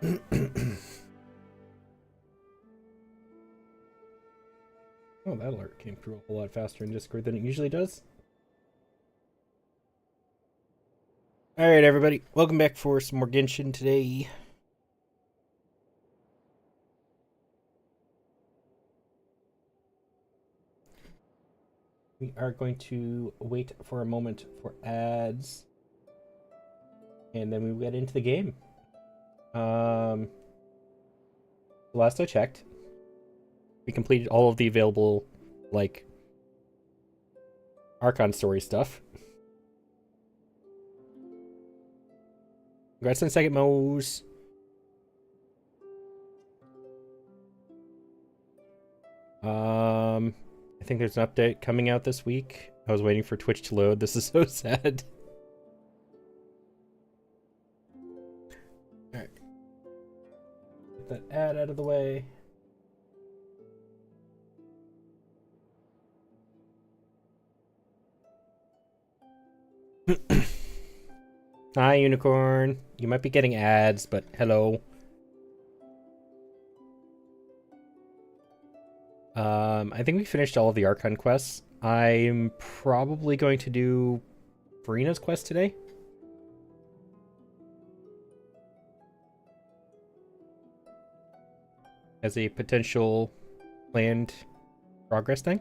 Oh, that alert came through a whole lot faster in Discord than it usually does. Alright, everybody. Welcome back for some more Genshin today. We are going to wait for a moment for ads. And then we get into the game. Last I checked, we completed all of the available, like, Archon story stuff. Congrats on the second Mose. I think there's an update coming out this week. I was waiting for Twitch to load. This is so sad. Alright. Get that ad out of the way. Hi, Unicorn. You might be getting ads, but hello. I think we finished all of the Archon quests. I'm probably going to do Farina's quest today. As a potential planned progress thing.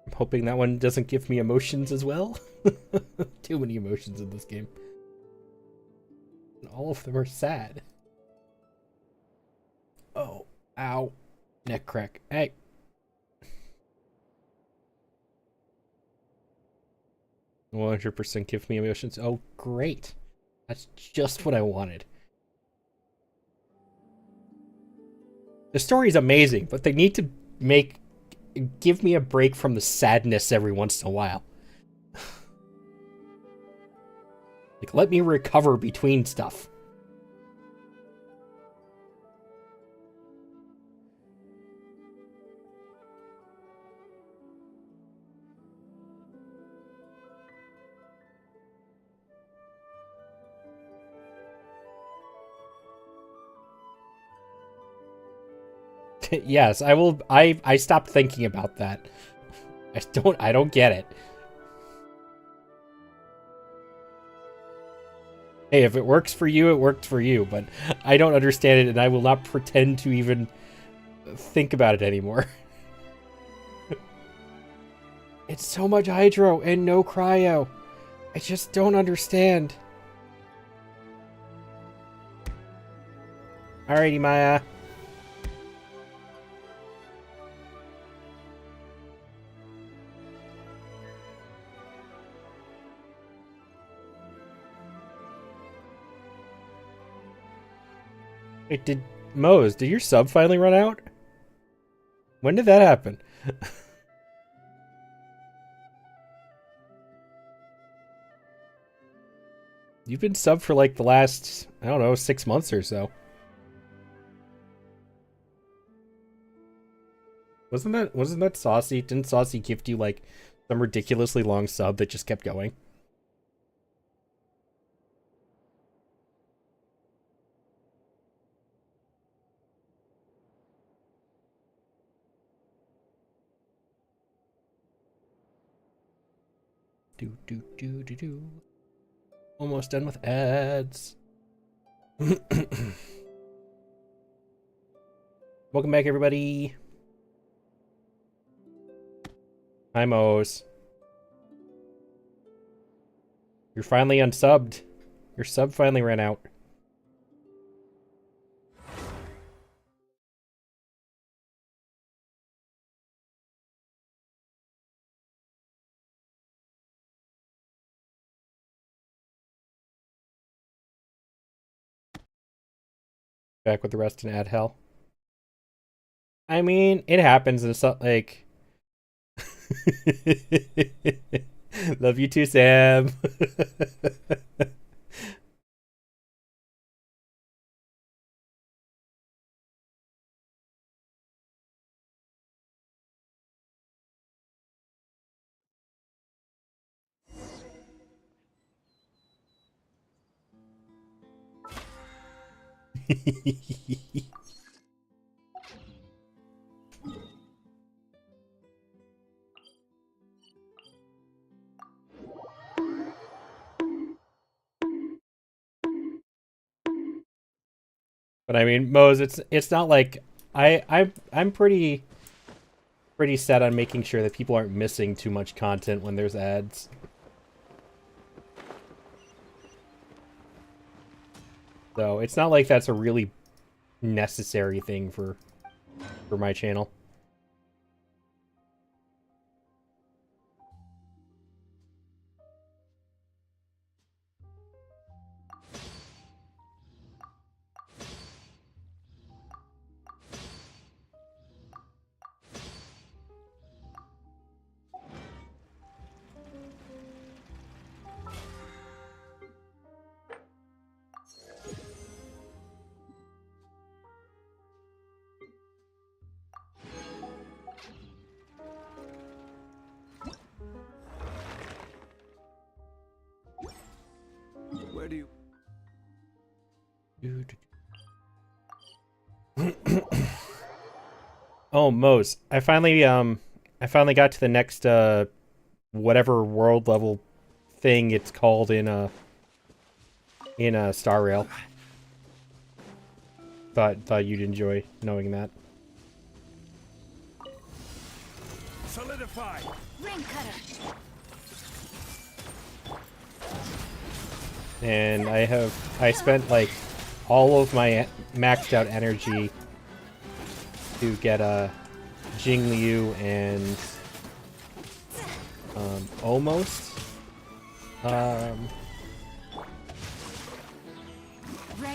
I'm hoping that one doesn't give me emotions as well. Too many emotions in this game. And all of them are sad. Oh, ow. Neck crack. Hey. 100% give me emotions. Oh, great. That's just what I wanted. The story's amazing, but they need to give me a break from the sadness every once in a while. Like, let me recover between stuff. Yes, I will. I stopped thinking about that. I don't get it. Hey, if it works for you, it worked for you, but I don't understand it, and I will not pretend to even think about it anymore. It's so much hydro and no cryo. I just don't understand. Alrighty, Maya. Wait, did your sub finally run out? When did that happen? You've been sub for like the last, I don't know, 6 months or so. Wasn't that Saucy? Didn't Saucy gift you like some ridiculously long sub that just kept going? Do do do do do. Almost done with ads. Welcome back, everybody. Hi, Mose. You're finally unsubbed. Your sub finally ran out. Back with the rest in ad hell. I mean, it happens, and it's not like. Love you too, Sam. But I mean, Mose, it's not like I'm pretty set on making sure that people aren't missing too much content when there's ads. So it's not like that's a really necessary thing for my channel. Where do you... Oh, Mose, I finally got to the next whatever world level thing it's called in Star Rail. Thought you'd enjoy knowing that. Solidify! Ring cutter. And I spent like all of my maxed out energy to get Jing Liu and almost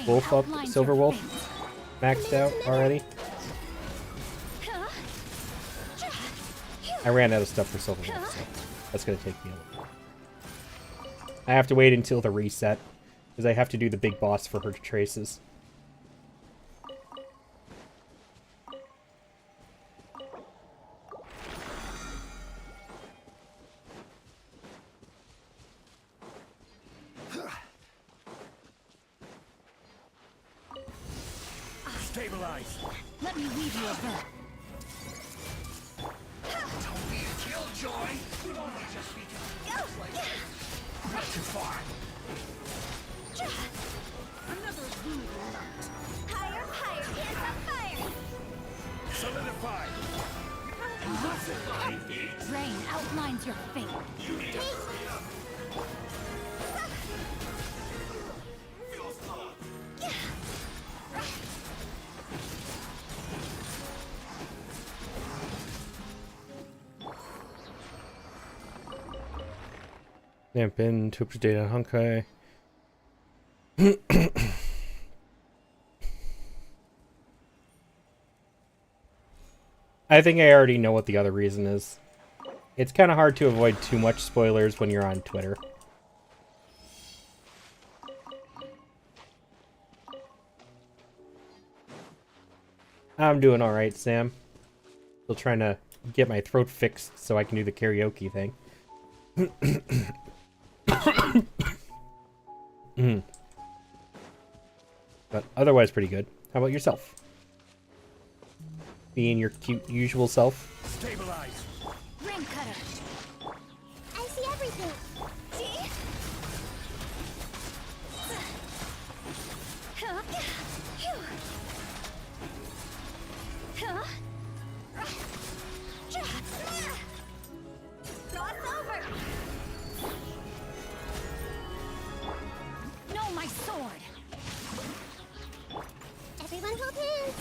Wolf up, Silver Wolf maxed out already. I ran out of stuff for Silver Wolf, so that's gonna take me a little. I have to wait until the reset, because I have to do the big boss for her traces. Stabilize! Let me weave you a bow. Don't be a killjoy! We've only just begun. Not too far. Another rude higher, higher, here's a fire. Solidify! Rain outlines your fate. Dampen, 2% data Honkai. I think I already know what the other reason is. It's kind of hard to avoid too much spoilers when you're on Twitter. I'm doing alright, Sam. Still trying to get my throat fixed so I can do the karaoke thing. But otherwise pretty good. How about yourself? Being your cute usual self? Stabilize! Ring cutter. I see everything. See? Cross over. No, my sword. Everyone hold hands.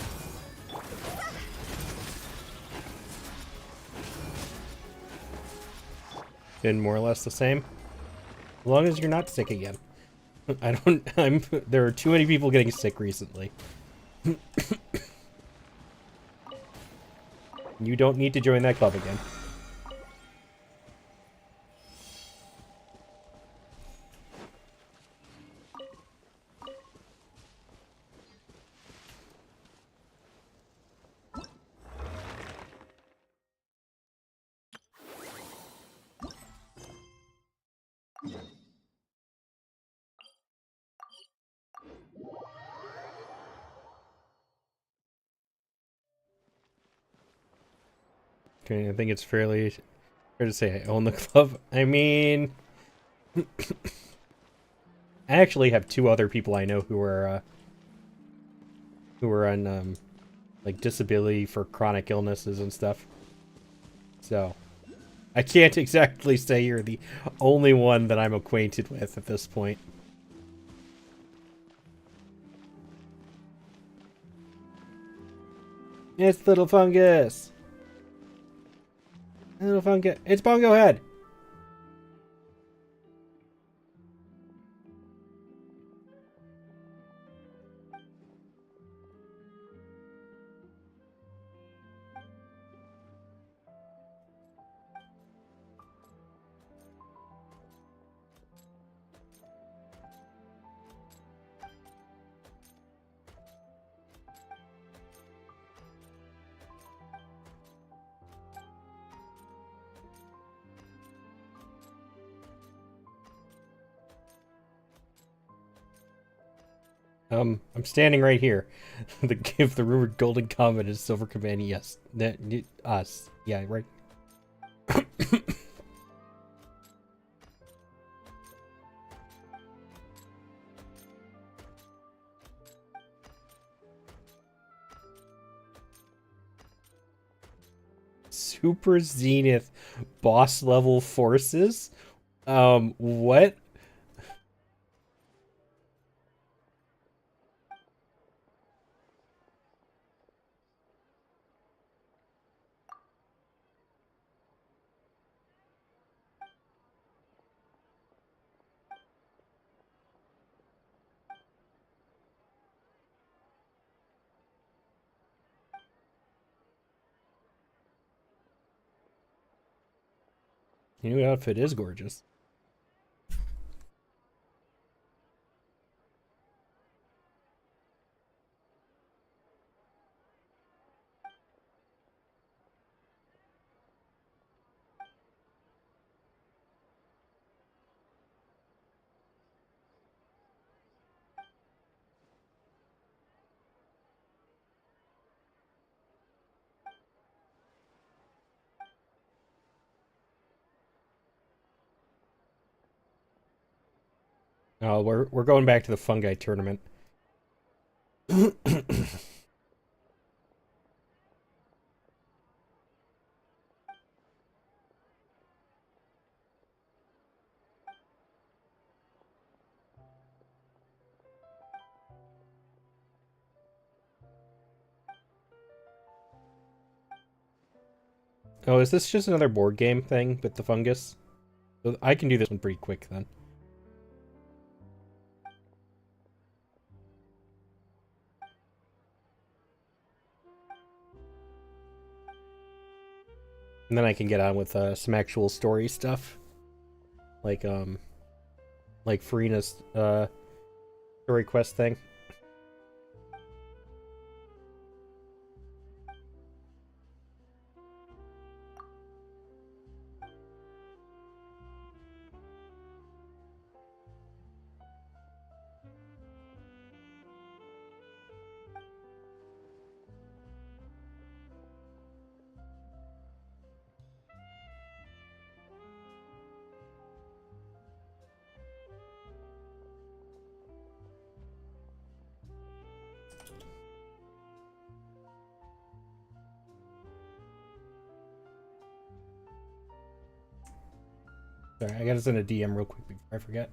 Been more or less the same. As long as you're not sick again. There are too many people getting sick recently. You don't need to join that club again. Okay, I think it's fairly fair to say I own the club. I mean, I actually have two other people I know who are on like disability for chronic illnesses and stuff. So I can't exactly say you're the only one that I'm acquainted with at this point. It's Little Fungus! Little Fungus. It's Bongo Head! I'm standing right here. The give the rumored golden comet is silver command. Yes, us. Yeah, right. Super Zenith boss level forces. What? Your new outfit is gorgeous. Oh, we're going back to the fungi tournament. Oh, is this just another board game thing with the fungus? So I can do this one pretty quick then. And then I can get on with some actual story stuff. Like Farina's story quest thing. Sorry, I gotta send a DM real quick before I forget.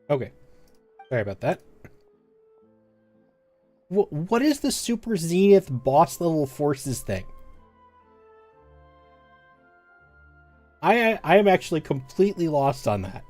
Okay. Sorry about that. What is the Super Zenith boss level forces thing? I am actually completely lost on that.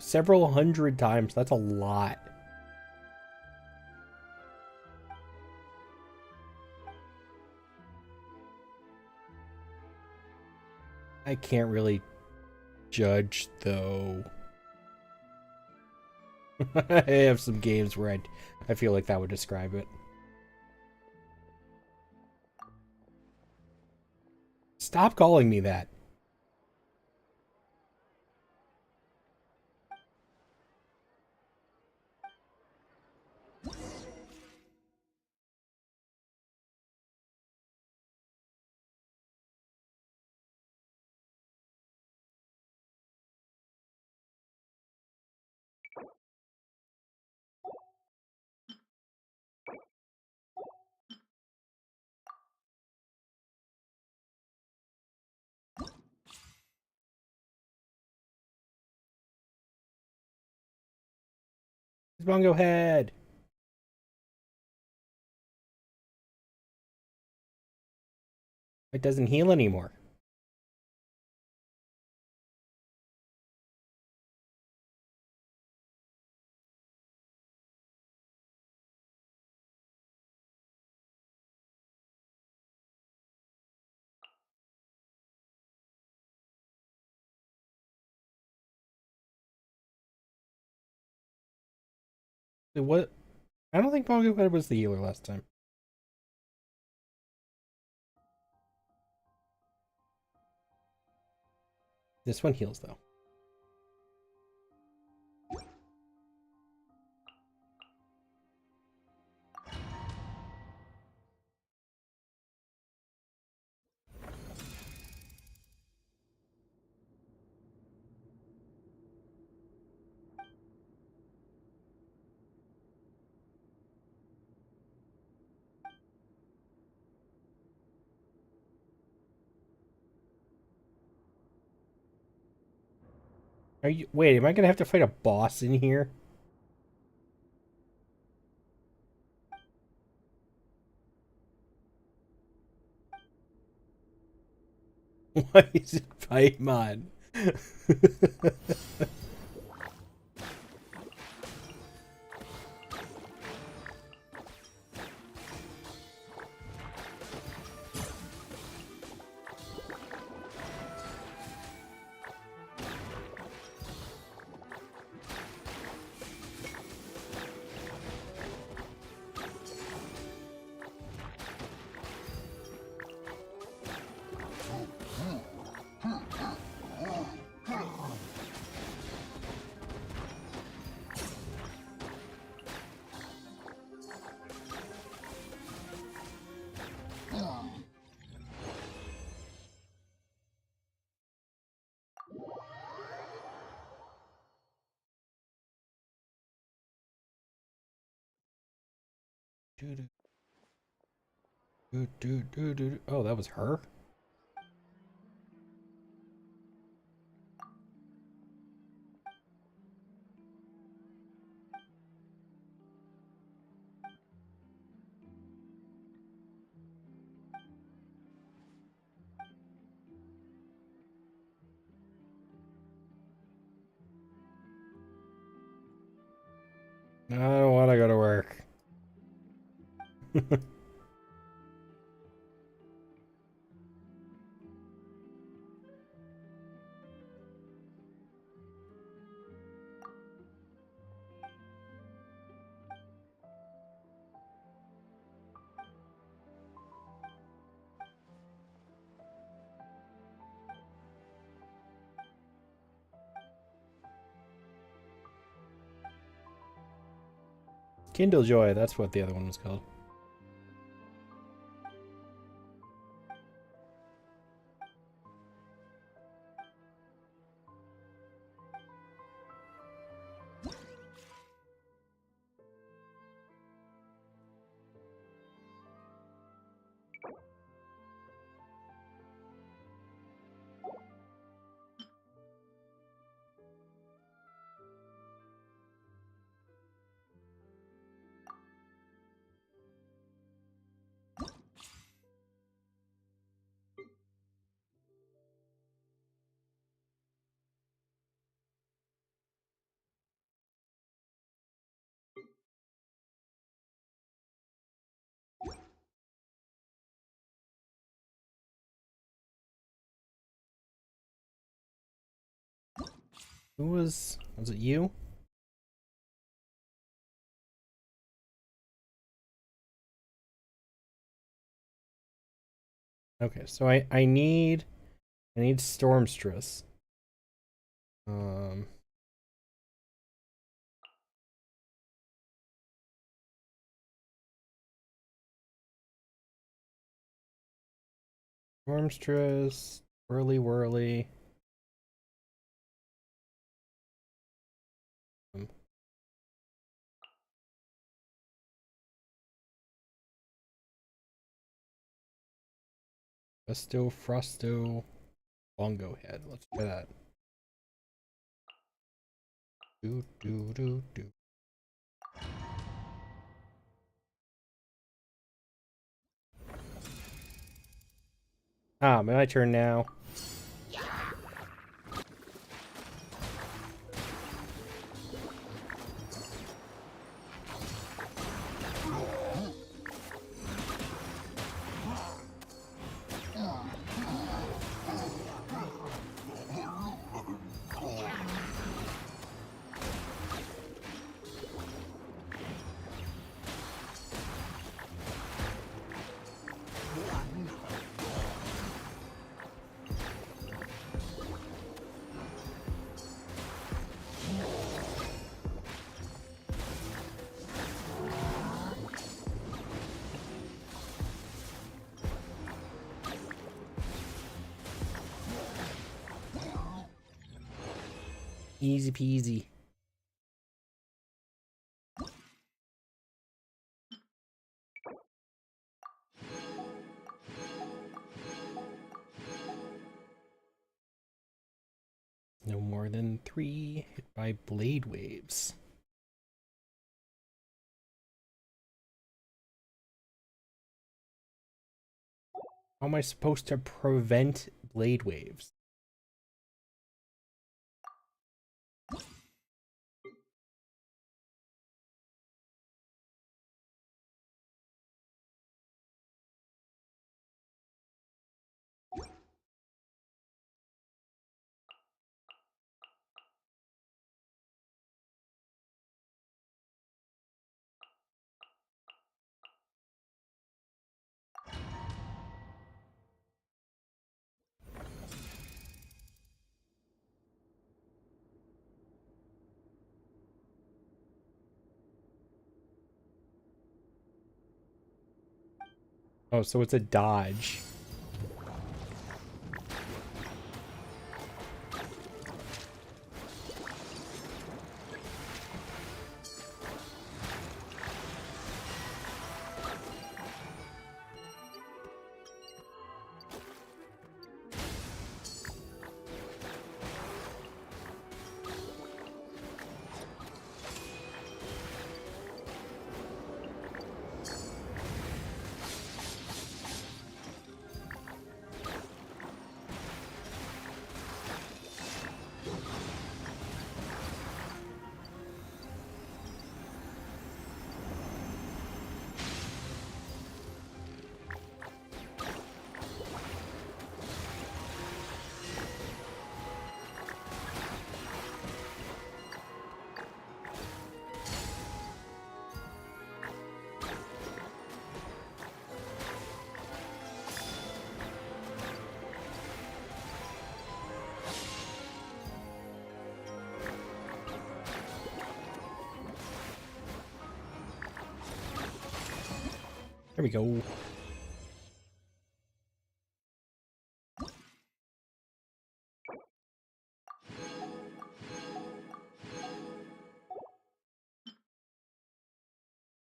Several hundred times. That's a lot. I can't really judge, though. I have some games where I feel like that would describe it. Stop calling me that. Bongo head. It doesn't heal anymore. What? I don't think Bongo head was the healer last time. This one heals, though. Are you? Wait, am I gonna have to fight a boss in here? Why is it Paimon? Oh, that was her? I don't want to go to work. Kindle Joy, that's what the other one was called. Who was it you? Okay, so I need Stormstress. Um Stormstress, Whirly. Um, Frosto, Bongo Head. Let's try that. Do. Ah, my turn now. Easy peasy. No more than 3 hit by blade waves. How am I supposed to prevent blade waves? Oh, so it's a dodge. There we go.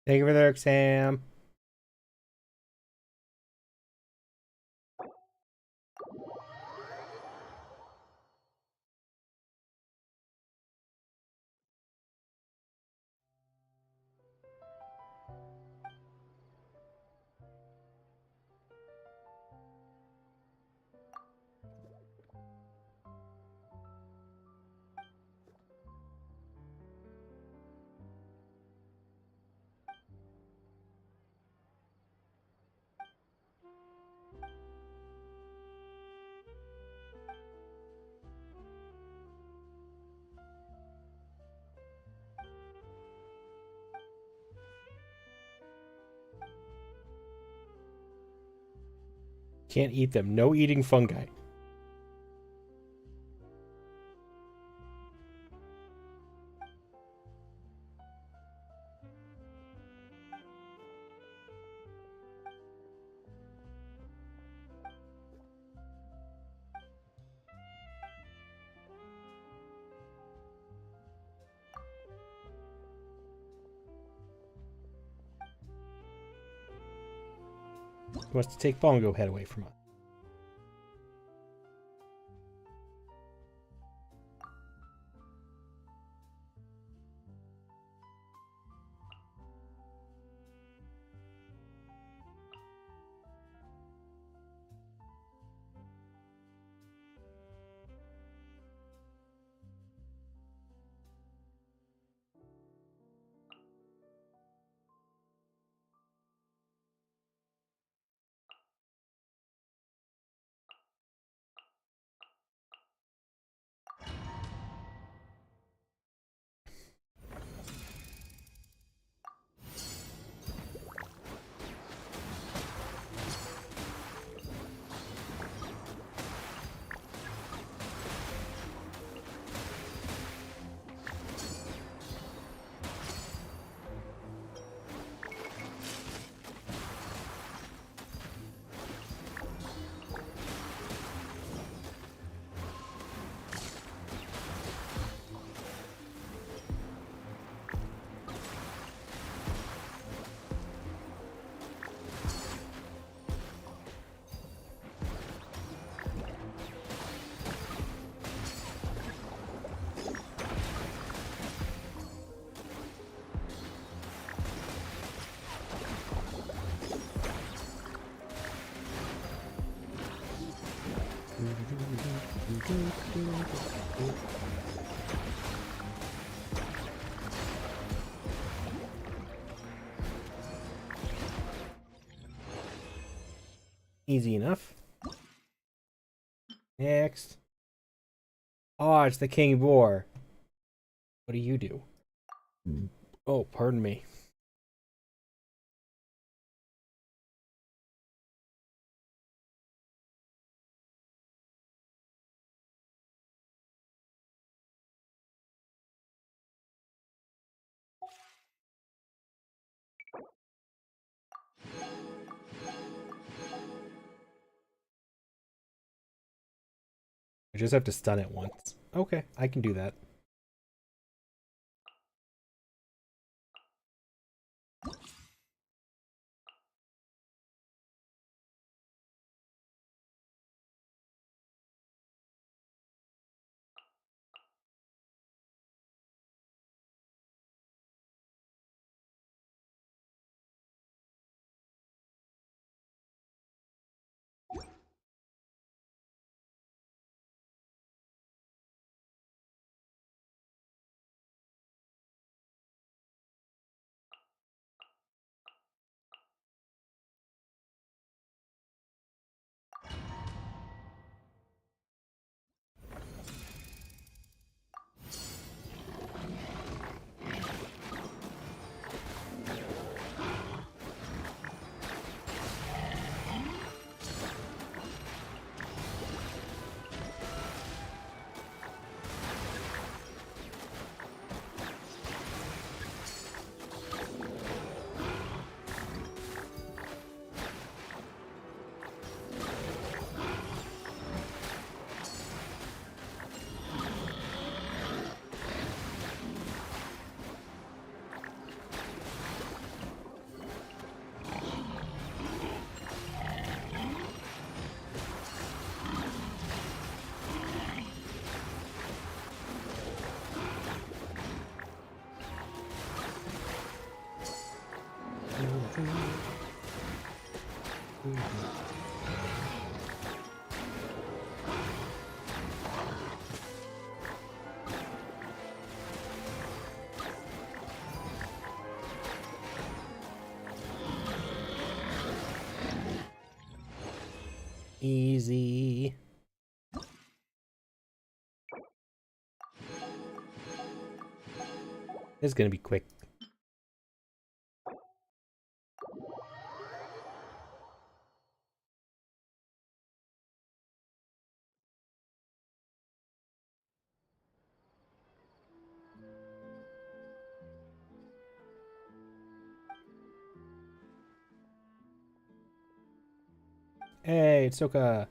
Thank you for the exam. Can't eat them. No eating fungi. He wants to take Bongo Head away from us. Easy enough. Next. Oh, it's the King Boar. What do you do? Oh, pardon me. I just have to stun it once. Okay, I can do that. Easy. It's gonna be quick. Hey, it's Soka.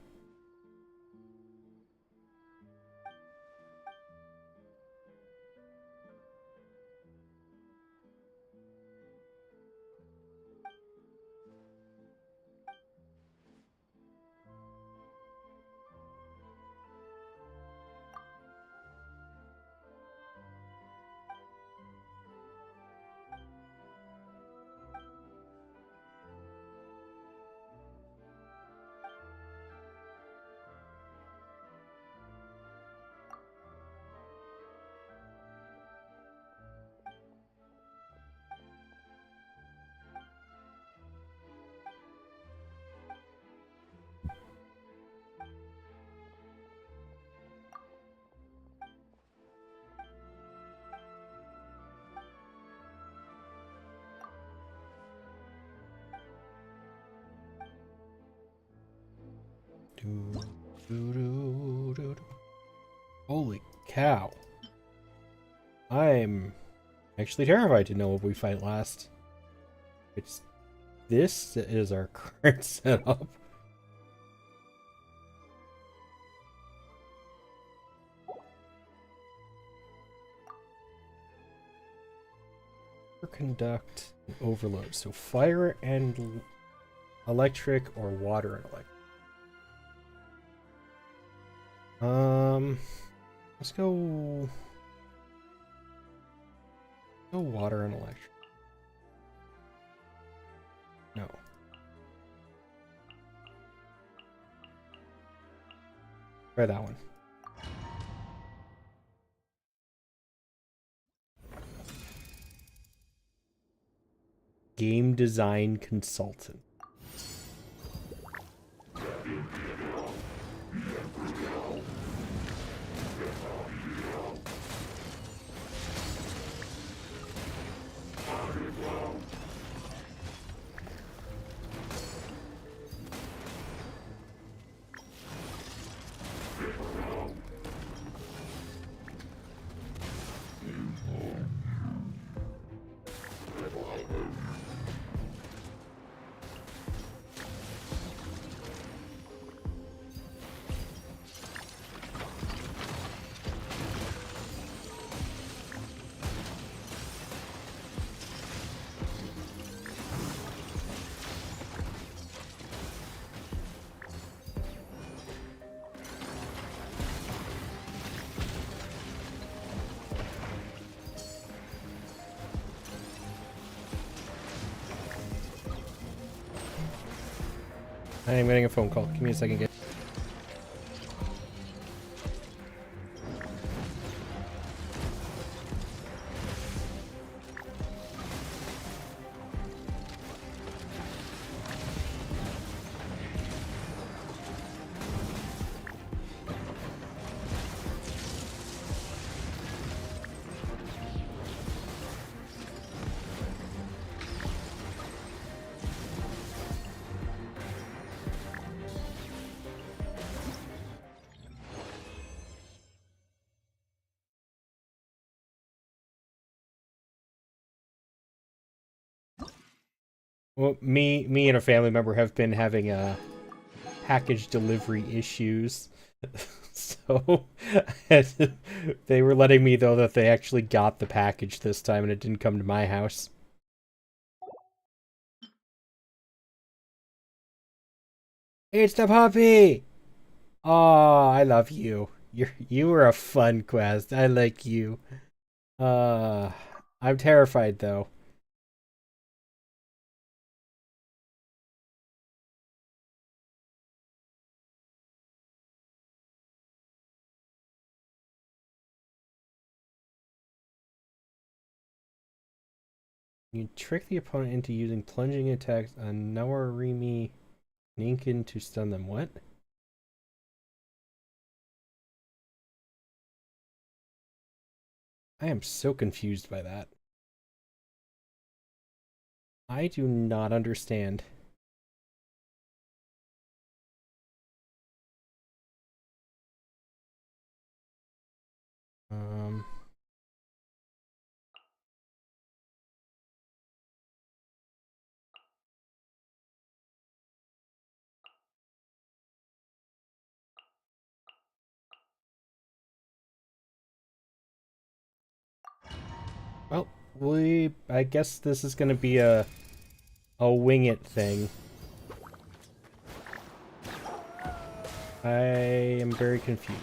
Holy cow. I'm actually terrified to know what we fight last. This is our current setup. Conduct and overload. So fire and electric or water and electric. Let's go water and electric. No. Try that one. Game design consultant. I am getting a phone call. Give me a second, guys. Well, me and a family member have been having package delivery issues. So they were letting me know that they actually got the package this time and it didn't come to my house. It's the puppy! Oh, I love you. You were a fun quest. I like you. I'm terrified though. You trick the opponent into using plunging attacks on Nawarimi Ninkin to stun them. What? I am so confused by that. I do not understand. Um... Well, I guess this is gonna be a wing it thing. I am very confused.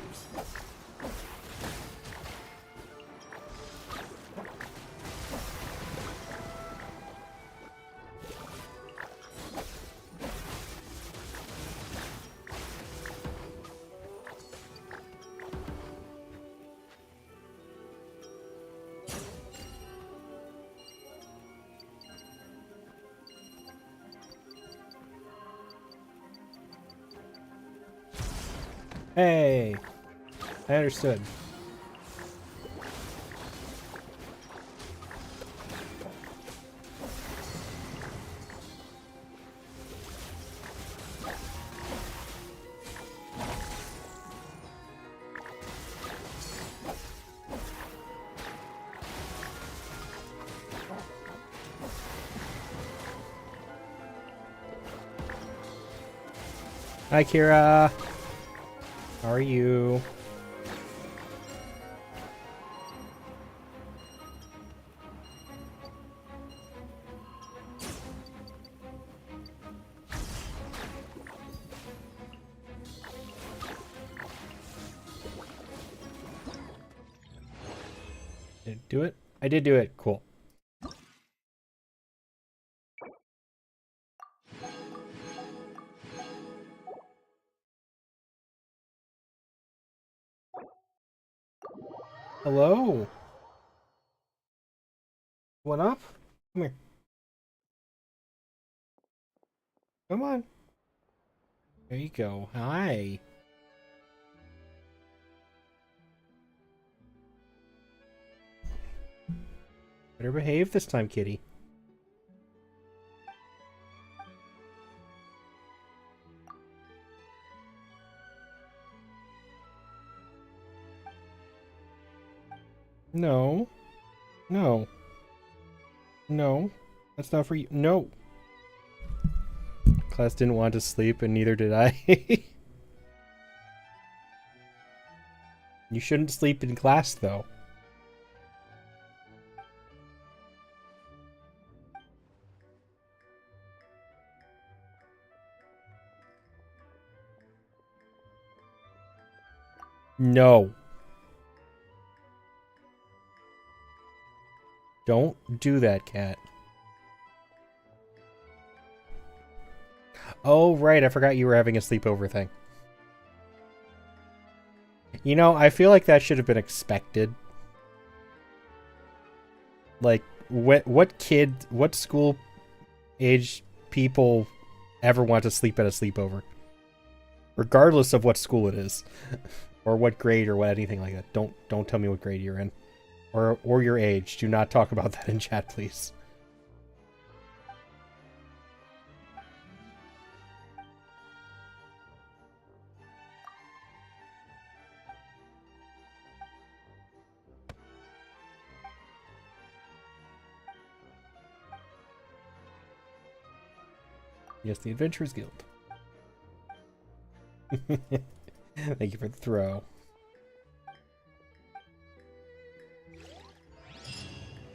Hey! I understood. Hi, Kira! How are you? Did I do it? I did do it. Cool. Hello? What up? Come here. Come on. There you go. Hi. Better behave this time, kitty. No. No. No. That's not for you. No. Class didn't want to sleep, and neither did I. You shouldn't sleep in class, though. No. Don't do that, cat. Oh, right. I forgot you were having a sleepover thing. You know, I feel like that should have been expected. Like, what school age people ever want to sleep at a sleepover? Regardless of what school it is. Or what grade or what anything like that. Don't tell me what grade you're in. Or your age. Do not talk about that in chat, please. Yes, the Adventurers Guild. Thank you for the throw.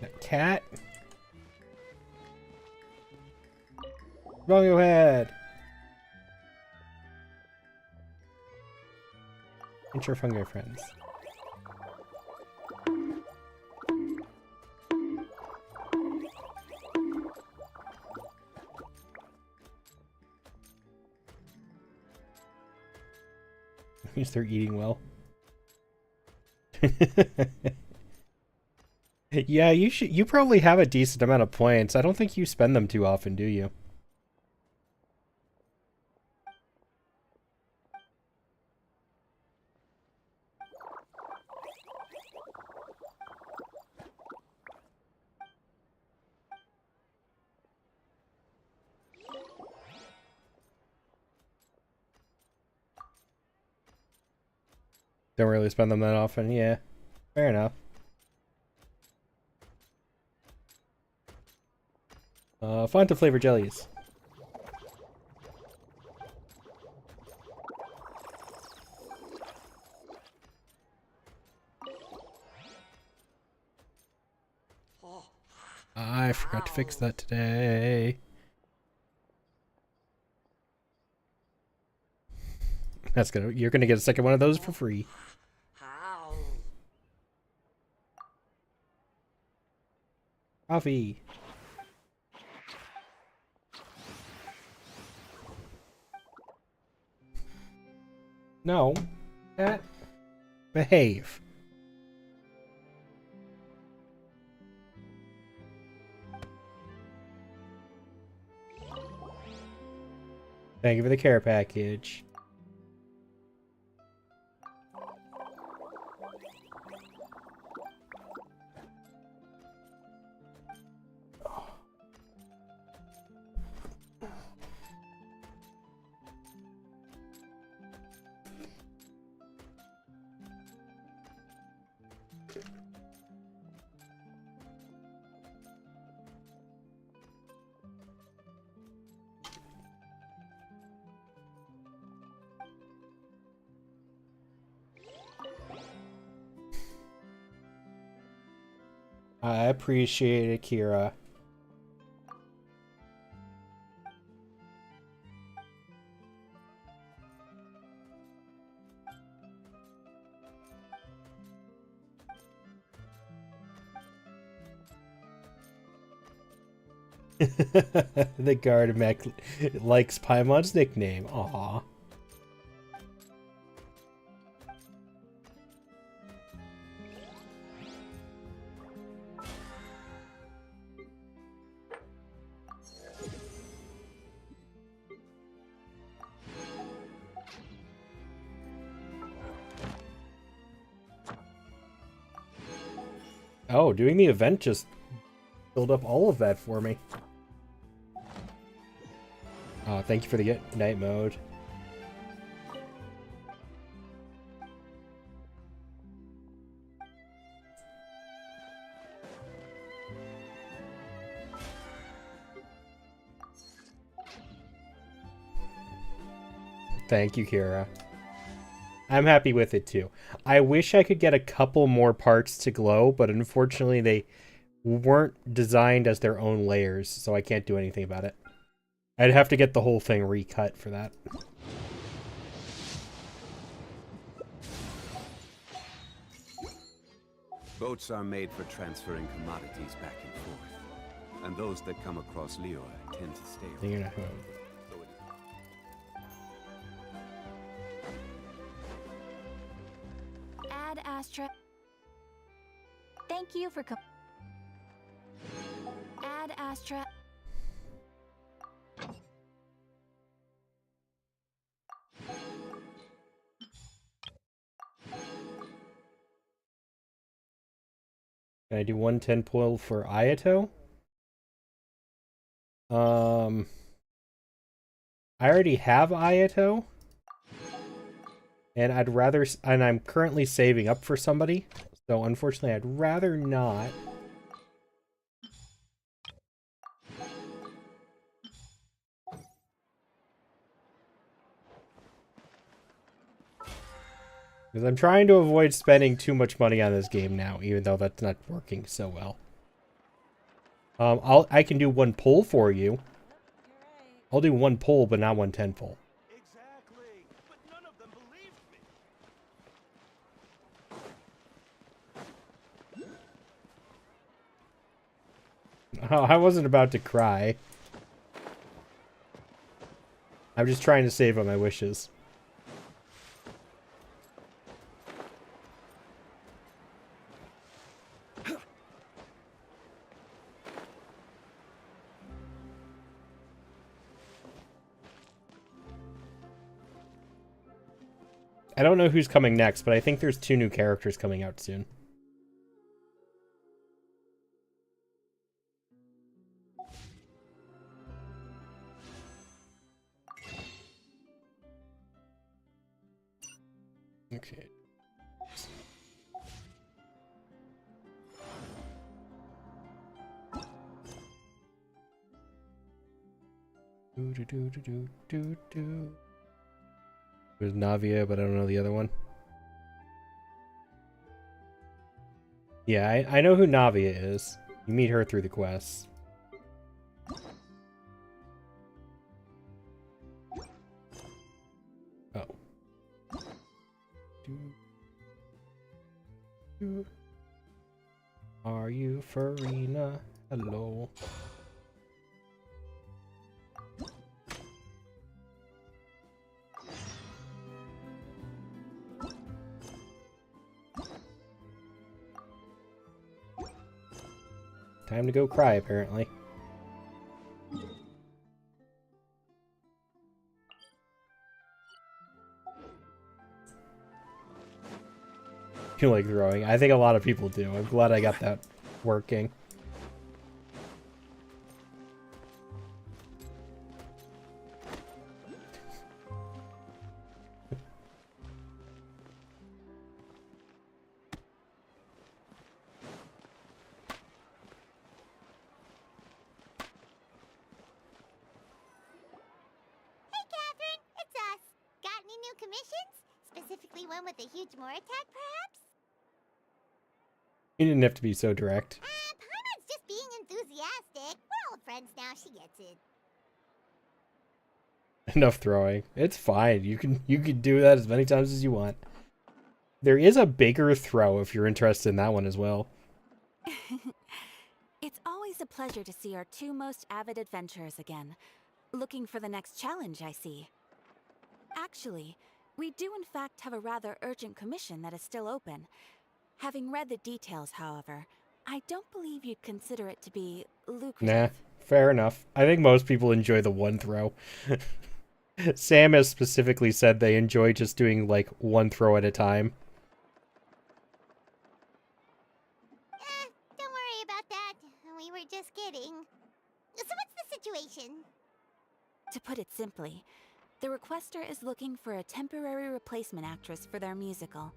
That cat. Wrong your head. Enter fungi friends. Means they're eating well. Yeah, you probably have a decent amount of points. I don't think you spend them too often, do you? Don't really spend them that often. Yeah, fair enough. Fanta flavor jellies. I forgot to fix that today. You're gonna get a second one of those for free. Coffee. No. Cat. Behave. Thank you for the care package. I appreciate it, Kira. The guard mech likes Paimon's nickname. Aww. Oh, doing the event just filled up all of that for me. Oh, thank you for the night mode. Thank you, Kira. I'm happy with it too. I wish I could get a couple more parts to glow, but unfortunately they weren't designed as their own layers, so I can't do anything about it. I'd have to get the whole thing recut for that. Boats are made for transferring commodities back and forth, and those that come across Leo tend to stay around. You're not home. Ad Astra. Thank you for Ad Astra. Can I do 110 pull for Ayato? I already have Ayato. And I'm currently saving up for somebody. So unfortunately, I'd rather not. Because I'm trying to avoid spending too much money on this game now, even though that's not working so well. I can do one pull for you. I'll do one pull, but not 110 pull. Exactly. But none of them believed me. Oh, I wasn't about to cry. I'm just trying to save on my wishes. I don't know who's coming next, but I think there's 2 new characters coming out soon. Okay. Do. There's Navia, but I don't know the other one. Yeah, I know who Navia is. You meet her through the quests. Oh. Are you Farina? Hello. Time to go cry, apparently. You like throwing? I think a lot of people do. I'm glad I got that working. Specifically one with a huge more attack, perhaps? You didn't have to be so direct. Paimon's just being enthusiastic. We're old friends now, she gets it. Enough throwing. It's fine. You can do that as many times as you want. There is a bigger throw if you're interested in that one as well. It's always a pleasure to see our 2 most avid adventurers again. Looking for the next challenge, I see. Actually, we do in fact have a rather urgent commission that is still open. Having read the details, however, I don't believe you'd consider it to be lucrative. Nah, fair enough. I think most people enjoy the one throw. Sam has specifically said they enjoy just doing like one throw at a time. Don't worry about that. We were just kidding. So what's the situation? To put it simply, the requester is looking for a temporary replacement actress for their musical.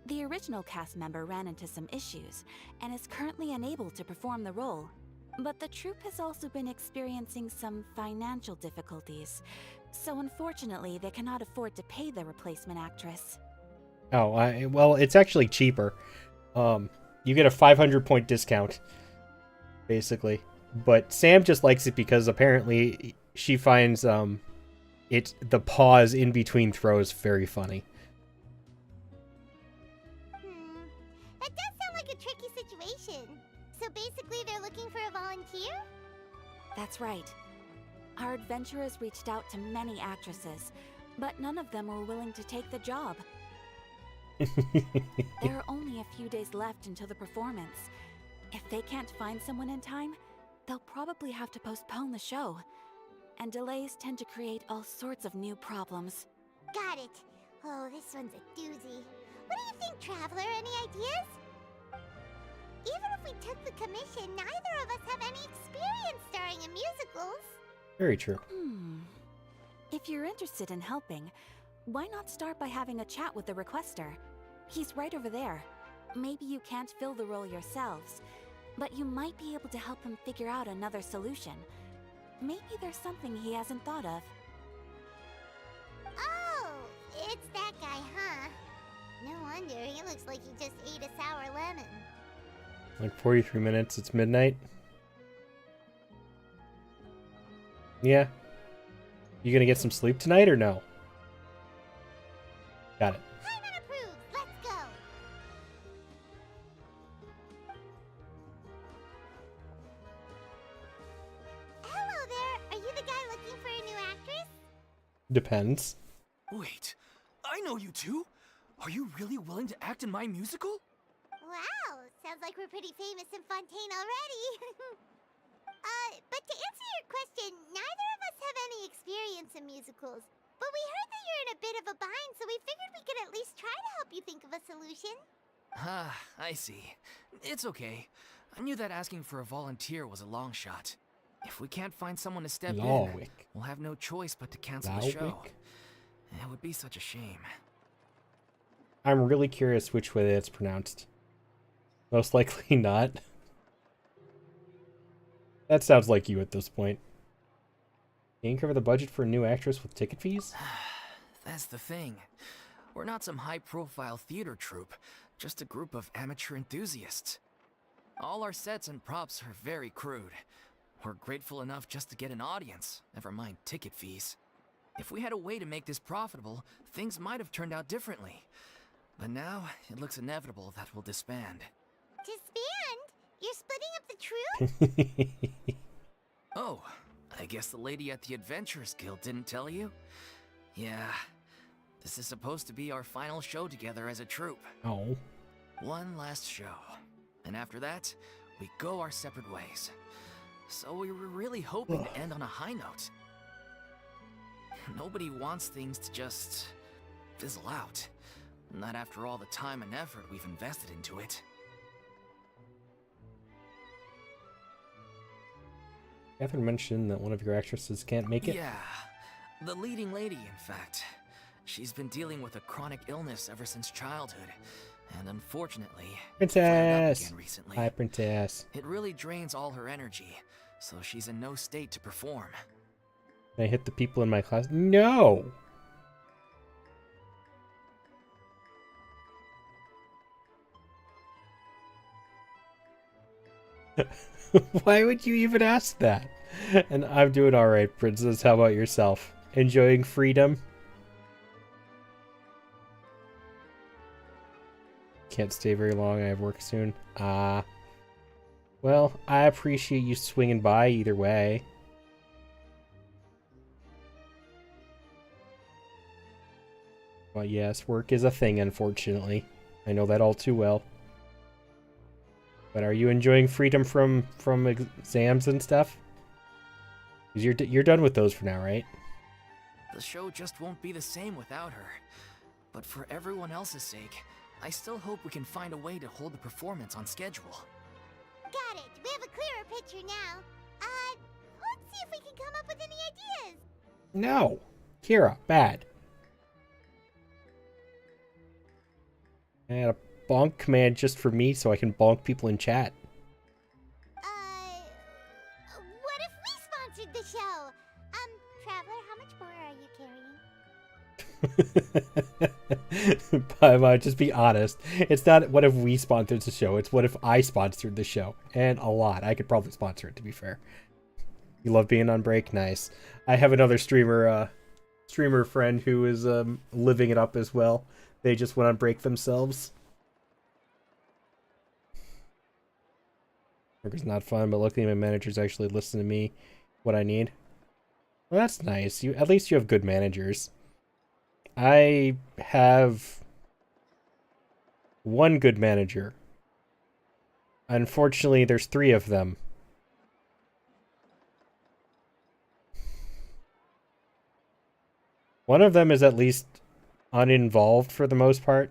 The original cast member ran into some issues and is currently unable to perform the role. But the troupe has also been experiencing some financial difficulties, so unfortunately they cannot afford to pay the replacement actress. Oh, well, it's actually cheaper. You get a 500-point discount, basically. But Sam just likes it because apparently she finds the pause in between throws very funny. That does sound like a tricky situation. So basically they're looking for a volunteer? That's right. Our adventurers reached out to many actresses, but none of them were willing to take the job. There are only a few days left until the performance. If they can't find someone in time, they'll probably have to postpone the show. And delays tend to create all sorts of new problems. Got it. Oh, this one's a doozy. What do you think, Traveler? Any ideas? Even if we took the commission, neither of us have any experience starring in musicals. Very true. If you're interested in helping, why not start by having a chat with the requester? He's right over there. Maybe you can't fill the role yourselves, but you might be able to help him figure out another solution. Maybe there's something he hasn't thought of. Oh, it's that guy, huh? No wonder, he looks like he just ate a sour lemon. Like 43 minutes, it's midnight. Yeah. You gonna get some sleep tonight or no? Got it. Paimon approved! Let's go! Hello there! Are you the guy looking for a new actress? Depends. Wait, I know you two. Are you really willing to act in my musical? Wow, sounds like we're pretty famous in Fontaine already. But to answer your question, neither of us have any experience in musicals. But we heard that you're an in a bit of a bind, so we figured we could at least try to help you think of a solution. Ah, I see. It's okay. I knew that asking for a volunteer was a long shot. If we can't find someone to step in, Lawick. we'll have no choice but to cancel the show. Lawick? It would be such a shame. I'm really curious which way it's pronounced. Most likely not. That sounds like you at this point. Can you cover the budget for a new actress with ticket fees? That's the thing. We're not some high-profile theater troupe, just a group of amateur enthusiasts. All our sets and props are very crude. We're grateful enough just to get an audience, never mind ticket fees. If we had a way to make this profitable, things might have turned out differently. But now, it looks inevitable that we'll disband. Disband? You're splitting up the troupe? Oh, I guess the lady at the Adventurers Guild didn't tell you? Yeah, this is supposed to be our final show together as a troupe. Oh. One last show. And after that, we go our separate ways. So we were really hoping to end on a high note. Nobody wants things to just fizzle out. Not after all the time and effort we've invested into it. Catherine mentioned that one of your actresses can't make it. Yeah, the leading lady, in fact. She's been dealing with a chronic illness ever since childhood, and unfortunately, flared up Princess! again recently. Hi, Princess. It really drains all her energy, so she's in no state to perform. Can I hit the people in my class? No! Why would you even ask that? And I'm doing alright, Princess. How about yourself? Enjoying freedom? Can't stay very long. I have work soon. Well, I appreciate you swinging by either way. Well, yes, work is a thing, unfortunately. I know that all too well. But are you enjoying freedom from exams and stuff? 'Cause you're done with those for now, right? The show just won't be the same without her. But for everyone else's sake, I still hope we can find a way to hold the performance on schedule. Got it. We have a clearer picture now. Let's see if we can come up with any ideas. No! Kira, bad. I had a bonk command just for me so I can bonk people in chat. What if we sponsored the show? Traveler, how much more are you carrying? But just be honest. It's not what if we sponsored the show, it's what if I sponsored the show. And a lot. I could probably sponsor it, to be fair. You love being on break? Nice. I have another streamer friend who is living it up as well. They just went on break themselves. Work is not fun, but luckily my managers actually listen to me what I need. Well, that's nice. At least you have good managers. I have one good manager. Unfortunately, there's 3 of them. One of them is at least uninvolved for the most part.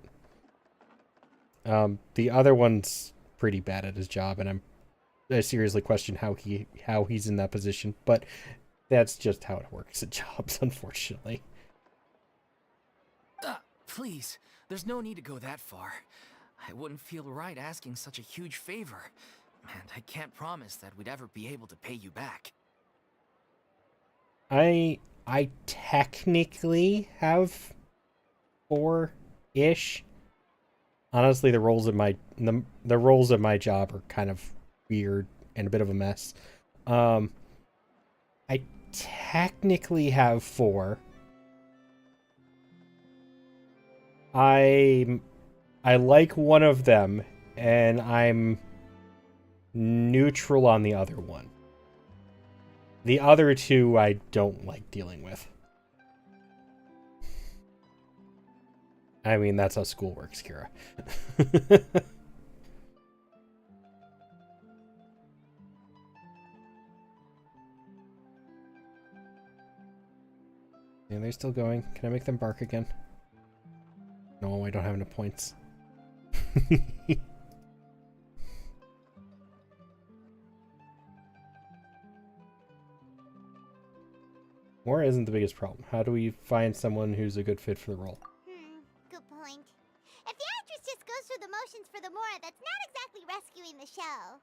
The other one's pretty bad at his job, and I seriously question how he's in that position. But that's just how it works at jobs, unfortunately. Please, there's no need to go that far. I wouldn't feel right asking such a huge favor, and I can't promise that we'd ever be able to pay you back. I technically have 4-ish. Honestly, the roles of my job are kind of weird and a bit of a mess. I technically have 4. I like one of them, and I'm neutral on the other one. The other 2 I don't like dealing with. I mean, that's how school works, Kira. And they're still going. Can I make them bark again? No, I don't have enough points. More isn't the biggest problem. How do we find someone who's a good fit for the role? Good point. If the actress just goes through the motions for the Mora, that's not exactly rescuing the show.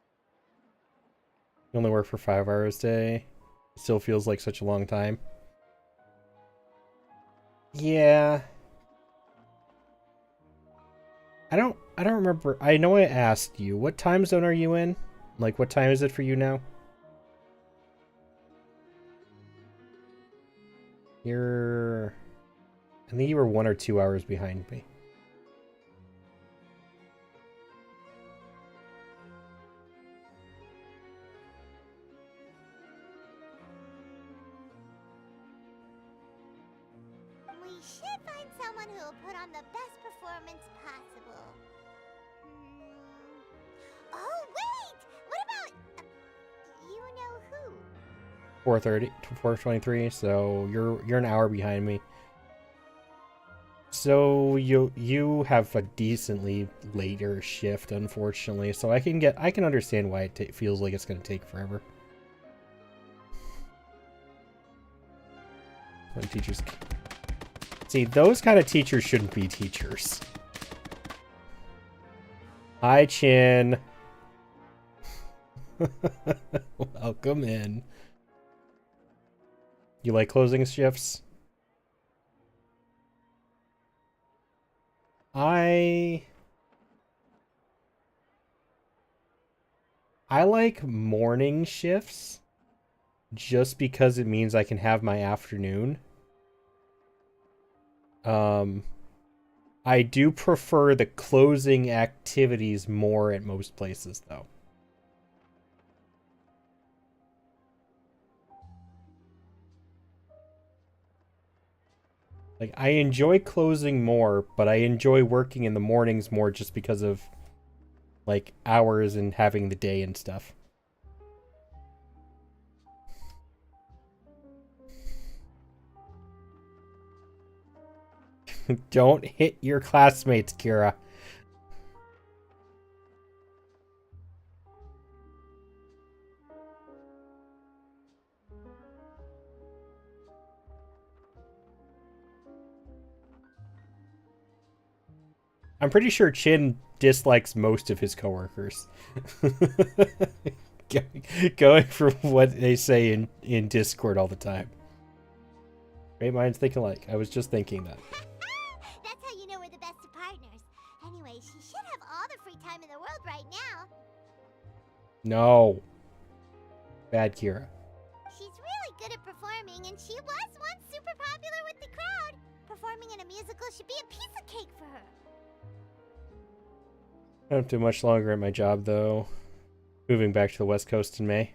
You only work for 5 hours a day. Still feels like such a long time. Yeah. I don't remember. I know I asked you. What time zone are you in? Like, what time is it for you now? You're... I think you were 1 or 2 hours behind me. We should find someone who will put on the best performance possible. Oh, wait! What about... you know who? 4:30 to 4:23, so you're an hour behind me. So you have a decently later shift, unfortunately. So I can understand why it feels like it's going to take forever. When teachers see, those kind of teachers shouldn't be teachers. Hi, Chin. Welcome in. You like closing shifts? I like morning shifts just because it means I can have my afternoon. I do prefer the closing activities more at most places, though. Like, I enjoy closing more, but I enjoy working in the mornings more just because of, like, hours and having the day and stuff. Don't hit your classmates, Kira. I'm pretty sure Chin dislikes most of his coworkers. Going from what they say in Discord all the time. Great minds think alike. I was just thinking that. That's how you know we're the best of partners. Anyway, she should have all the free time in the world right now. No. Bad Kira. She's really good at performing, and she was once super popular with the crowd. Performing in a musical should be a piece of cake for her. I don't do much longer at my job, though. Moving back to the West Coast in May.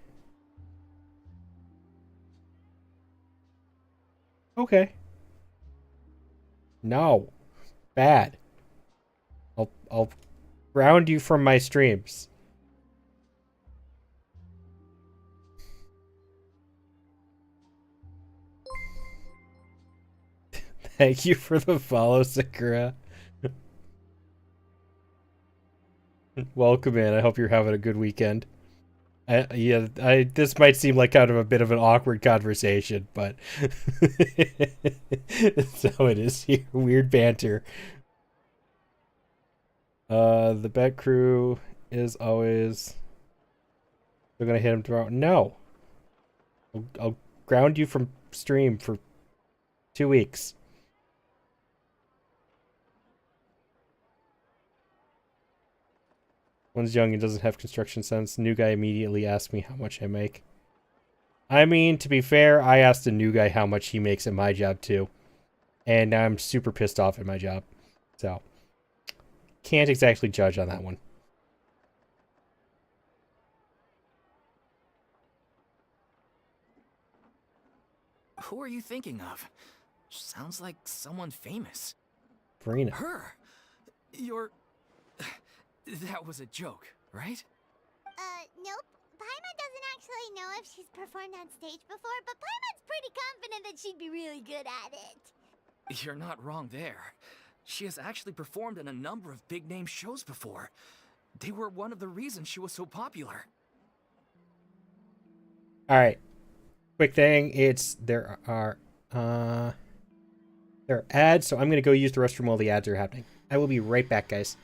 Okay. No. Bad. I'll ground you from my streams. Thank you for the follow, Sakura. Welcome in. I hope you're having a good weekend. This might seem like kind of a bit of an awkward conversation, but so it is here. Weird banter. The bet crew is always... They're gonna hit him tomorrow. No. I'll ground you from stream for 2 weeks. One's young and doesn't have construction sense. New guy immediately asked me how much I make. I mean, to be fair, I asked a new guy how much he makes at my job too. And now I'm super pissed off at my job. So, can't exactly judge on that one. Who are you thinking of? Sounds like someone famous. Verena. Her? You're... That was a joke, right? Nope. Paimon doesn't actually know if she's performed on stage before, but Paimon's pretty confident that she'd be really good at it. You're not wrong there. She has actually performed in a number of big-name shows before. They were one of the reasons she was so popular. All right. Quick thing. There are ads, so I'm gonna go use the restroom while the ads are happening. I will be right back, guys.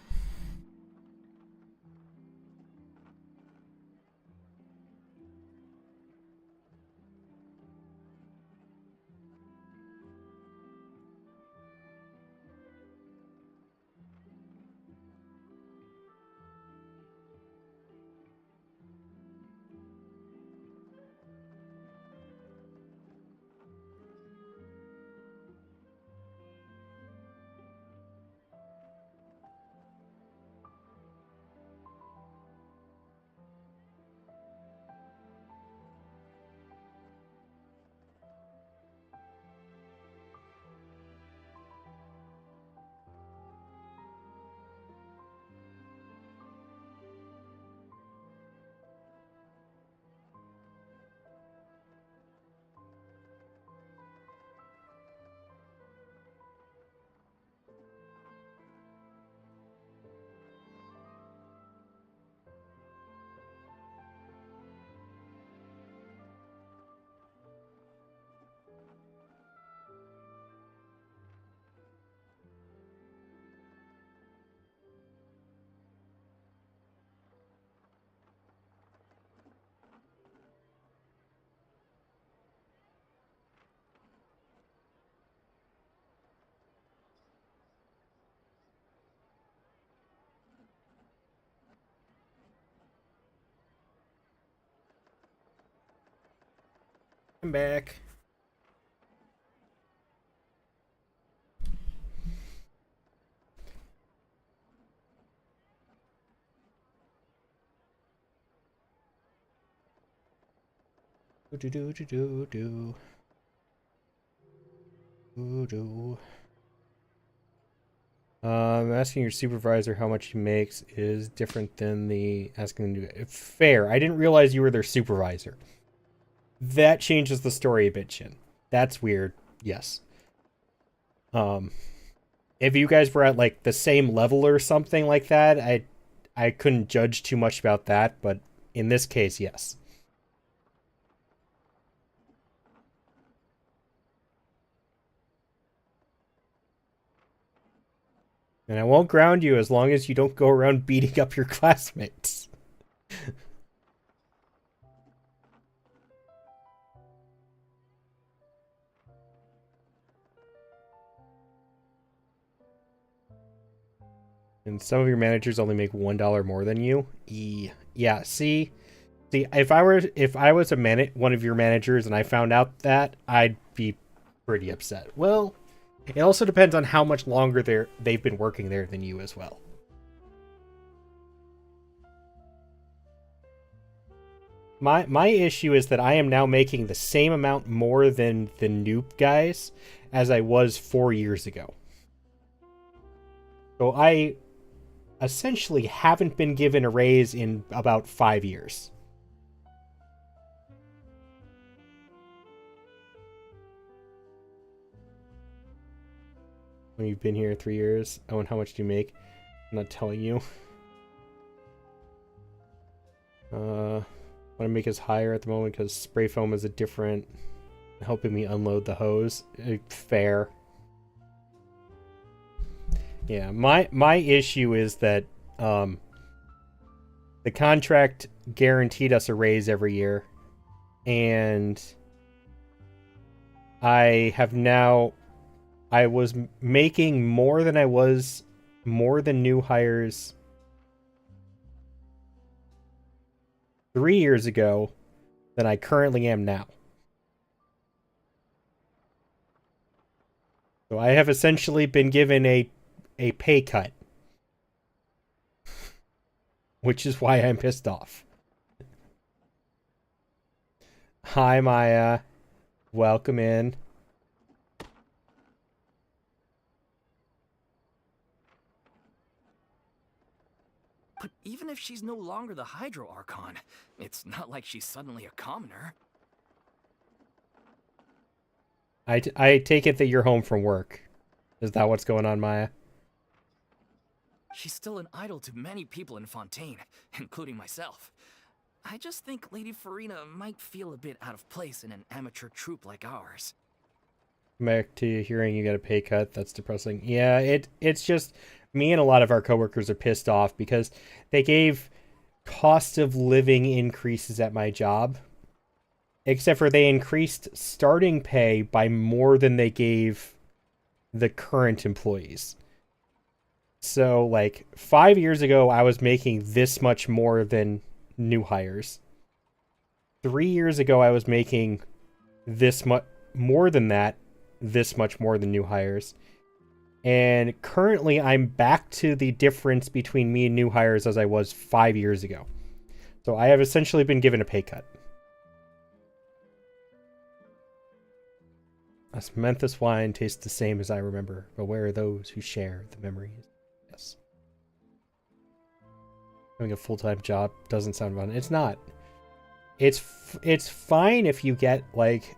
I'm back. Do do do do do do do. Asking your supervisor how much he makes is different than the asking them to. Fair. I didn't realize you were their supervisor. That changes the story a bit, Shin. That's weird. Yes. If you guys were at like the same level or something like that, I couldn't judge too much about that, but in this case, yes. And I won't ground you as long as you don't go around beating up your classmates. And some of your managers only make $1 more than you. Yeah, see, if I was one of your managers and I found out that, I'd be pretty upset. Well, it also depends on how much longer they've been working there than you as well. My issue is that I am now making the same amount more than the noob guys as I was 4 years ago. So I essentially haven't been given a raise in about 5 years. When you've been here 3 years. Oh, and how much do you make? I'm not telling you. What I make is higher at the moment because spray foam is a different, helping me unload the hose. Fair. Yeah, my issue is that the contract guaranteed us a raise every year, and I was making more than new hires 3 years ago than I currently am now. So I have essentially been given a pay cut. Which is why I'm pissed off. Hi, Maya. Welcome in. But even if she's no longer the Hydro Archon, it's not like she's suddenly a commoner. I take it that you're home from work. Is that what's going on, Maya? She's still an idol to many people in Fontaine, including myself. I just think Lady Farina might feel a bit out of place in an amateur troupe like ours. Back to hearing you got a pay cut. That's depressing. Yeah, it's just me and a lot of our coworkers are pissed off because they gave cost of living increases at my job. Except for they increased starting pay by more than they gave the current employees. So, like, 5 years ago, I was making this much more than new hires. 3 years ago, I was making this much more than that, this much more than new hires. And currently, I'm back to the difference between me and new hires as I was 5 years ago. So I have essentially been given a pay cut. Osmanthus wine tastes the same as I remember, but where are those who share the memories? Yes. Having a full-time job doesn't sound fun. It's not. It's fine if you get, like,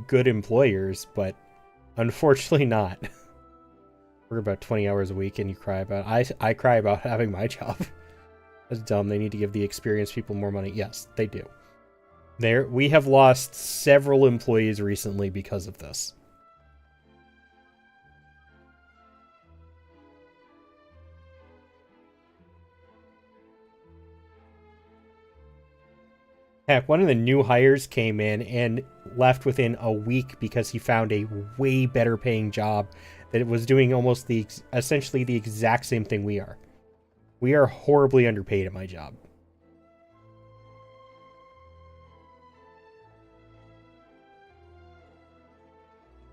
good employers, but unfortunately not. Work about 20 hours a week and you cry about... I cry about having my job. That's dumb. They need to give the experienced people more money. Yes, they do. We have lost several employees recently because of this. Heck, one of the new hires came in and left within a week because he found a way better paying job that was doing almost essentially the exact same thing we are. We are horribly underpaid at my job.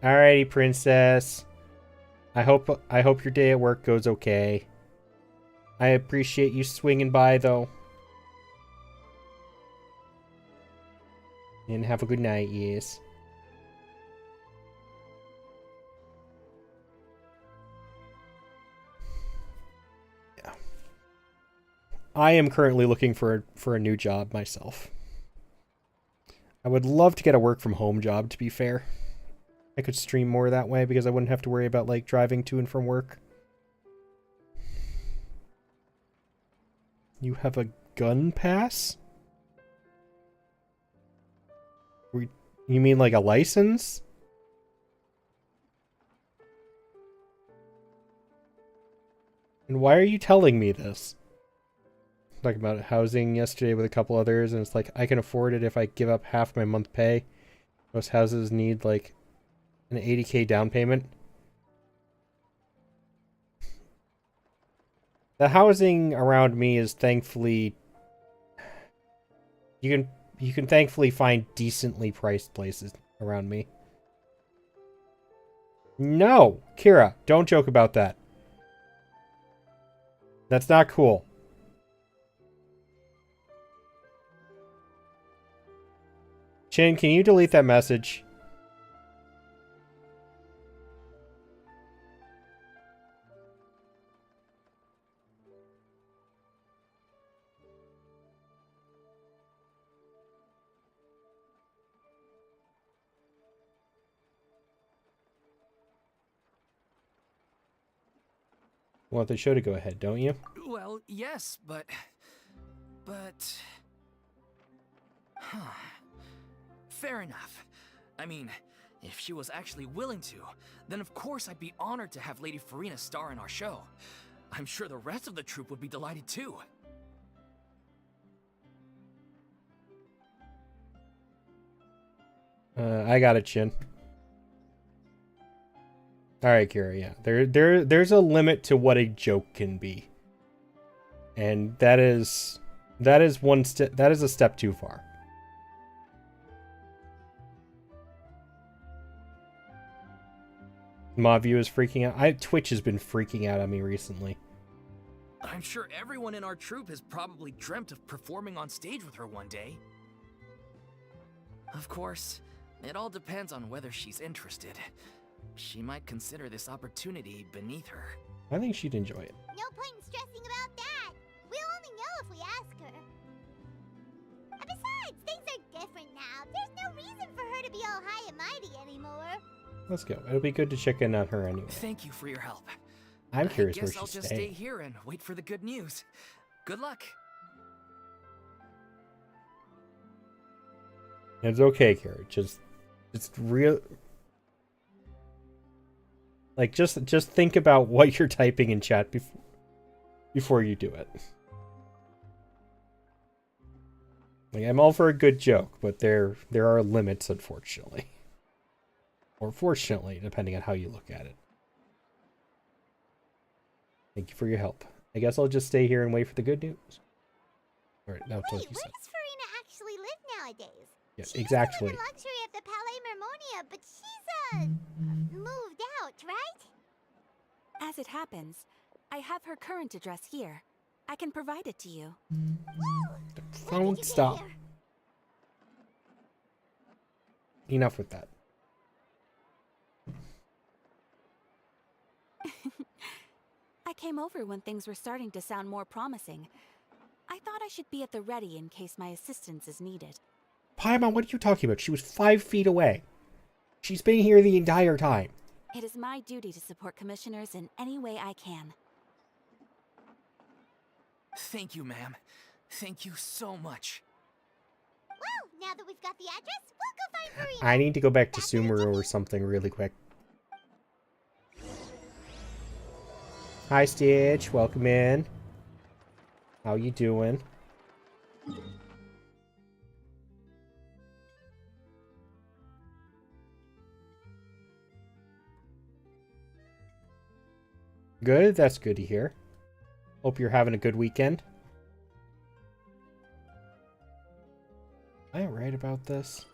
Alrighty, princess. I hope your day at work goes okay. I appreciate you swinging by, though. And have a good night, yes. Yeah. I am currently looking for a new job myself. I would love to get a work from home job, to be fair. I could stream more that way because I wouldn't have to worry about, like, driving to and from work. You have a gun pass? You mean like a license? And why are you telling me this? Talking about housing yesterday with a couple others, and it's like, I can afford it if I give up half my month pay. Most houses need, like, an 80K down payment. The housing around me is thankfully... You can thankfully find decently priced places around me. No! Kira, don't joke about that. That's not cool. Chin, can you delete that message? Want the show to go ahead, don't you? Well, yes, but... Huh. Fair enough. I mean, if she was actually willing to, then of course I'd be honored to have Lady Farina star in our show. I'm sure the rest of the troupe would be delighted too. I got it, Chin. Alright, Kira, yeah. There's a limit to what a joke can be. And that is a step too far. Maview is freaking out. Twitch has been freaking out on me recently. I'm sure everyone in our troupe has probably dreamt of performing on stage with her one day. Of course, it all depends on whether she's interested. She might consider this opportunity beneath her. I think she'd enjoy it. No point in stressing about that. We'll only know if we ask her. And besides, things are different now. There's no reason for her to be all high and mighty anymore. let's go. It'll be good to check in on her anyway. Thank you for your help. I'm curious I where guess I'll she's just stay staying. here and wait for the good news. Good luck. It's okay, Carrot. Just real. Like, just think about what you're typing in chat before you do it. Like, I'm all for a good joke, but there are limits, unfortunately. Or fortunately, depending on how you look at it. Thank you for your help. I guess I'll just stay here and wait for the good news. Alright, now Wait, tell where you said. does Farina actually live nowadays? Yeah, She exactly. used to live in luxury at the Palais Mermonia, but she's, moved out, right? As it happens, I have her current address here. I can provide it to you. Don't stop. Enough with that. I came over when things were starting to sound more promising. I thought I should be at the ready in case my assistance is needed. Paimon, what are you talking about? She was 5 feet away. She's been here the entire time. It is my duty to support commissioners in any way I can. Thank you, ma'am. Thank you so much. Well, now that we've got the address, we'll go find Farina. I need to go back to Sumeru or something really quick. Hi, Stitch. Welcome in. How you doing? Good. That's good to hear. Hope you're having a good weekend. Am I right about this?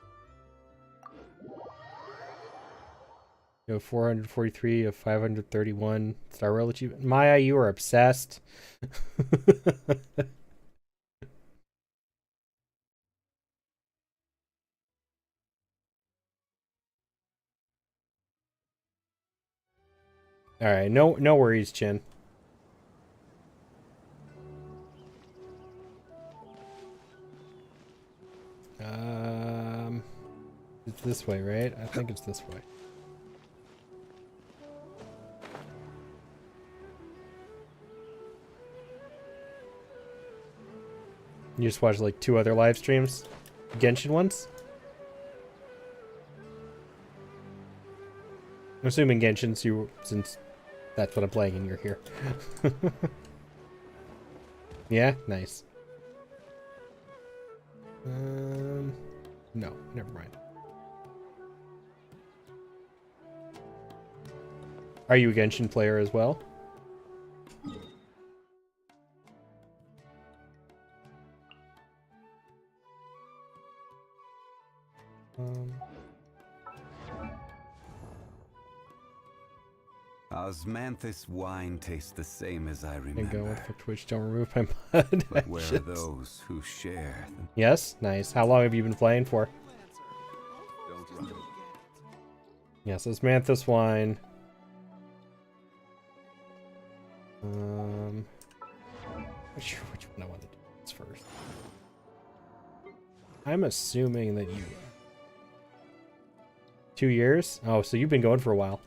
You have 443 of 531 Star Rail achievement. Maya, you are obsessed. All right, no worries, Chin. It's this way, right? I think it's this way. You just watched like 2 other live streams? Genshin ones? I'm assuming Genshin, since that's what I'm playing and you're here. Yeah? Nice. No, never mind. Are you a Genshin player as well? Osmanthus wine tastes the same as I And go remember. with the Twitch, don't remove my mod. But where are those who share them? Yes, nice. How long have you been playing for? Don't run. Yes, Osmanthus wine. Which one I want to do this first? I'm assuming that you 2 years? Oh, so you've been going for a while.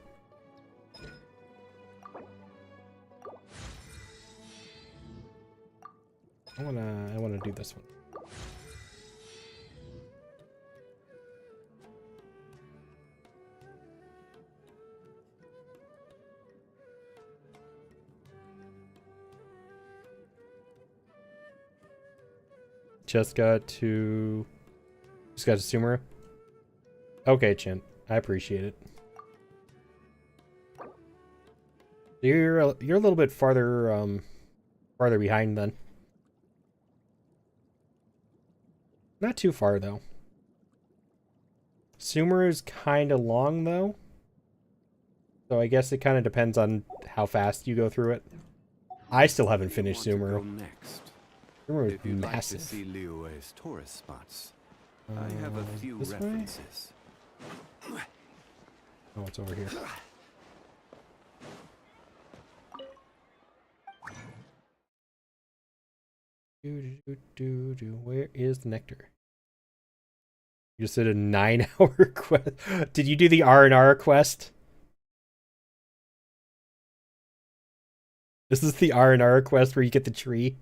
I wanna do this one. Just got to Sumeru. Okay, Chin. I appreciate it. You're a little bit farther behind then. Not too far though. Sumeru's kind of long though. So I guess it kind of depends on how fast you go through it. I still haven't finished Sumeru. Sumeru is If you'd massive. like to see Liyue's tourist spots, I have a few this way? references. Oh, it's over here. Where is the nectar? You just did a 9-hour quest. Did you do the R&R quest? This is the R&R quest where you get the tree.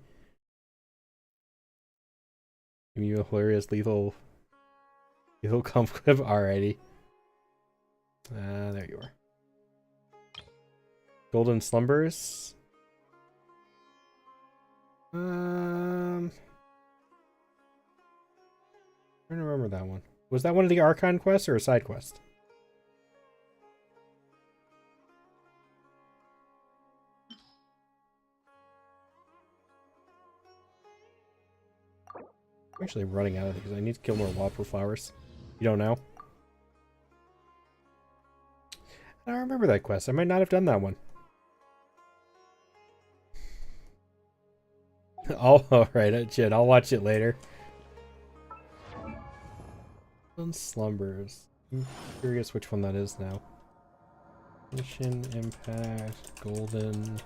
Give you a hilarious lethal comp clip. Alrighty. There you are. Golden Slumbers. I'm trying to remember that one. Was that one of the Archon quests or a side quest? I'm actually running out of these. I need to kill more wildflower flowers. You don't know? I don't remember that quest. I might not have done that one. Oh, alright, shit. I'll watch it later. Slumbers. I'm curious which one that is now. Genshin Impact, Golden.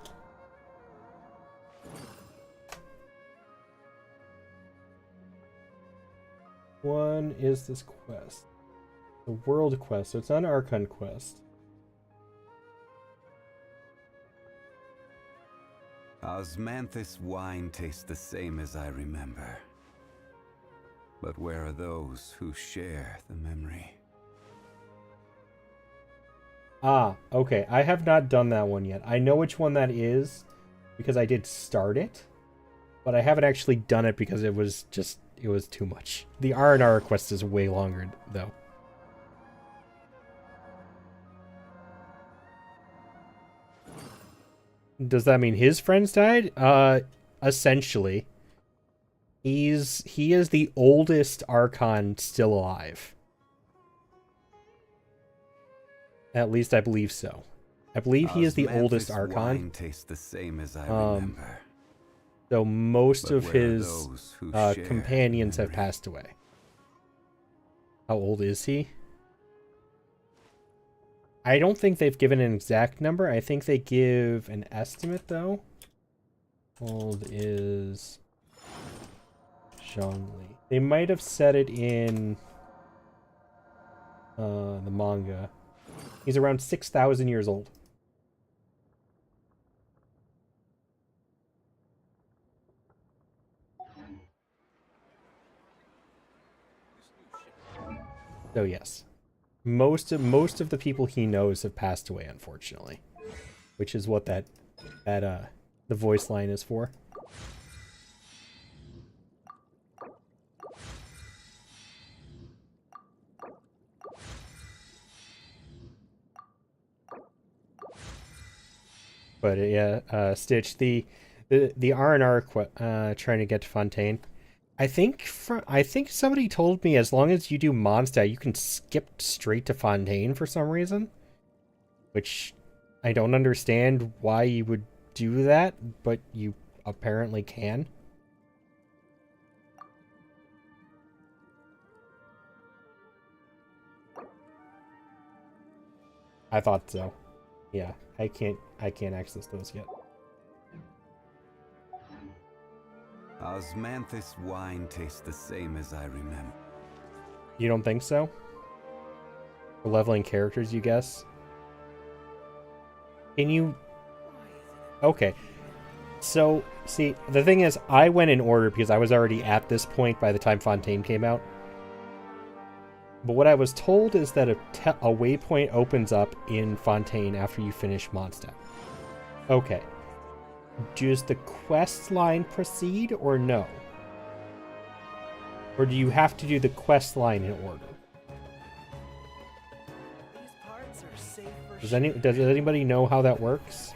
One is this quest. The world quest, so it's not an Archon quest. Osmanthus wine tastes the same as I remember. But where are those who share the memory? Ah, okay. I have not done that one yet. I know which one that is because I did start it, but I haven't actually done it because it was too much. The R&R quest is way longer, though. Does that mean his friends died? Essentially. He is the oldest Archon still alive. At least I believe so. I believe he is the oldest Archon. Wine tastes the same as I remember. So most But of where are his those who share companions the have memory? passed away. How old is he? I don't think they've given an exact number. I think they give an estimate, though. Old is Zhongli. They might have said it in the manga. He's around 6,000 years old. So yes, most of the people he knows have passed away, unfortunately, which is what the voice line is for. But yeah, Stitch, the R&R trying to get to Fontaine. I think somebody told me as long as you do Mondstadt, you can skip straight to Fontaine for some reason, which I don't understand why you would do that, but you apparently can. I thought so. Yeah, I can't access those yet. Osmanthus wine tastes the same as I remember. You don't think so? For leveling characters, you guess? Can you... Okay. So, see, the thing is, I went in order because I was already at this point by the time Fontaine came out. But what I was told is that a waypoint opens up in Fontaine after you finish Mondstadt. Okay. Does the quest line proceed or no? Or do you have to do the quest line in order? Does anybody know how that works?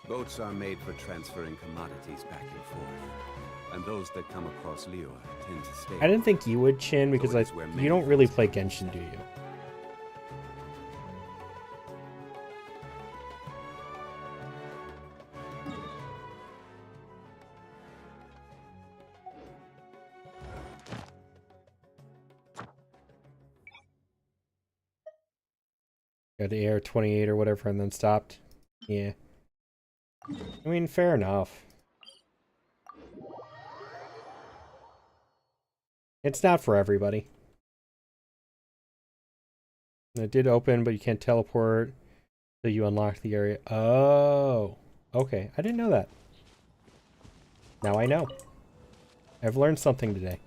Boats are made for transferring commodities back and forth, and those that come across Lior tend to stay. I didn't think you would, Chin, because So it is where you many don't really things play happen. Genshin, do you? Got the AR-28 or whatever and then stopped. Yeah. I mean, fair enough. It's not for everybody. It did open, but you can't teleport till you unlock the area. Oh, okay. I didn't know that. Now I know. I've learned something today.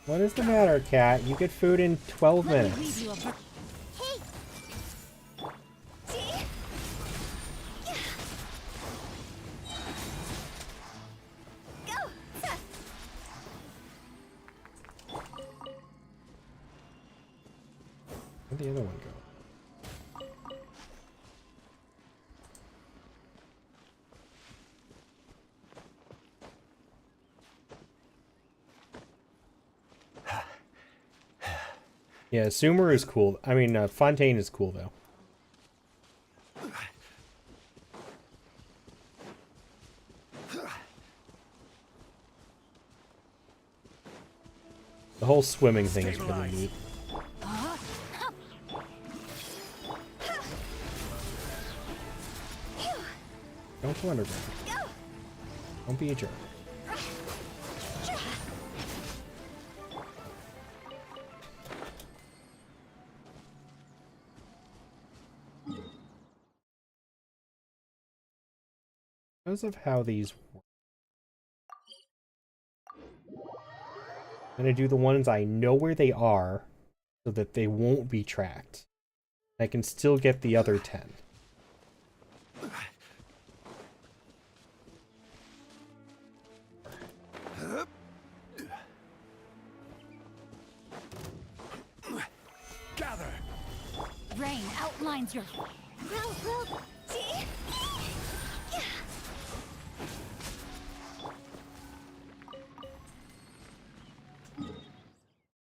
What is the matter, cat? You get food in 12 minutes. Hey! See? Go! Where'd the other one go? Yeah, Sumer is cool. I mean, Fontaine is cool, though. The whole swimming thing is really neat. Don't go underground. Don't be a jerk. Because of how these work, I'm going to do the ones I know where they are so that they won't be tracked. I can still get the other 10. Gather. Rain outlines your... Help! See?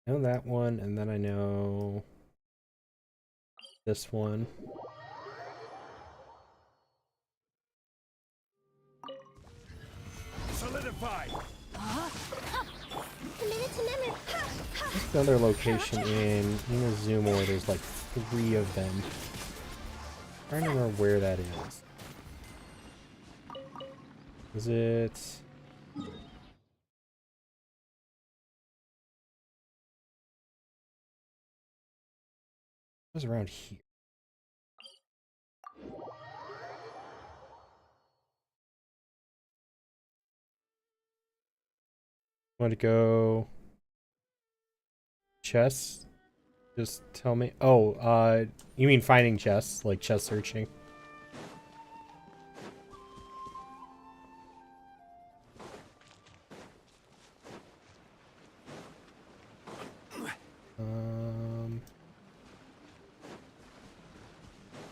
I know that one, and then I know this one. Solidify. There's another location in Inazuma where there's like 3 of them. I'm trying to remember where that is. Is it... It was around here. Want to go... Chess? Just tell me. Oh, you mean finding chests, like chest searching?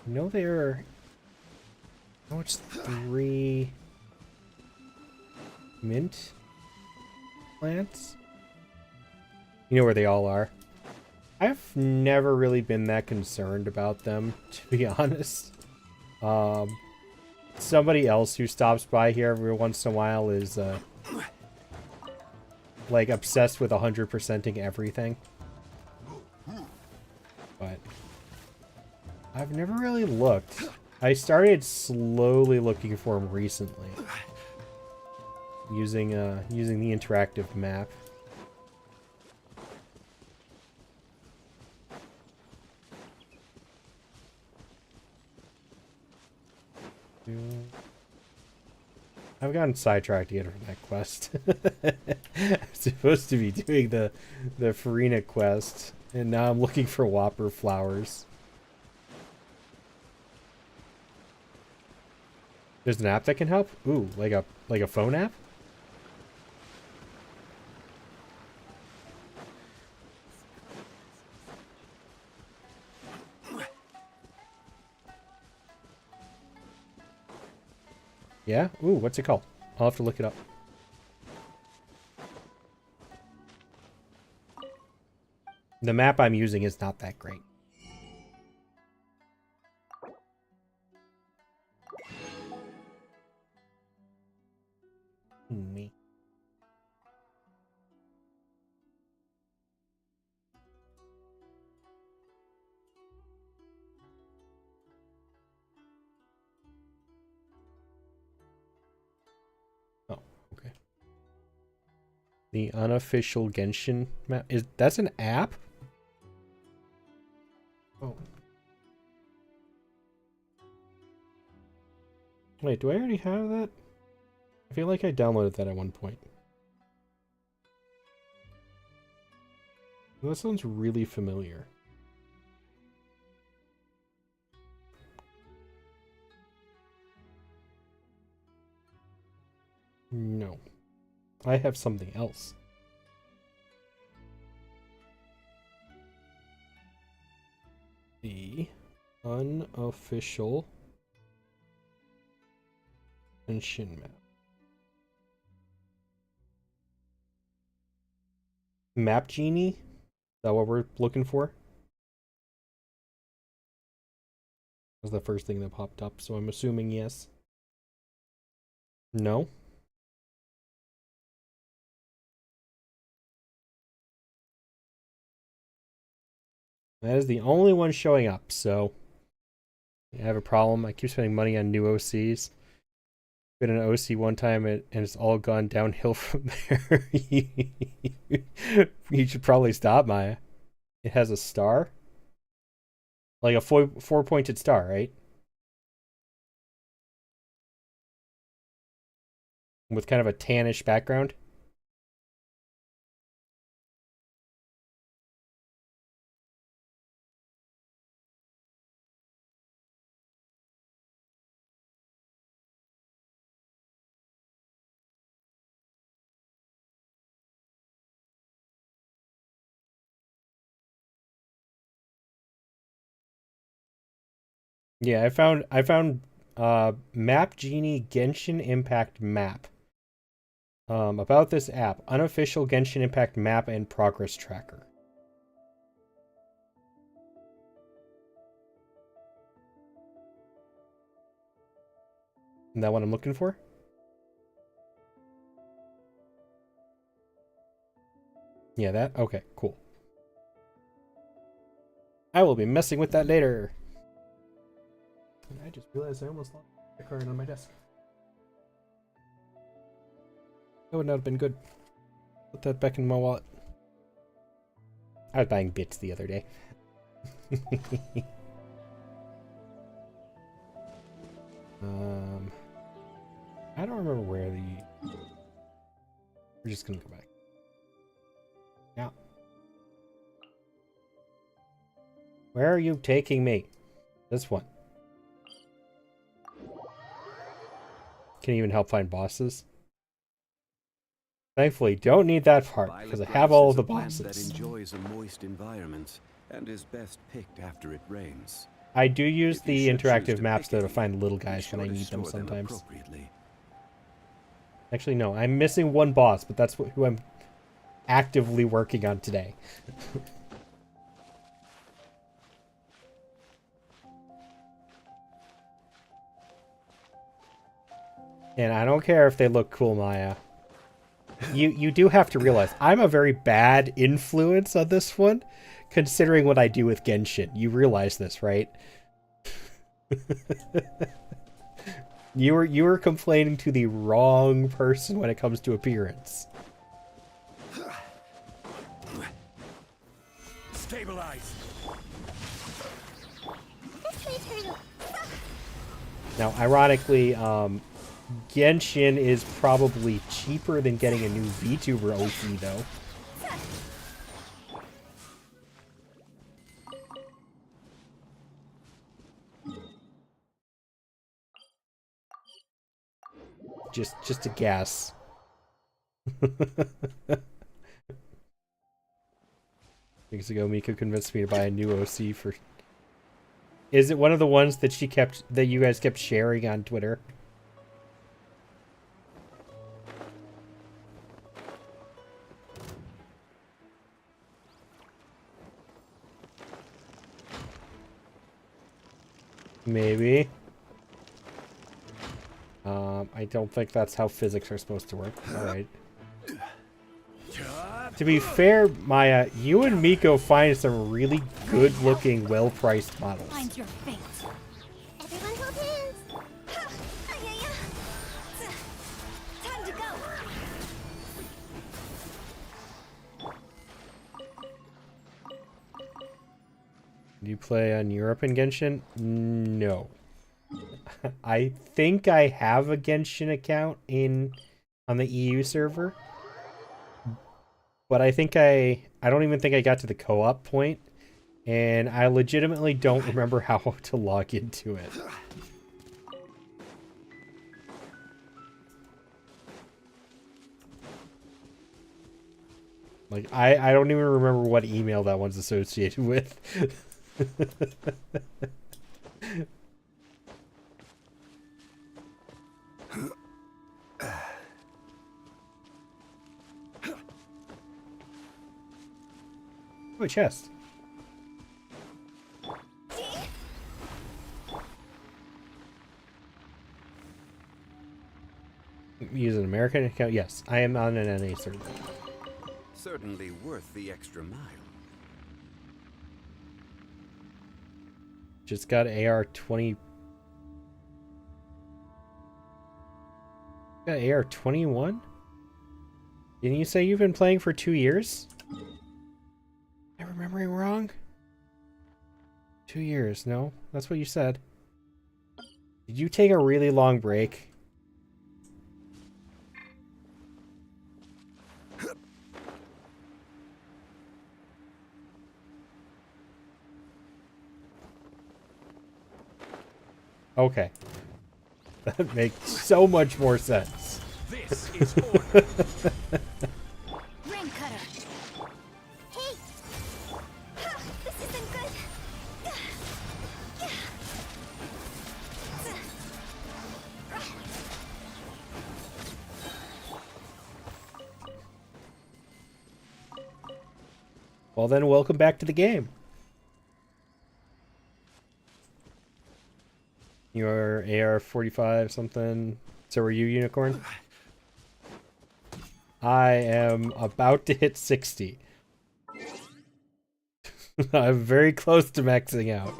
I know there. Oh, it's 3 mint plants. You know where they all are. I've never really been that concerned about them, to be honest. Somebody else who stops by here every once in a while is, like, obsessed with 100%ing everything. But I've never really looked. I started slowly looking for them recently. Using the interactive map. I've gotten sidetracked again from that quest. I'm supposed to be doing the Farina quest, and now I'm looking for Whopper flowers. There's an app that can help? Ooh, like a phone app? Yeah? Ooh, what's it called? I'll have to look it up. The map I'm using is not that great. Me. The unofficial Genshin map. That's an app? Oh. Wait, do I already have that? I feel like I downloaded that at one point. That sounds really familiar. No. I have something else. The unofficial Genshin map. Map Genie? Is that what we're looking for? Was the first thing that popped up, so I'm assuming yes. No? That is the only one showing up, so I have a problem. I keep spending money on new OCs. Been an OC one time and it's all gone downhill from there. You should probably stop, Maya. It has a star? Like a four-pointed star, right? With kind of a tannish background. Yeah, I found Map Genie Genshin Impact map. About this app, unofficial Genshin Impact map and progress tracker. Isn't that what I'm looking for? Yeah, that? Okay, cool. I will be messing with that later. And I just realized I almost lost the card on my desk. That would not have been good. Put that back in my wallet. I was buying bits the other day. I don't remember where the... We're just gonna go back. Yeah. Where are you taking me? This one. Can you even help find bosses? Thankfully, don't need that part because I have all of the bosses. That enjoys a moist environment and is best picked after it rains. I do use the interactive maps though to find little guys when I need them Store sometimes. Actually, no, I'm missing one boss, but that's who I'm actively working on today. And I don't care if they look cool, Maya. You do have to realize I'm a very bad influence on this one, considering what I do with Genshin. You realize this, right? You were complaining to the wrong person when it comes to appearance. Stabilize. Now, ironically, Genshin is probably cheaper than getting a new VTuber OC, though. Just a guess. Weeks ago, Mika convinced me to buy a new OC for... Is it one of the ones that you guys kept sharing on Twitter? Maybe. I don't think that's how physics are supposed to work. Alright. To be fair, Maya, you and Miko find some really good-looking, well-priced models. Find your fate. Everyone hold hands. Ha! Time to go. You play on Europe in Genshin? No. I think I have a Genshin account on the EU server. But I think I don't even think I got to the co-op point, and I legitimately don't remember how to log into it. Like, I don't even remember what email that one's associated with. Oh, a chest. Use an American account? Yes, I am on an NA server. Certainly worth the extra mile. Just got AR-20. Got AR-21? Didn't you say you've been playing for 2 years? Am I remembering wrong? 2 years, no? That's what you said. Did you take a really long break? Okay. That makes so much more sense. This is order. Ring cutter. Hey! This isn't good. Well then, welcome back to the game. Your AR-45 something. So are you, Unicorn? I am about to hit 60. I'm very close to maxing out.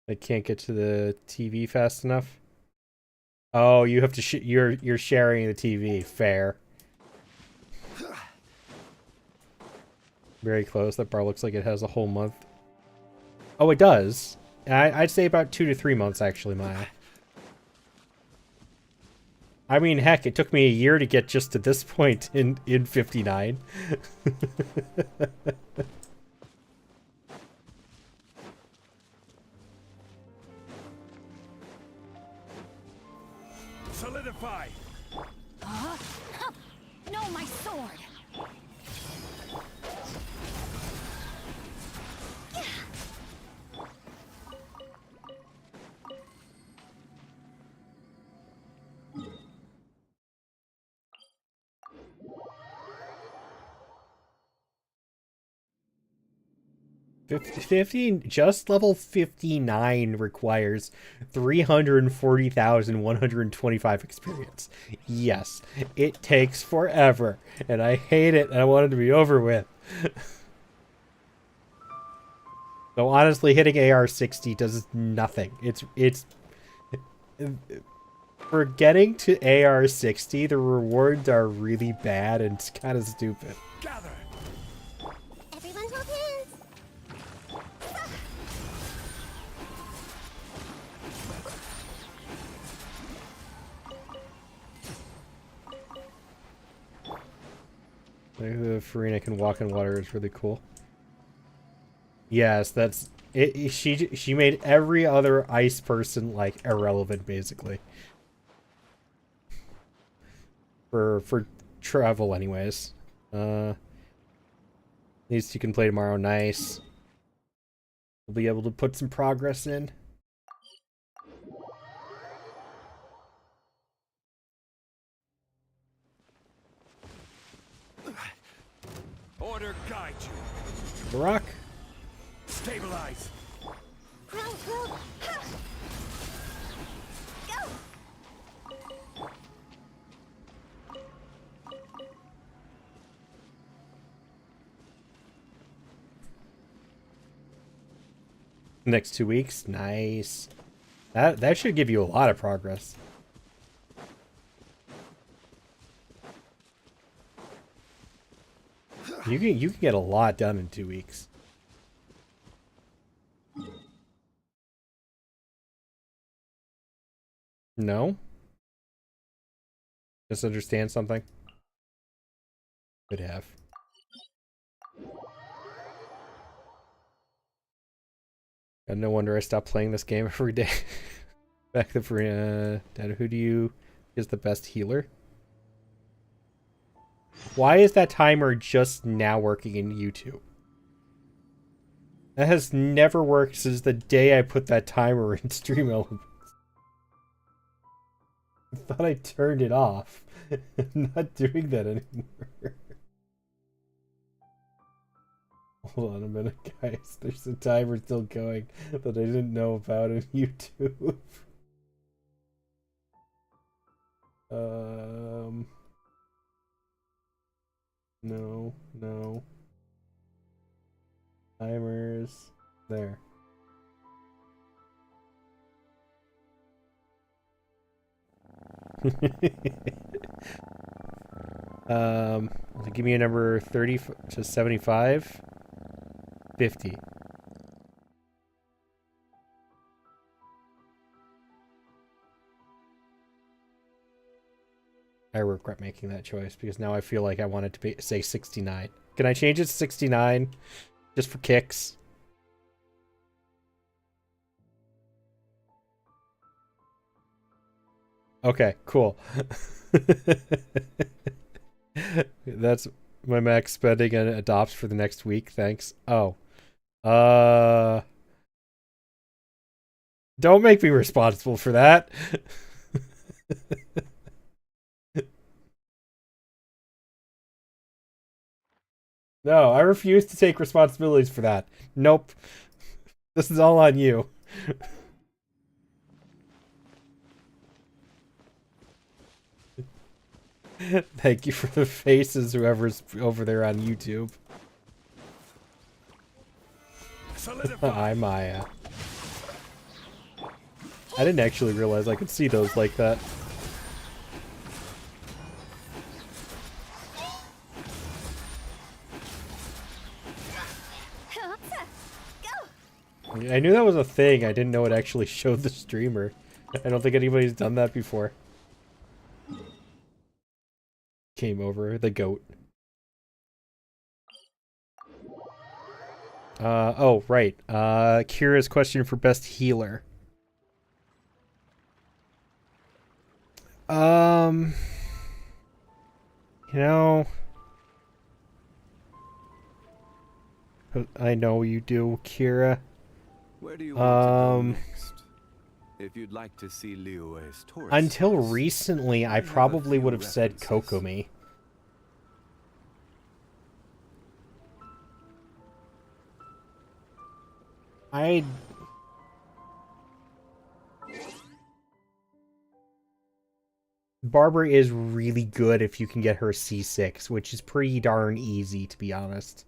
I can't get to the TV fast enough. Oh, you have to you're sharing the TV. Fair. Very close. That bar looks like it has a whole month. Oh, it does. I'd say about 2 to 3 months, actually, Maya. I mean, heck, it took me a year to get just to this point in 59. Solidify. No, my sword. Just level 59 requires 340,125 experience. Yes, it takes forever, and I hate it, and I want it to be over with. So honestly, hitting AR-60 does nothing. It's for getting to AR-60, the rewards are really bad and it's kind of stupid. Gather. Everyone hold hands. The Farina can walk in water is really cool. Yes, that's it. She made every other ice person like irrelevant, basically. For travel, anyways. At least you can play tomorrow. Nice. We'll be able to put some progress in. Order guide you. Barack. Stabilize. Grow, grow. Ha! Go. Next 2 weeks? Nice. That should give you a lot of progress. You can get a lot done in 2 weeks. No? Just understand something? Could have. And no wonder I stopped playing this game every day. Back the who do you is the best healer? Why is that timer just now working in YouTube? That has never worked since the day I put that timer in Stream Elements. I thought I turned it off. I'm not doing that anymore. Hold on a minute, guys. There's a timer still going that I didn't know about in YouTube. No. Timers. There. Give me a number 30 to 75. 50. I regret making that choice because now I feel like I want it to be say 69. Can I change it to 69 just for kicks? Okay, cool. That's my max spending and adopts for the next week. Thanks. Oh. Don't make me responsible for that. No, I refuse to take responsibilities for that. Nope. This is all on you. Thank you for the faces, whoever's over there on YouTube. Hi, Maya. I didn't actually realize I could see those like that. I knew that was a thing. I didn't know it actually showed the streamer. I don't think anybody's done that before. Came over, the goat. Oh, right. Kira's question for best healer. You know, I know you do, Kira. Where do you want to go next? If you'd like to see Liyue's tourist Until sites, recently, I have probably a few would have said references. Kokomi. Barbara is really good if you can get her C6, which is pretty darn easy, to be honest.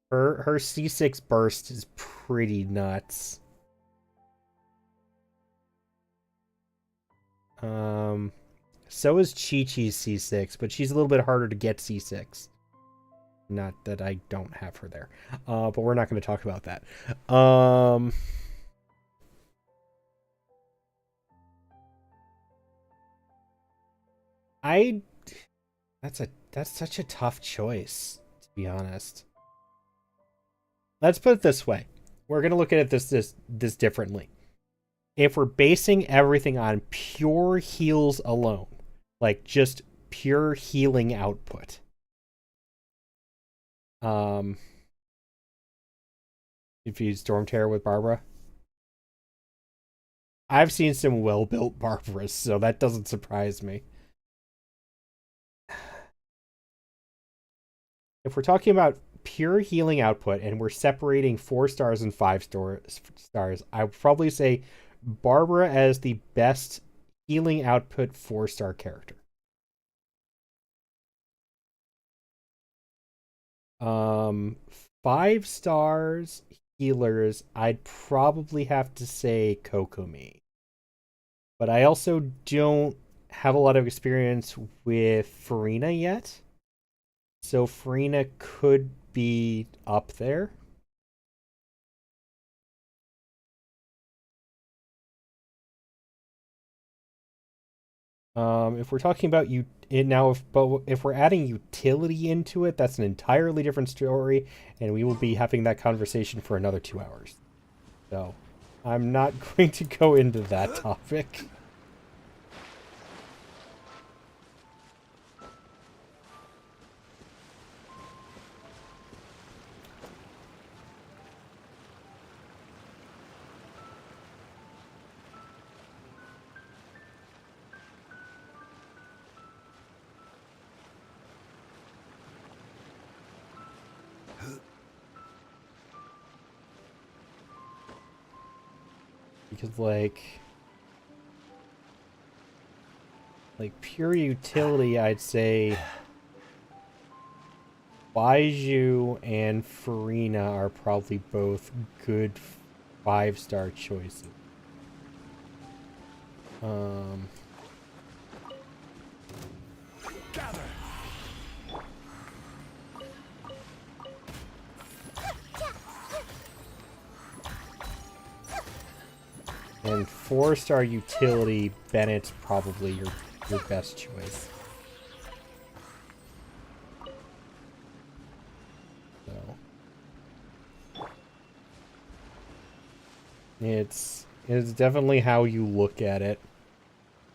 Her C6 burst is pretty nuts. So is Chi-Chi's C6, but she's a little bit harder to get C6. Not that I don't have her there. But we're not going to talk about that. That's such a tough choice, to be honest. Let's put it this way. We're going to look at it this differently. If we're basing everything on pure heals alone, like just pure healing output, if you Storm Terror with Barbara, I've seen some well-built Barbaras, so that doesn't surprise me. If we're talking about pure healing output and we're separating 4 stars and 5 stars, I would probably say Barbara as the best healing output 4-star character. Um, 5 stars healers, I'd probably have to say Kokomi. But I also don't have a lot of experience with Farina yet. So Farina could be up there. If we're talking about if we're adding utility into it, that's an entirely different story, and we will be having that conversation for another 2 hours. So, I'm not going to go into that topic. Because like pure utility, I'd say Baiju and Farina are probably both good 5-star choices. And 4-star utility, Bennett's probably your best choice. So it's definitely how you look at it.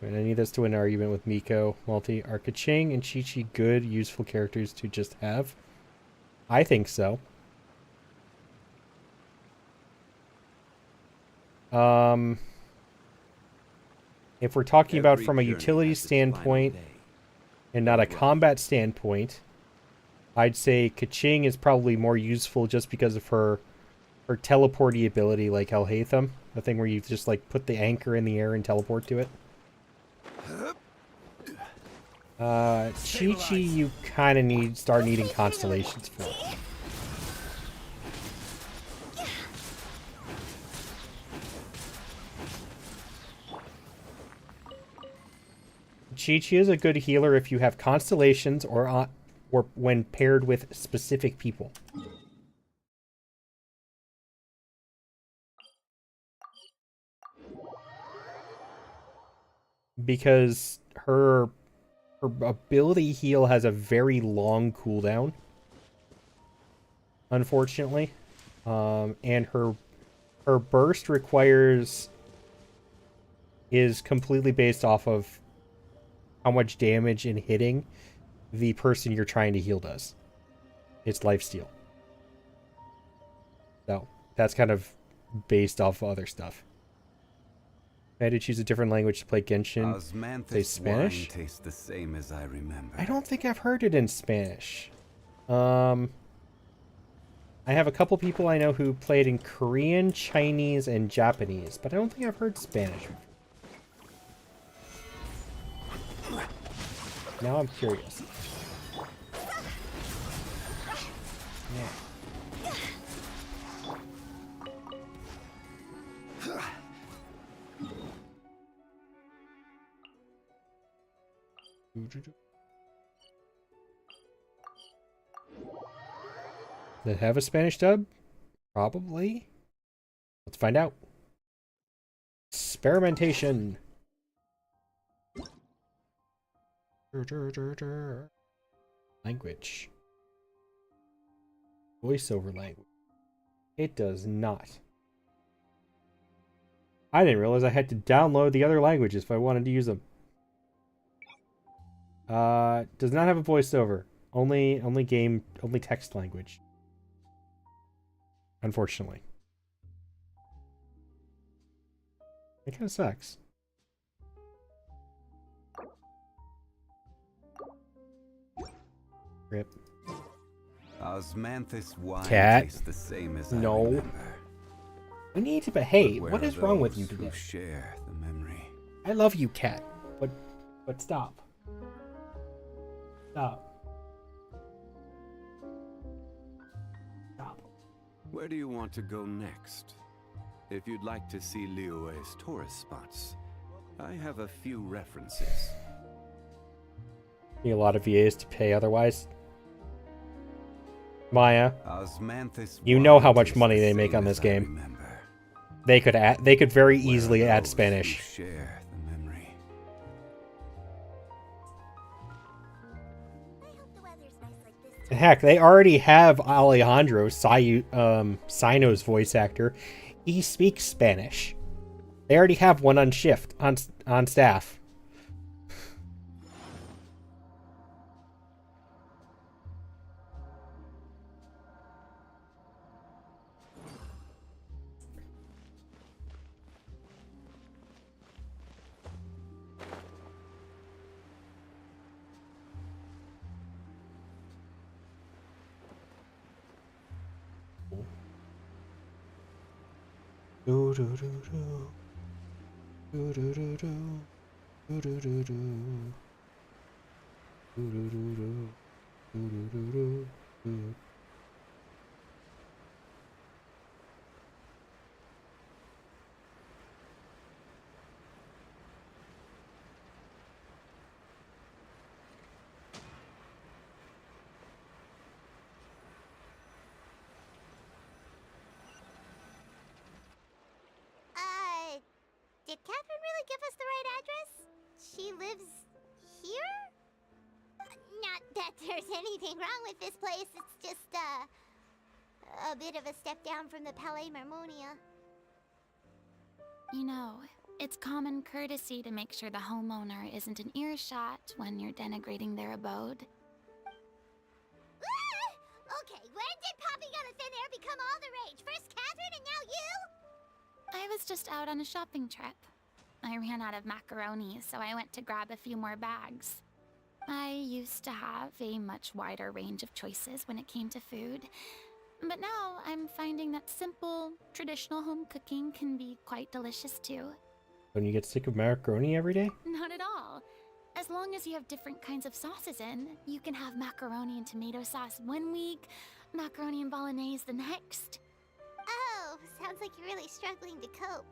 And I need this to win an argument with Miko. Multi, are Kaching and Chi-Chi good, useful characters to just have? I think so. If we're talking about from a utility standpoint and not a combat standpoint, I'd say Kaching is probably more useful just because of her teleporty ability, like Alhaitham. The thing where you just like put the anchor in the air and teleport to it. Chi-Chi you kind of start needing constellations for. Chi-Chi is a good healer if you have constellations or when paired with specific people. Because her ability heal has a very long cooldown, unfortunately. And her burst is completely based off of how much damage in hitting the person you're trying to heal does. It's lifesteal. So that's kind of based off of other stuff. I had to choose a different language to play Genshin. Say Spanish? Tastes the same as I remember. I don't think I've heard it in Spanish. I have a couple people I know who played in Korean, Chinese, and Japanese, but I don't think I've heard Spanish. Now I'm curious. Yeah. Does it have a Spanish dub? Probably. Let's find out. Experimentation. Language. Voiceover language. It does not. I didn't realize I had to download the other languages if I wanted to use them. Does not have a voiceover. Only text language. Unfortunately. It kind of sucks. Rip. Osmanthus wine Cat. tastes the same as No. I remember. You need to behave. But What where is are wrong with those you who today? share the memory? I love you, Cat. But stop. Stop. Where do you want to go next? If you'd like to see Liyue's tourist spots, I have a few references. Need a lot of VAs to pay otherwise. Maya, Osmanthus you know how wine much tastes money the they make same on this as I game. remember. They could very Where easily are add those who Spanish. share the memory? I hope the weather's nice like this. And heck, they already have Alejandro, Sino's voice actor. He speaks Spanish. They already have one on shift, on staff. Do do do do. Do do do do. Do do do do. Do do do do. Do do do do. Do. Did Catherine really give us the right address? She lives here? Not that there's anything wrong with this place, it's just, a bit of a step down from the Palais Marmonia. You know, it's common courtesy to make sure the homeowner isn't an earshot when you're denigrating their abode. Okay, when did popping out of thin air become all the rage? First Catherine and now you? I was just out on a shopping trip. I ran out of macaroni, so I went to grab a few more bags. I used to have a much wider range of choices when it came to food, but now I'm finding that simple, traditional home cooking can be quite delicious too. Don't you get sick of macaroni every day? Not at all. As long as you have different kinds of sauces in, you can have macaroni and tomato sauce one week, macaroni and bolognese the next. Oh, sounds like you're really struggling to cope.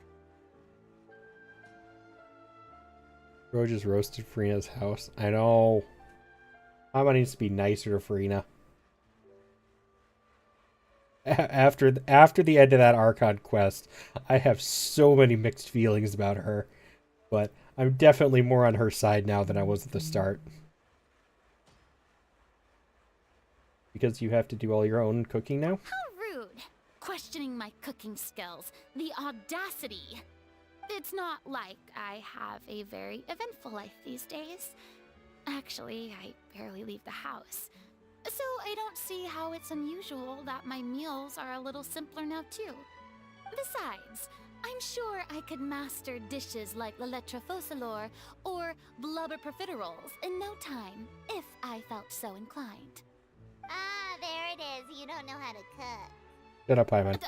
Bro just roasted Farina's house. I know. Mama needs to be nicer to Farina. After the end of that Archon quest, I have so many mixed feelings about her. But I'm definitely more on her side now than I was at the start. Because you have to do all your own cooking now? How rude! Questioning my cooking skills. The audacity! It's not like I have a very eventful life these days. Actually, I barely leave the house. So I don't see how it's unusual that my meals are a little simpler now too. Besides, I'm sure I could master dishes like la lettre focilor or blubber profiteroles in no time, if I felt so inclined. Ah, there it is. You don't know how to cook. Shut up, Hyman.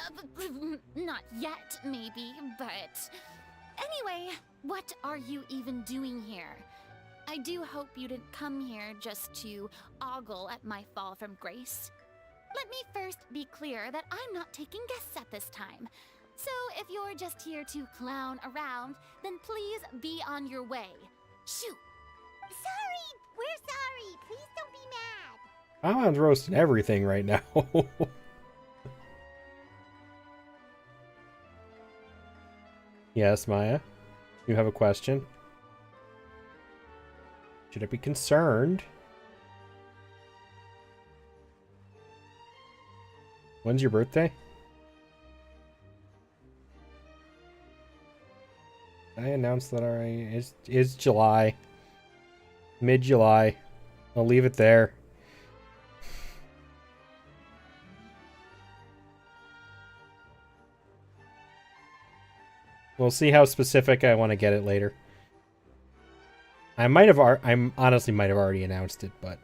Not yet, maybe, but... Anyway, what are you even doing here? I do hope you didn't come here just to ogle at my fall from grace. Let me first be clear that I'm not taking guests at this time. So if you're just here to clown around, then please be on your way. Shoot! Sorry! We're sorry! Please don't be mad! Hyman's roasting everything right now. Yes, Maya? You have a question? Should I be concerned? When's your birthday? I announced that already. It's July. Mid-July. I'll leave it there. We'll see how specific I want to get it later. I honestly might have already announced it, but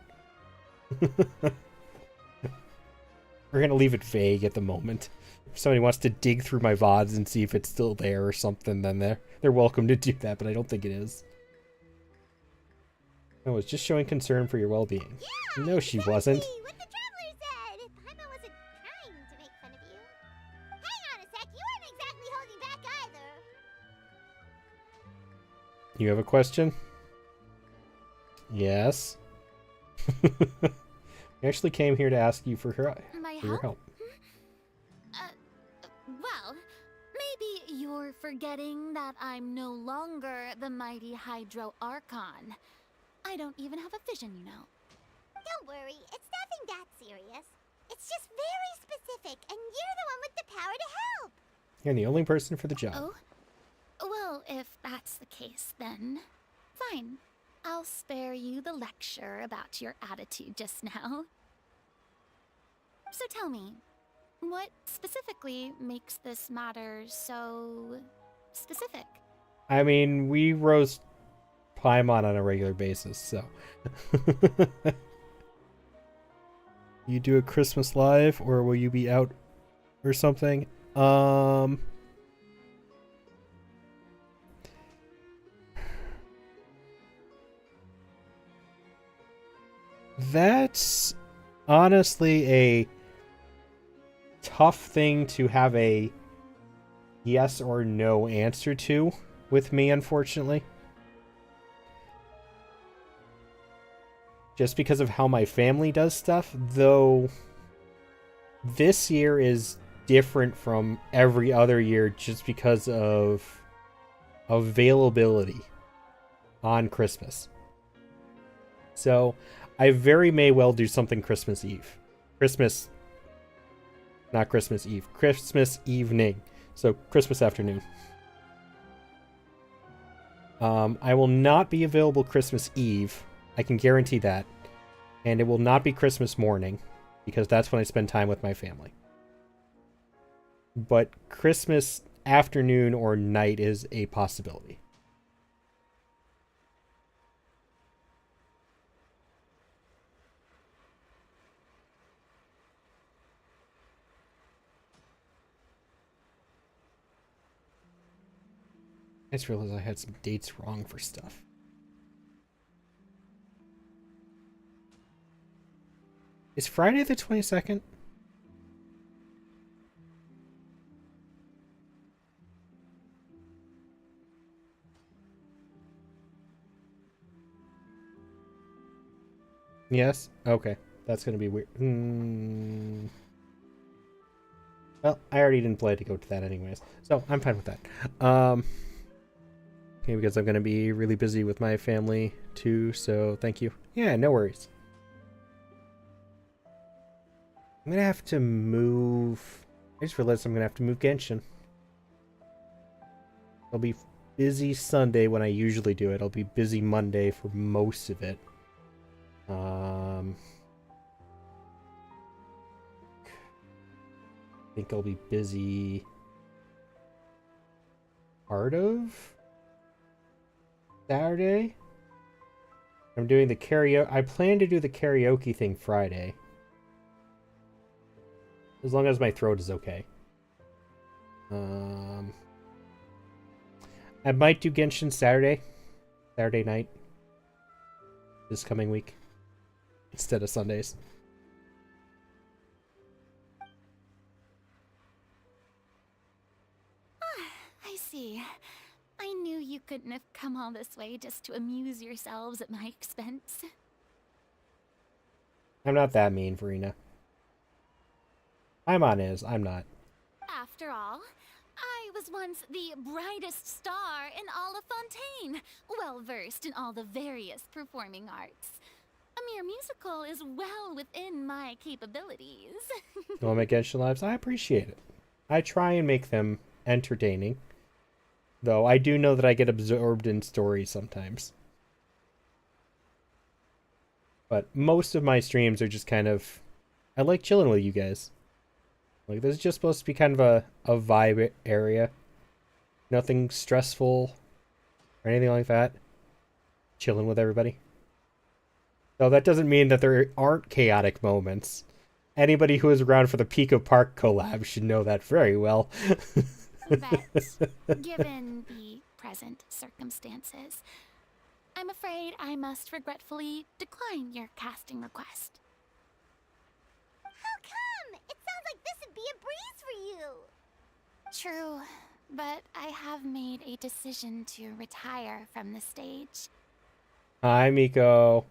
we're gonna leave it vague at the moment. If somebody wants to dig through my VODs and see if it's still there or something, then they're welcome to do that, but I don't think it is. I was just showing concern for your well-being. Yeah, No, she exactly wasn't. what the traveler said! Paimon wasn't trying to make fun of you. You have a question? Yes. I actually came here to ask you for your help. Well, maybe you're forgetting that I'm no longer the mighty Hydro Archon. I don't even have a vision, you know. Don't worry, it's nothing that serious. It's just very specific, and you're the one with the power to help. You're the only person for the job. Oh? Well, if that's the case, then fine. I'll spare you the lecture about your attitude just now. So tell me, what specifically makes this matter so specific? I mean, we roast Paimon on a regular basis, so. You do a Christmas live, or will you be out or something? That's honestly a tough thing to have a yes or no answer to with me, unfortunately. Just because of how my family does stuff, though this year is different from every other year just because of availability on Christmas. So I very may well do something Christmas Eve. Not Christmas Eve. Christmas evening. So Christmas afternoon. I will not be available Christmas Eve. I can guarantee that. And it will not be Christmas morning, because that's when I spend time with my family. But Christmas afternoon or night is a possibility. I just realized I had some dates wrong for stuff. Is Friday the 22nd? Yes? Okay. That's going to be weird. Well, I already didn't plan to go to that anyways, so I'm fine with that. Okay, because I'm going to be really busy with my family too, so thank you. Yeah, no worries. I'm going to have to move... I just realized I'm going to have to move Genshin. I'll be busy Sunday when I usually do it. I'll be busy Monday for most of it. I think I'll be busy part of Saturday. I'm doing the karaoke. I plan to do the karaoke thing Friday. As long as my throat is okay. I might do Genshin Saturday night. This coming week. Instead of Sundays. I see. I knew you couldn't have come all this way just to amuse yourselves at my expense. I'm not that mean, Verena. I'm I'm not. After all, I was once the brightest star in all of Fontaine, well versed in all the various performing arts. A mere musical is well within my capabilities. You want to make Genshin lives? I appreciate it. I try and make them entertaining. Though I do know that I get absorbed in stories sometimes. But most of my streams are just kind of... I like chilling with you guys. Like, this is just supposed to be kind of a vibe area. Nothing stressful or anything like that. Chilling with everybody. Though that doesn't mean that there aren't chaotic moments. Anybody who is around for the Pico Park collab should know that very well. But, given the present circumstances, I'm afraid I must regretfully decline your casting request. How come? It sounds like this would be a breeze for you. True, but I have made a decision to retire from the stage. Hi, Miko.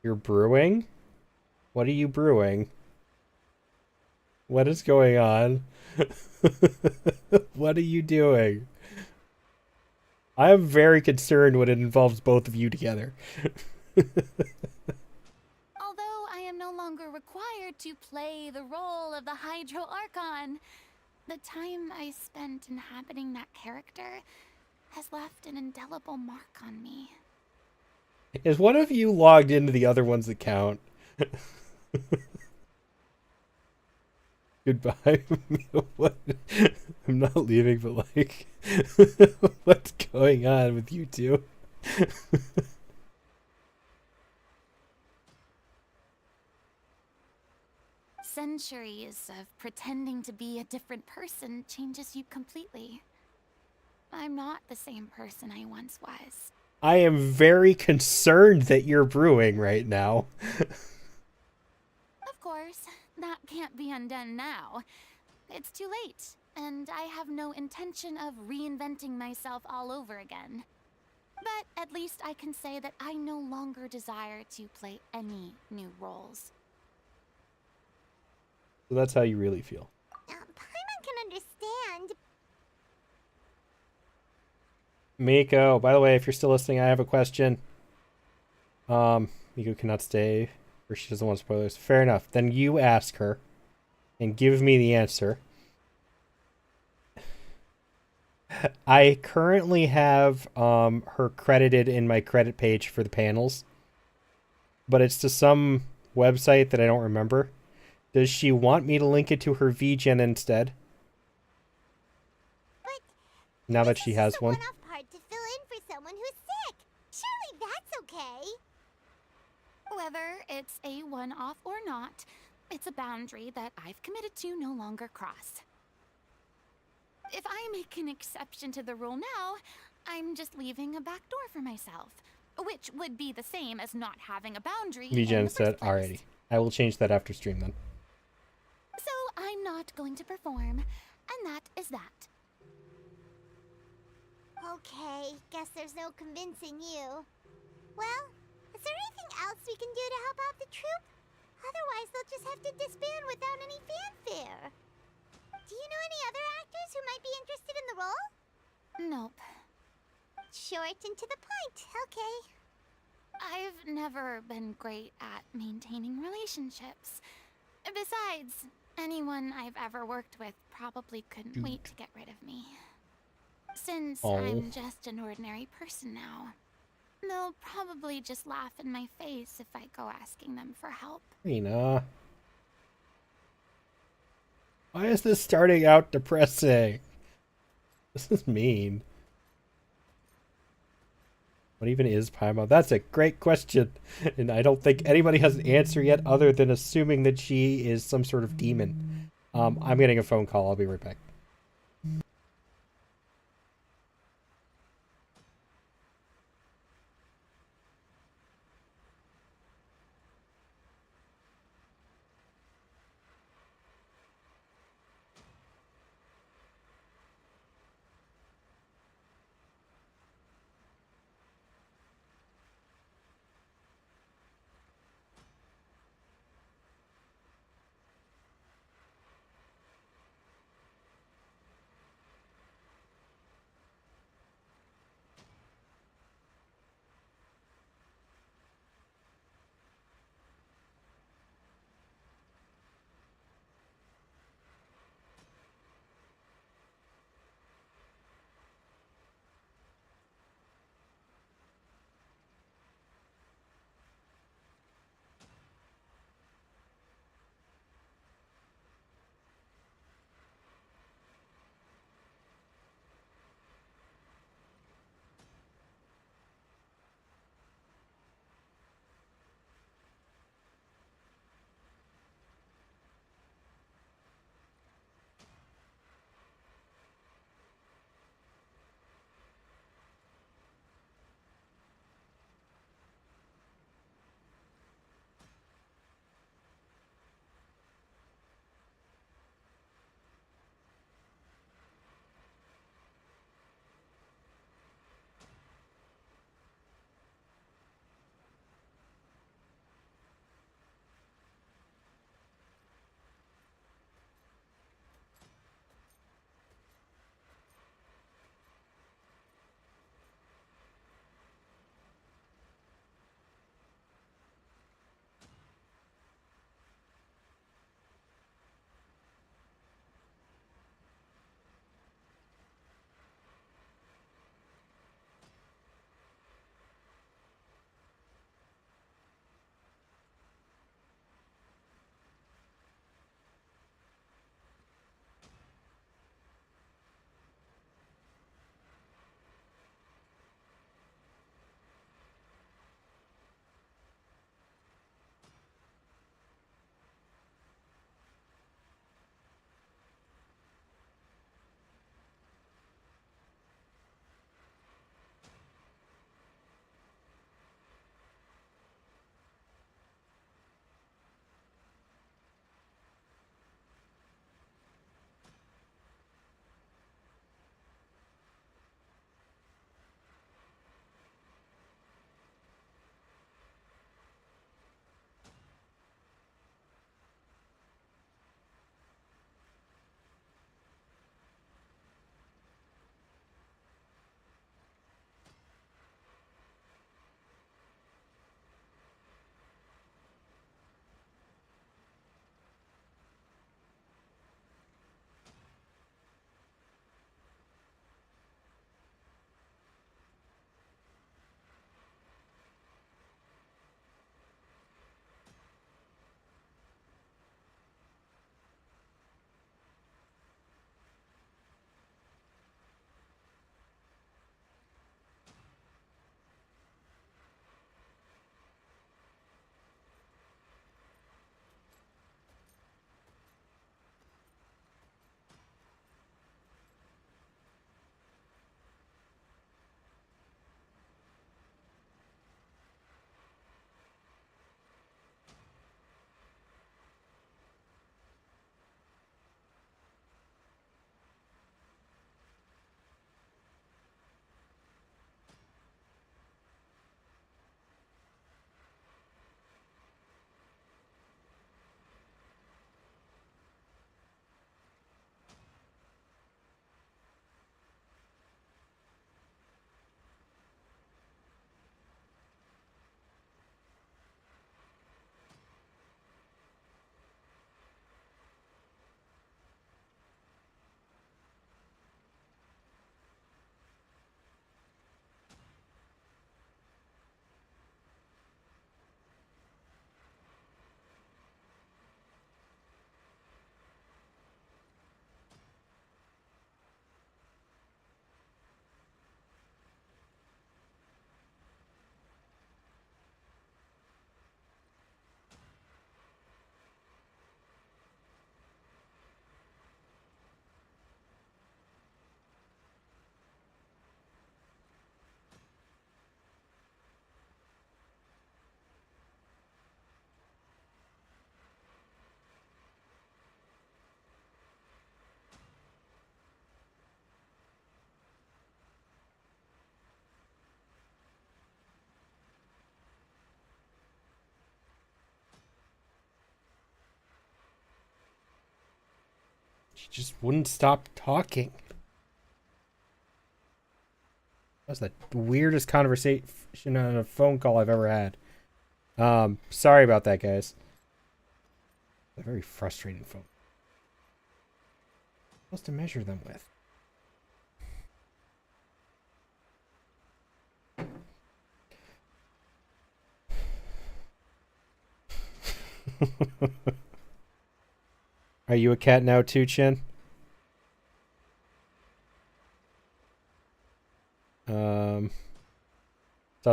You're brewing? What are you brewing? What is going on? What are you doing? I am very concerned when it involves both of you together. Although I am no longer required to play the role of the Hydro Archon, the time I spent inhabiting that character has left an indelible mark on me. Is one of you logged into the other one's account? Goodbye. What? I'm not leaving, but like, what's going on with you two? Centuries of pretending to be a different person changes you completely. I'm not the same person I once was. I am very concerned that you're brewing right now. Of course, that can't be undone now. It's too late, and I have no intention of reinventing myself all over again. But at least I can say that I no longer desire to play any new roles. So that's how you really feel. Paimon can understand. Miko, by the way, if you're still listening, I have a question. Miko cannot stay, or she doesn't want spoilers. Fair enough. Then you ask her, and give me the answer. I currently have her credited in my credit page for the panels, but it's to some website that I don't remember. Does she want me to link it to her VGen instead? But Now that this she is has just a one? one-off part to fill in for someone who's sick. Surely that's okay. Whether it's a one-off or not, it's a boundary that I've committed to no longer cross. If I make an exception to the rule now, I'm just leaving a back door for myself, which would be the same as not having a boundary in VGen the instead. first place. Alrighty. I will change that after stream then. So I'm not going to perform, and that is that. Okay, guess there's no convincing you. Well, is there anything else we can do to help out the troupe? Otherwise, they'll just have to disband without any fanfare. Do you know any other actors who might be interested in the role? Nope. Short and to the point, okay. I've never been great at maintaining relationships. Besides, anyone I've ever worked with probably couldn't wait to get rid of me. Since I'm just an ordinary person now, they'll probably just laugh in my face if I go asking them for help. Rena. Why is this starting out depressing? This is mean. What even is Paimon? That's a great question. And I don't think anybody has an answer yet other than assuming that she is some sort of demon. I'm getting a phone call. I'll be right back. She just wouldn't stop talking. That was the weirdest conversation on a phone call I've ever had. Sorry about that, guys. A very frustrating phone. What supposed to measure them with? Are you a cat now too, Chin? Saw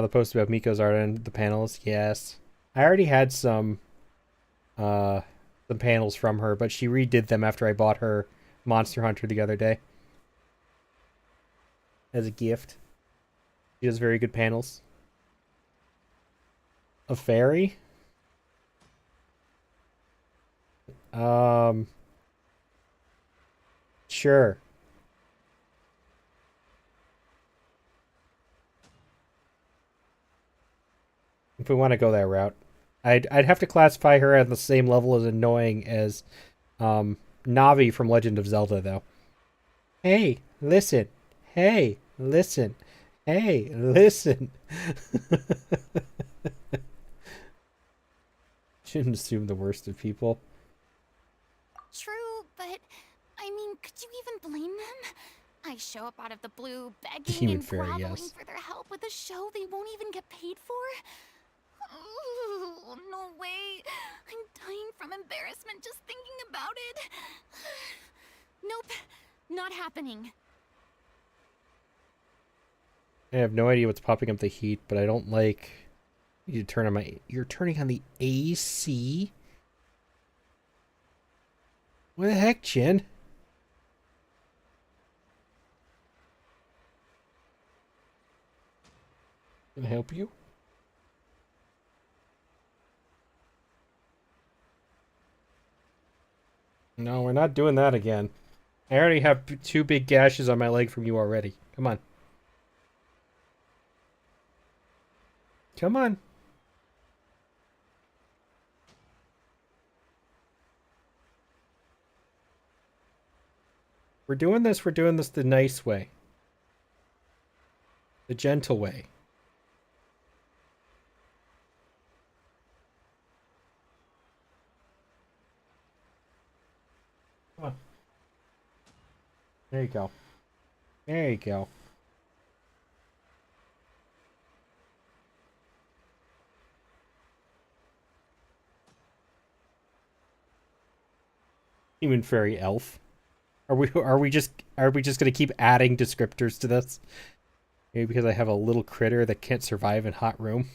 the post about Miko's art and the panels. Yes. I already had some panels from her, but she redid them after I bought her Monster Hunter the other day. As a gift. She does very good panels. A fairy? Sure. If we want to go that route. I'd have to classify her at the same level as annoying as Navi from Legend of Zelda, though. Hey, listen. Hey, listen. Hey, listen. Shouldn't assume the worst of people. True, but I mean, could you even blame them? I show up out of the blue, begging Human and fairy, groveling yes. for their help with a show they won't even get paid for. Ooh, no way. I'm dying from embarrassment just thinking about it. Nope, not happening. I have no idea what's popping up the heat, but I don't like you to turn on my. You're turning on the AC? What the heck, Chin? Can I help you? No, we're not doing that again. I already have 2 big gashes on my leg from you already. Come on. Come on. We're doing this the nice way. The gentle way. Come on. There you go. There you go. Human fairy elf. Are we just gonna keep adding descriptors to this? Maybe because I have a little critter that can't survive in hot room.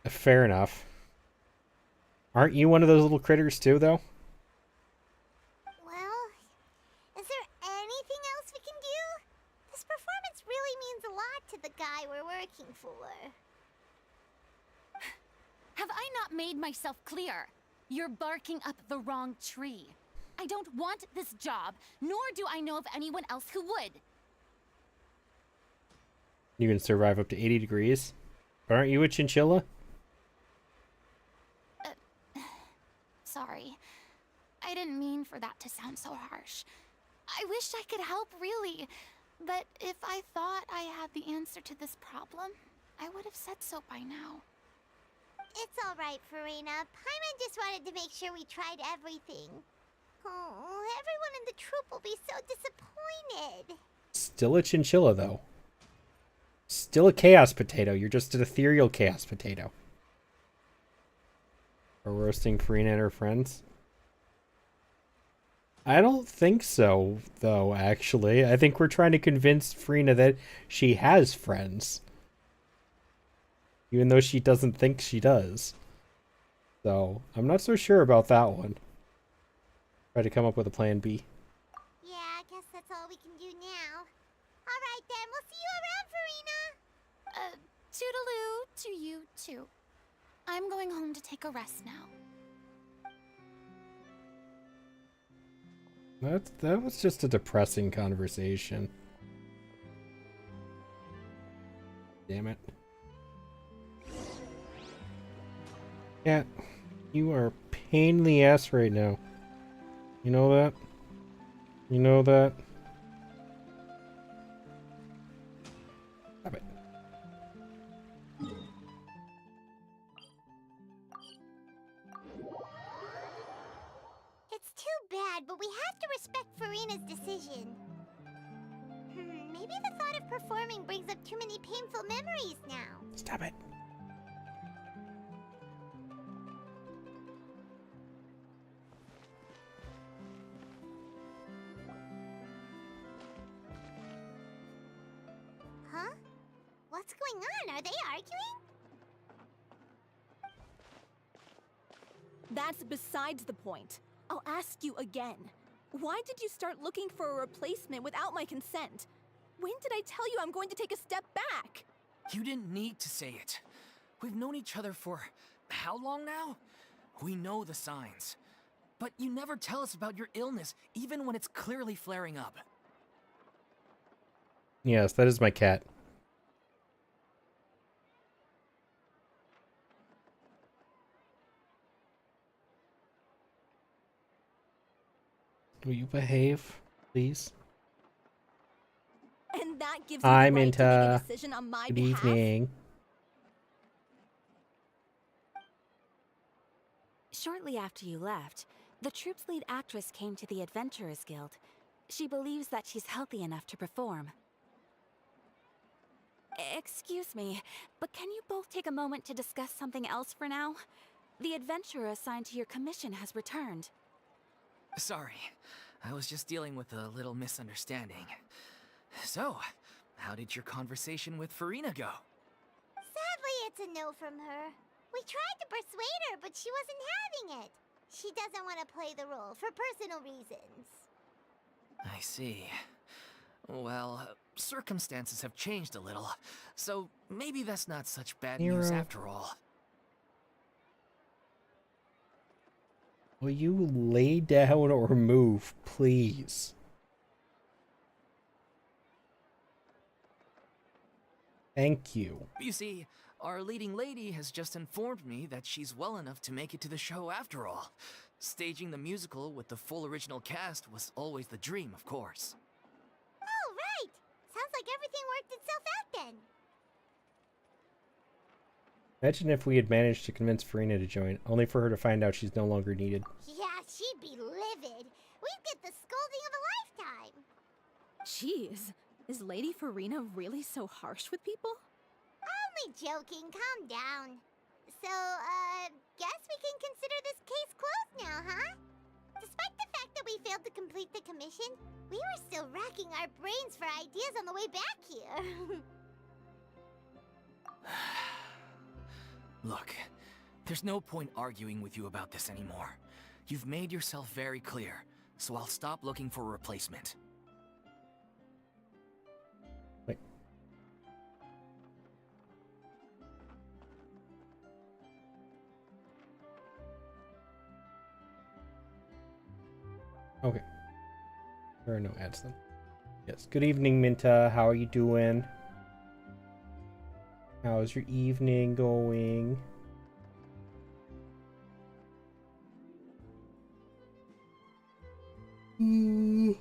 Fair enough. Aren't you one of those little critters too, though? Well, is there anything else we can do? This performance really means a lot to the guy we're working for. Have I not made myself clear? You're barking up the wrong tree. I don't want this job, nor do I know of anyone else who would. You can survive up to 80 degrees. But aren't you a chinchilla? Sorry. I didn't mean for that to sound so harsh. I wish I could help, really. But if I thought I had the answer to this problem, I would have said so by now. It's alright, Farina. Paimon just wanted to make sure we tried everything. Oh, everyone in the troop will be so disappointed. Still a chinchilla, though. Still a chaos potato. You're just an ethereal chaos potato. Or roasting Farina and her friends? I don't think so, though, actually. I think we're trying to convince Farina that she has friends. Even though she doesn't think she does. So, I'm not so sure about that one. Try to come up with a plan B. Yeah, I guess that's all we can do now. Alright then, we'll see you around, Farina! Toodaloo to you, too. I'm going home to take a rest now. That was just a depressing conversation. Damn it. Yeah, you are a pain in the ass right now. You know that? You know that? Stop it. It's too bad, but we have to respect Farina's decision. Maybe the thought of performing brings up too many painful memories now. Stop it. Huh? What's going on? Are they arguing? That's besides the point. I'll ask you again. Why did you start looking for a replacement without my consent? When did I tell you I'm going to take a step back? You didn't need to say it. We've known each other for how long now? We know the signs. But you never tell us about your illness, even when it's clearly flaring up. Yes, that is my cat. Will you behave, please? And that gives you Hi, the right to make a Minta. decision on my Good behalf? evening. Shortly after you left, the troop's lead actress came to the Adventurers Guild. She believes that she's healthy enough to perform. Excuse me, but can you both take a moment to discuss something else for now? The adventurer assigned to your commission has returned. Sorry, I was just dealing with a little misunderstanding. So, how did your conversation with Farina go? Sadly, it's a no from her. We tried to persuade her, but she wasn't having it. She doesn't want to play the role for personal reasons. I see. Well, circumstances have changed a little, so maybe that's not such bad news Nero. after all. Will you lay down or move, please? Thank you. You see, our leading lady has just informed me that she's well enough to make it to the show after all. Staging the musical with the full original cast was always the dream, of course. Oh, right! Sounds like everything worked itself out then. Imagine if we had managed to convince Farina to join, only for her to find out she's no longer needed. Yeah, she'd be livid. We'd get the scolding of a lifetime. Jeez, is Lady Farina really so harsh with people? Only joking, calm down. So, guess we can consider this case closed now, huh? Despite the fact that we failed to complete the commission, we were still racking our brains for ideas on the way back here. Look, there's no point arguing with you about this anymore. You've made yourself very clear, so I'll stop looking for a replacement. Wait. Okay. There are no ads then. Yes. Good evening, Minta. How are you doing? How's your evening going? Hmm.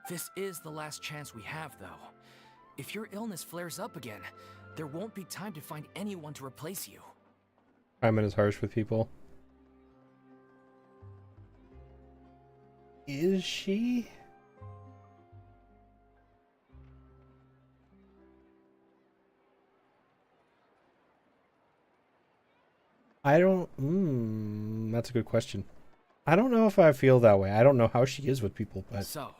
This is the last chance we have, though. If your illness flares up again, there won't be time to find anyone to replace you. Paimon is harsh with people. Is she? I don't. That's a good question. I don't know if I feel that way. I don't know how she is with people, but So,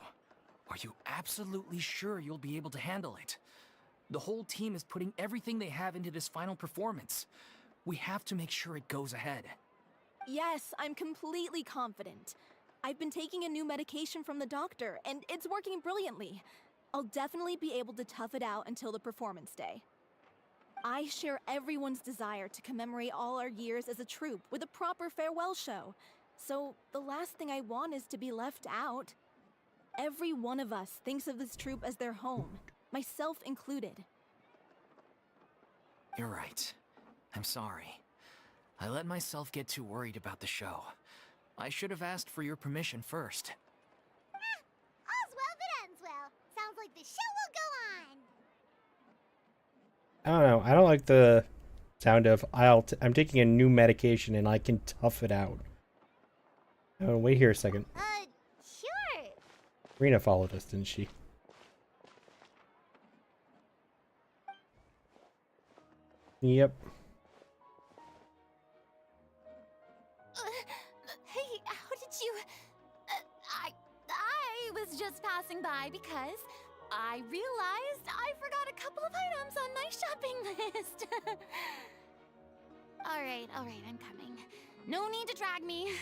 are you absolutely sure you'll be able to handle it? The whole team is putting everything they have into this final performance. We have to make sure it goes ahead. Yes, I'm completely confident. I've been taking a new medication from the doctor, and it's working brilliantly. I'll definitely be able to tough it out until the performance day. I share everyone's desire to commemorate all our years as a troupe with a proper farewell show. So the last thing I want is to be left out. Every one of us thinks of this troupe as their home, myself included. You're right. I'm sorry. I let myself get too worried about the show. I should have asked for your permission first. All's well that ends well. Sounds like the show will go on. I don't know. I don't like the sound of I'm taking a new medication and I can tough it out. Oh, wait here a second. Sure. Rena followed us, didn't she? Yep. Hey, how did you... I was just passing by because I realized I forgot a couple of items on my shopping list. Alright, I'm coming. No need to drag me.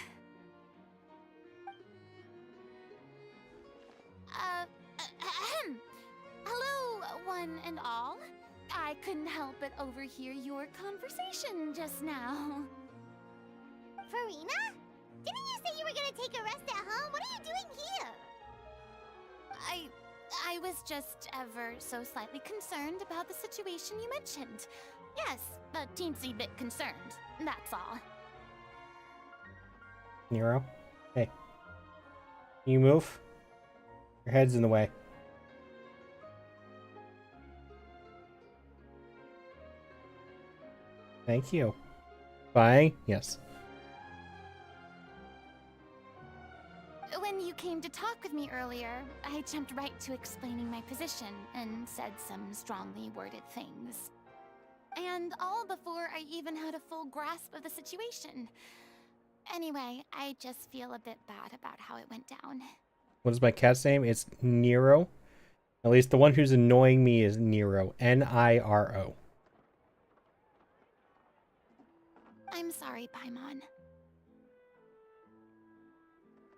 Hello, one and all. I couldn't help but overhear your conversation just now. Farina? Didn't you say you were gonna take a rest at home? What are you doing here? I was just ever so slightly concerned about the situation you mentioned. Yes, a teensy bit concerned, that's all. Nero? Hey. Can you move? Your head's in the way. Thank you. Bye? Yes. When you came to talk with me earlier, I jumped right to explaining my position and said some strongly worded things. And all before I even had a full grasp of the situation. Anyway, I just feel a bit bad about how it went down. What is my cat's name? It's Nero. At least the one who's annoying me is Nero. Niro. I'm sorry, Paimon.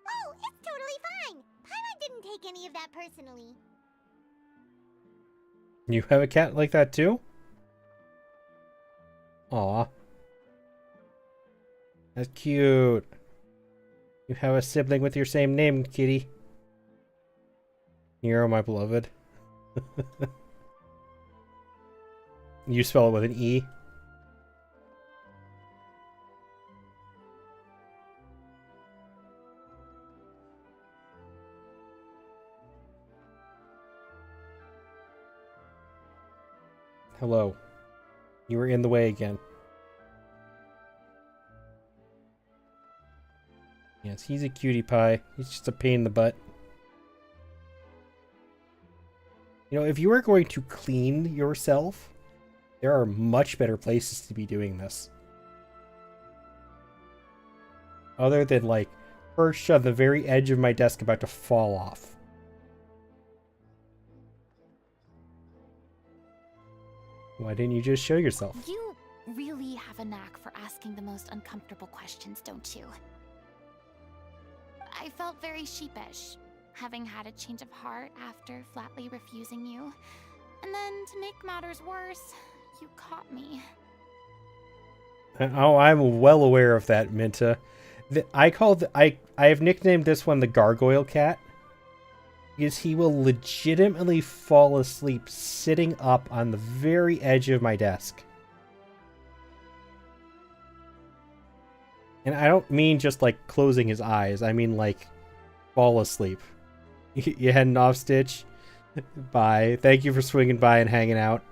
Oh, it's totally fine. Paimon didn't take any of that personally. You have a cat like that too? Aw. That's cute. You have a sibling with your same name, kitty. Nero, my beloved. You spell it with an E? Hello. You were in the way again. Yes, he's a cutie pie. He's just a pain in the butt. You know, if you were going to clean yourself, there are much better places to be doing this. Other than, like, perched on the very edge of my desk about to fall off. Why didn't you just show yourself? You really have a knack for asking the most uncomfortable questions, don't you? I felt very sheepish, having had a change of heart after flatly refusing you. And then, to make matters worse, you caught me. Oh, I'm well aware of that, Minta. I have nicknamed this one the Gargoyle Cat. Because he will legitimately fall asleep sitting up on the very edge of my desk. And I don't mean just like closing his eyes. I mean like fall asleep. You heading off, Stitch? Bye. Thank you for swinging by and hanging out.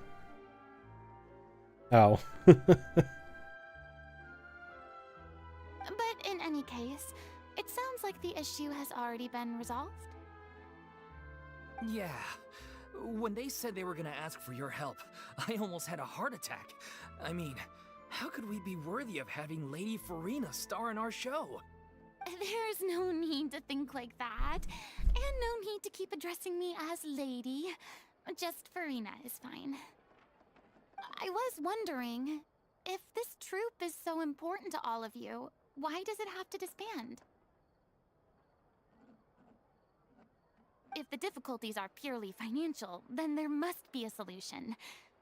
Oh. But in any case, it sounds like the issue has already been resolved. Yeah. When they said they were gonna ask for your help, I almost had a heart attack. I mean, how could we be worthy of having Lady Farina star in our show? There's no need to think like that. And no need to keep addressing me as lady. Just Farina is fine. I was wondering, if this troupe is so important to all of you, why does it have to disband? If the difficulties are purely financial, then there must be a solution.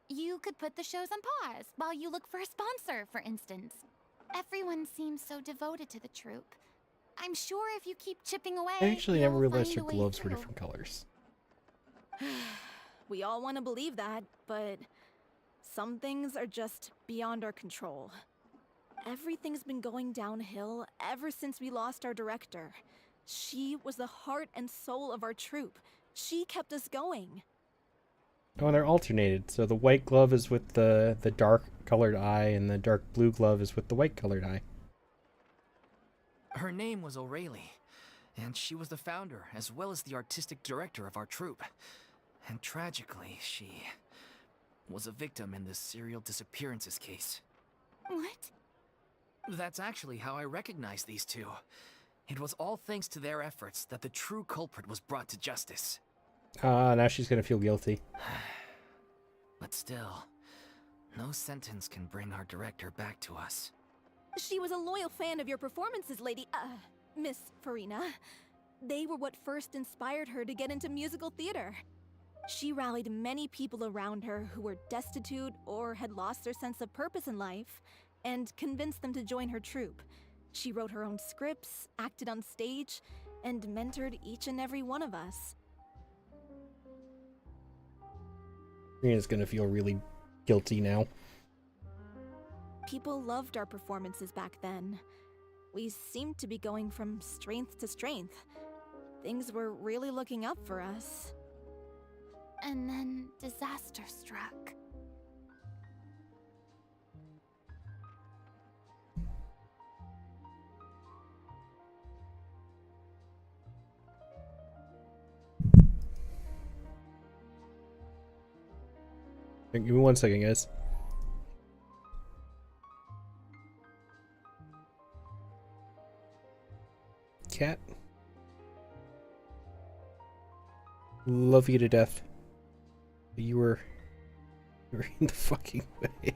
You could put the shows on pause while you look for a sponsor, for instance. Everyone seems so devoted to the troupe. I'm sure if you keep chipping away, I actually never you'll realized find her a way gloves were through. different colors. We all want to believe that, but some things are just beyond our control. Everything's been going downhill ever since we lost our director. She was the heart and soul of our troupe. She kept us going. Oh, and they're alternated. So the white glove is with the dark colored eye, and the dark blue glove is with the white colored eye. Her name was O'Reilly, and she was the founder as well as the artistic director of our troupe. And tragically, she was a victim in this serial disappearances case. What? That's actually how I recognized these two. It was all thanks to their efforts that the true culprit was brought to justice. Now she's gonna feel guilty. But still, no sentence can bring our director back to us. She was a loyal fan of your performances, Miss Farina. They were what first inspired her to get into musical theater. She rallied many people around her who were destitute or had lost their sense of purpose in life, and convinced them to join her troupe. She wrote her own scripts, acted on stage, and mentored each and every one of us. Rina's gonna feel really guilty now. People loved our performances back then. We seemed to be going from strength to strength. Things were really looking up for us. And then disaster struck. Give me 1 second, guys. Cat. Love you to death. You were in the fucking way.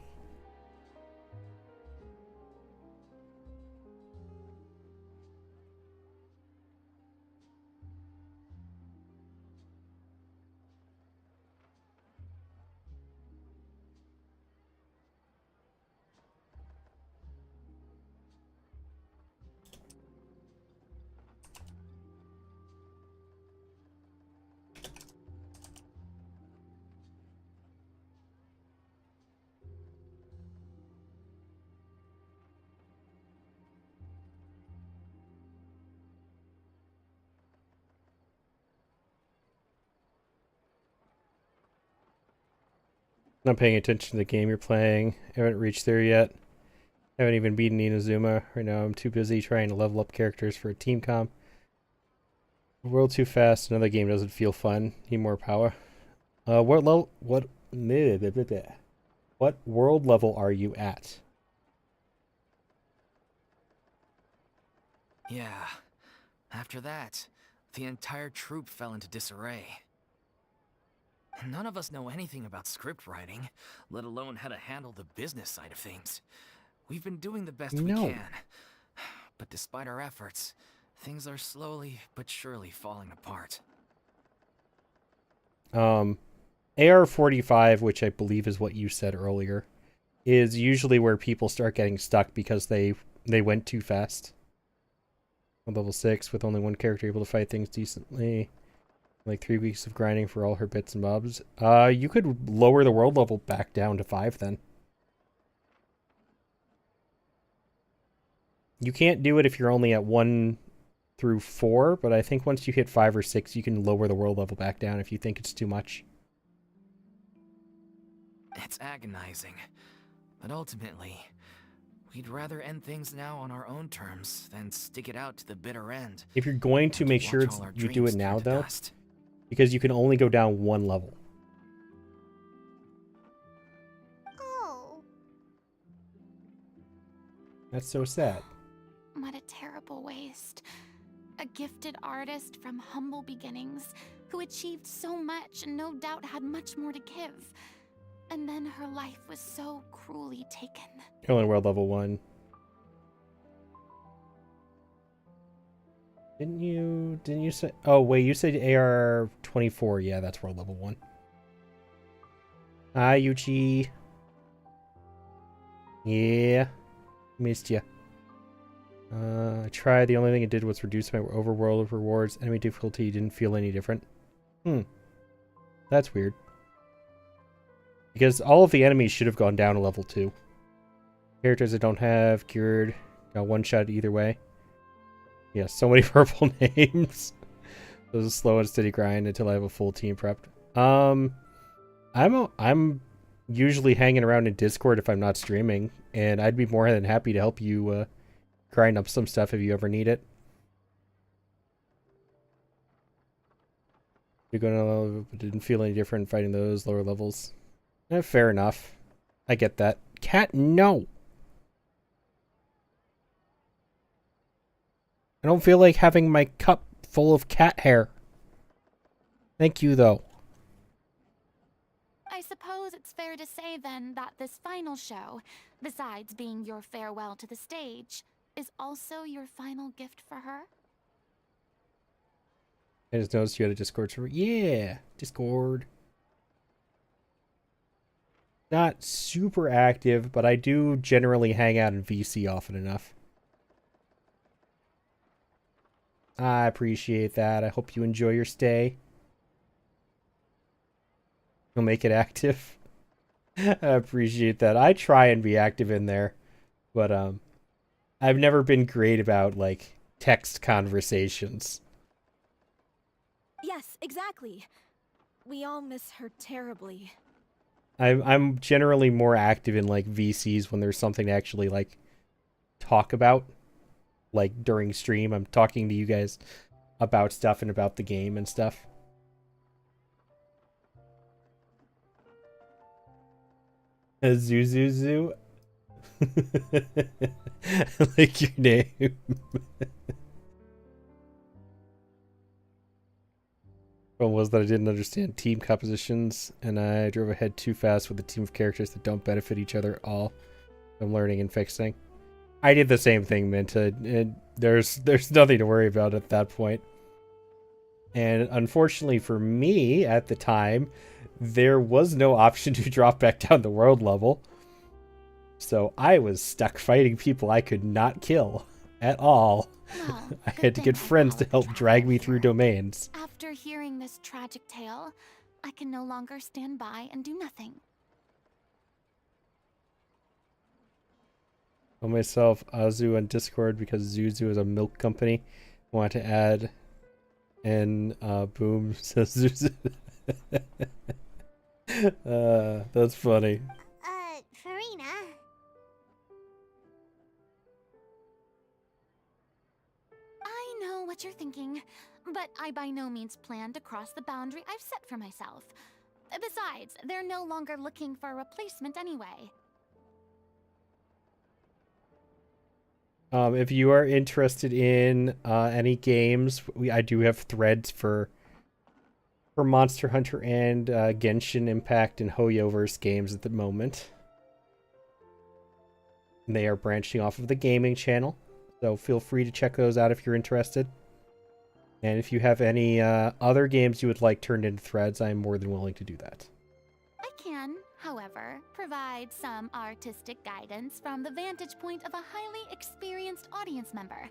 Not paying attention to the game you're playing. Haven't reached there yet. Haven't even beaten Inazuma. Right now I'm too busy trying to level up characters for a team comp. World too fast. Another game doesn't feel fun. Need more power. What world level are you at? Yeah. After that, the entire troupe fell into disarray. None of us know anything about script writing, let alone how to handle the business side of things. We've been doing the best we can. But despite our efforts, things are slowly but surely falling apart. AR-45, which I believe is what you said earlier, is usually where people start getting stuck because they went too fast. On level 6, with only one character able to fight things decently. Like 3 weeks of grinding for all her bits and bobs. You could lower the world level back down to 5 then. You can't do it if you're only at 1 through 4, but I think once you hit 5 or 6, you can lower the world level back down if you think it's too much. It's agonizing, but ultimately, we'd rather end things now on our own terms than stick it out to the bitter end. If you're going to make sure you do it now, though, because you can only go down 1 level. Oh. That's so sad. What a terrible waste. A gifted artist from humble beginnings who achieved so much and no doubt had much more to give. And then her life was so cruelly taken. Only world level 1. Didn't you say? Oh wait, you said AR 24. Yeah, that's world level 1. Hi, Yuchi. Yeah, missed ya. I tried. The only thing it did was reduce my overworld rewards. Enemy difficulty didn't feel any different. That's weird. Because all of the enemies should have gone down a level 2. Characters that don't have cured got one shot either way. Yeah, so many purple names. It was a slow and steady grind until I have a full team prepped. I'm usually hanging around in Discord if I'm not streaming, and I'd be more than happy to help you grind up some stuff if you ever need it. You're gonna didn't feel any different fighting those lower levels. Fair enough. I get that. Cat, no. I don't feel like having my cup full of cat hair. Thank you, though. I suppose it's fair to say then that this final show, besides being your farewell to the stage, is also your final gift for her? I just noticed you had a Discord server. Yeah, Discord. Not super active, but I do generally hang out in VC often enough. I appreciate that. I hope you enjoy your stay. You'll make it active. I appreciate that. I try and be active in there, but I've never been great about like text conversations. Yes, exactly. We all miss her terribly. I'm generally more active in like VCs when there's something to actually like talk about. Like during stream, I'm talking to you guys about stuff and about the game and stuff. Zuzuzu. I like your name. Problem was that I didn't understand team compositions, and I drove ahead too fast with a team of characters that don't benefit each other at all. I'm learning and fixing. I did the same thing, Minta. There's nothing to worry about at that point. And unfortunately for me, at the time, there was no option to drop back down the world level. So I was stuck fighting people I could not kill at all. Well, I had to get friends to help drag me through domains. After hearing this tragic tale, I can no longer stand by and do nothing. Call myself Azu on Discord because Zuzu is a milk company. Want to add and boom says Zuzu. That's funny. Farina. I know what you're thinking, but I by no means plan to cross the boundary I've set for myself. Besides, they're no longer looking for a replacement anyway. If you are interested in any games, I do have threads for Monster Hunter and Genshin Impact and Hoyoverse games at the moment. And they are branching off of the gaming channel, so feel free to check those out if you're interested. And if you have any other games you would like turned into threads, I'm more than willing to do that. I can, however, provide some artistic guidance from the vantage point of a highly experienced audience member.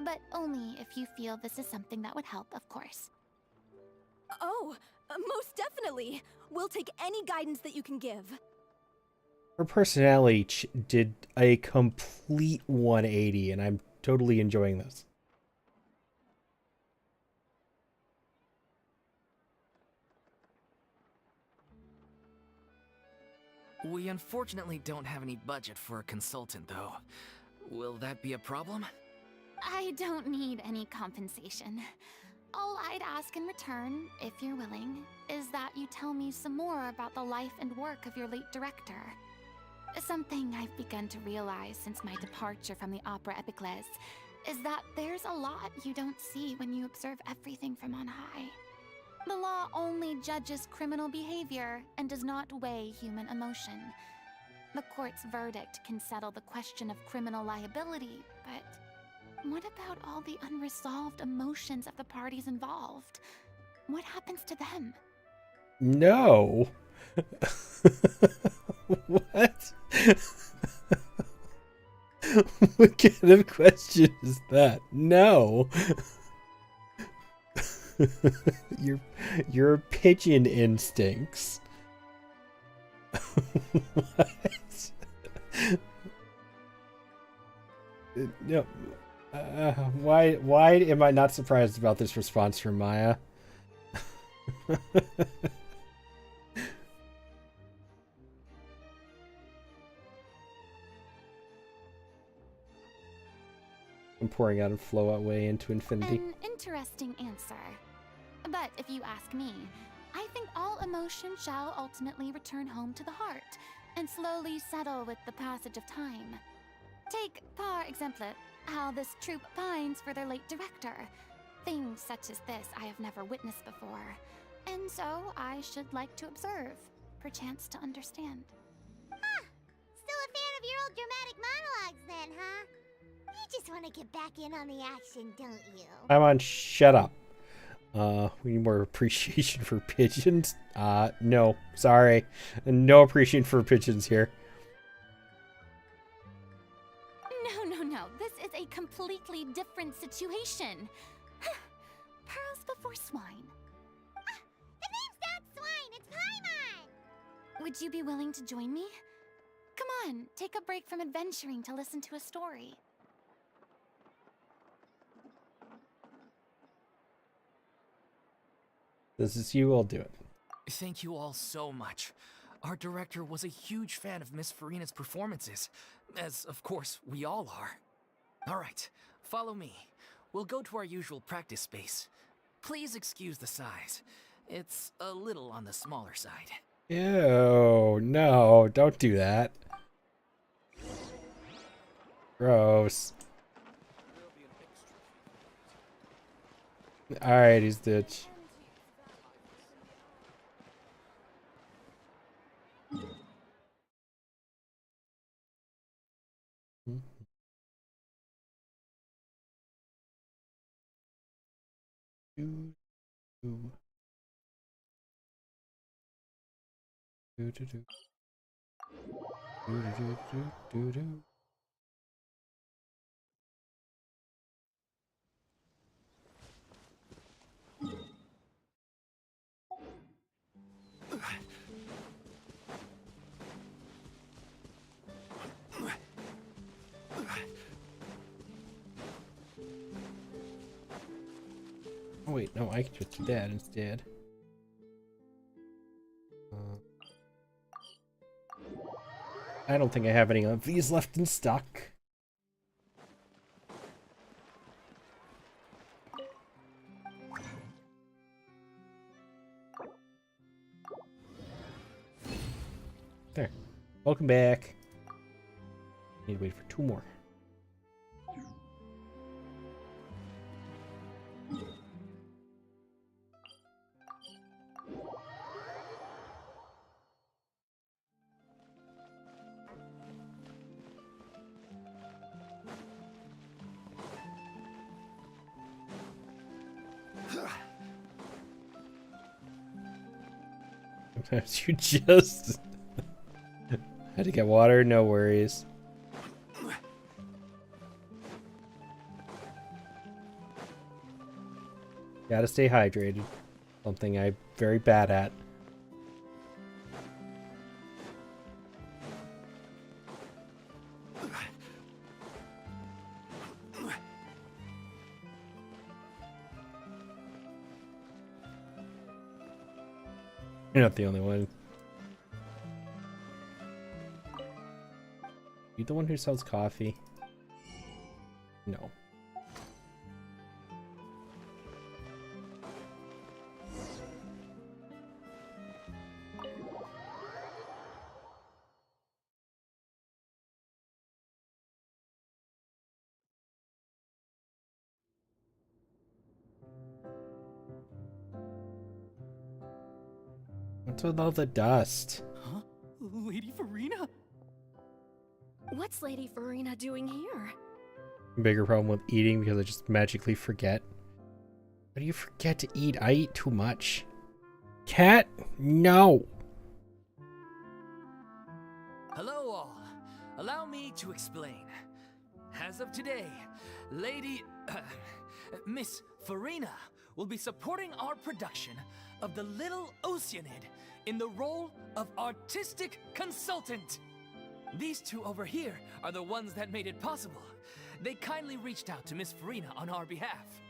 But only if you feel this is something that would help, of course. Oh, most definitely. We'll take any guidance that you can give. Her personality did a complete 180, and I'm totally enjoying this. We unfortunately don't have any budget for a consultant, though. Will that be a problem? I don't need any compensation. All I'd ask in return, if you're willing, is that you tell me some more about the life and work of your late director. Something I've begun to realize since my departure from the Opera Epiclese is that there's a lot you don't see when you observe everything from on high. The law only judges criminal behavior and does not weigh human emotion. The court's verdict can settle the question of criminal liability, but What about all the unresolved emotions of the parties involved? What happens to them? No. What? What kind of question is that? No. Your pigeon instincts. What? No. Why am I not surprised about this response from Maya? I'm pouring out and flow out way into infinity. An interesting answer. But if you ask me, I think all emotion shall ultimately return home to the heart and slowly settle with the passage of time. Take, par exemple, how this troupe pines for their late director. Things such as this I have never witnessed before, and so I should like to observe, perchance to understand. Huh. Still a fan of your old dramatic monologues then, huh? You just want to get back in on the action, don't you? I'm on. Shut up. We need more appreciation for pigeons. No, sorry, no appreciation for pigeons here. No. This is a completely different situation. Pearls before swine. The name's not Swine, it's Paimon! Would you be willing to join me? Come on, take a break from adventuring to listen to a story. This is you. I'll do it. Thank you all so much. Our director was a huge fan of Miss Farina's performances, as of course we all are. All right, follow me. We'll go to our usual practice space. Please excuse the size. It's a little on the smaller side. Ew, no, don't do that. Gross. Alright, he's ditch. Do, do. Do, do, do. Do, do, do, do, do. Oh wait, no, I can just do that instead. I don't think I have any of these left in stock. There. Welcome back. Need to wait for 2 more. Sometimes you just had to get water, no worries. Gotta stay hydrated. Something I'm very bad at. You're not the only one. You the one who sells coffee? No. What's with all the dust? Huh? Lady Farina? What's Lady Farina doing here? Bigger problem with eating because I just magically forget. How do you forget to eat? I eat too much. Cat? No. Hello all. Allow me to explain. As of today, Lady... Miss Farina will be supporting our production of The Little Oceanid in the role of artistic consultant. These two over here are the ones that made it possible. They kindly reached out to Miss Farina on our behalf.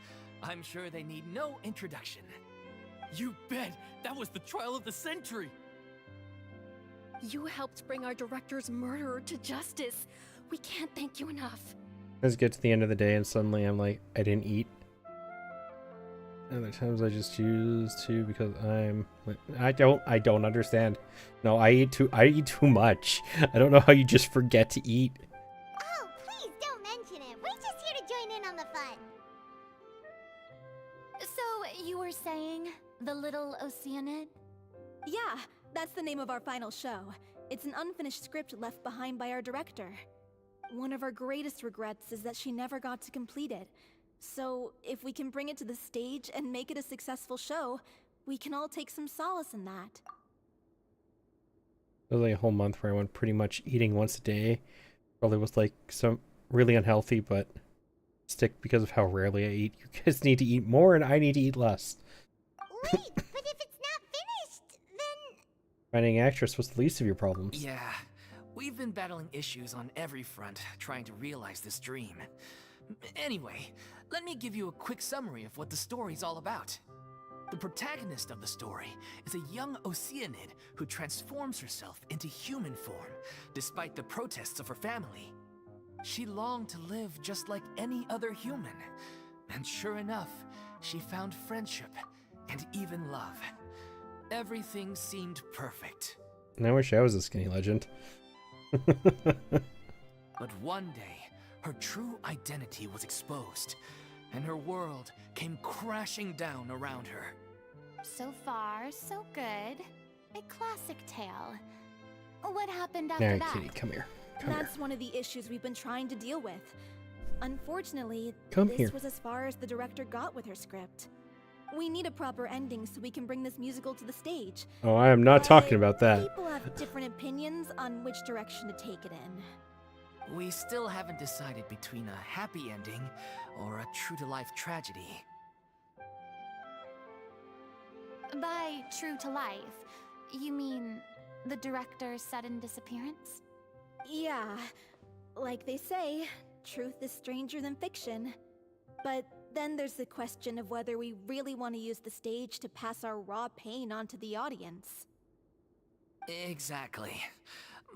I'm sure they need no introduction. You bet! That was the trial of the century! You helped bring our director's murderer to justice. We can't thank you enough. Let's get to the end of the day and suddenly I'm like, I didn't eat. Other times I just choose to because I don't understand. No, I eat too much. I don't know how you just forget to eat. Oh, please don't mention it. We're just here to join in on the fun. So, you were saying The Little Oceanid? Yeah, that's the name of our final show. It's an unfinished script left behind by our director. One of our greatest regrets is that she never got to complete it. So, if we can bring it to the stage and make it a successful show, we can all take some solace in that. It was like a whole month where I went pretty much eating once a day. Probably was like some really unhealthy, but stick because of how rarely I eat. You guys need to eat more and I need to eat less. Wait, but if it's not finished, then... Finding an actress was the least of your problems. Yeah, we've been battling issues on every front trying to realize this dream. Anyway, let me give you a quick summary of what the story's all about. The protagonist of the story is a young Oceanid who transforms herself into human form, despite the protests of her family. She longed to live just like any other human, and sure enough, she found friendship and even love. Everything seemed perfect. And I wish I was a skinny legend. But one day, her true identity was exposed, and her world came crashing down around her. So far, so good. A classic tale. What happened after Now, that? Kitty, come here. Come That's here. one of the issues we've been trying to deal with. Unfortunately, Come this here. was as far as the director got with her script. We need a proper ending so we can bring this musical to the stage. Oh, I am not But talking about that. People have different opinions on which direction to take it in. We still haven't decided between a happy ending or a true-to-life tragedy. By true to life, you mean the director's sudden disappearance? Yeah, like they say, truth is stranger than fiction. But then there's the question of whether we really want to use the stage to pass our raw pain onto the audience. Exactly.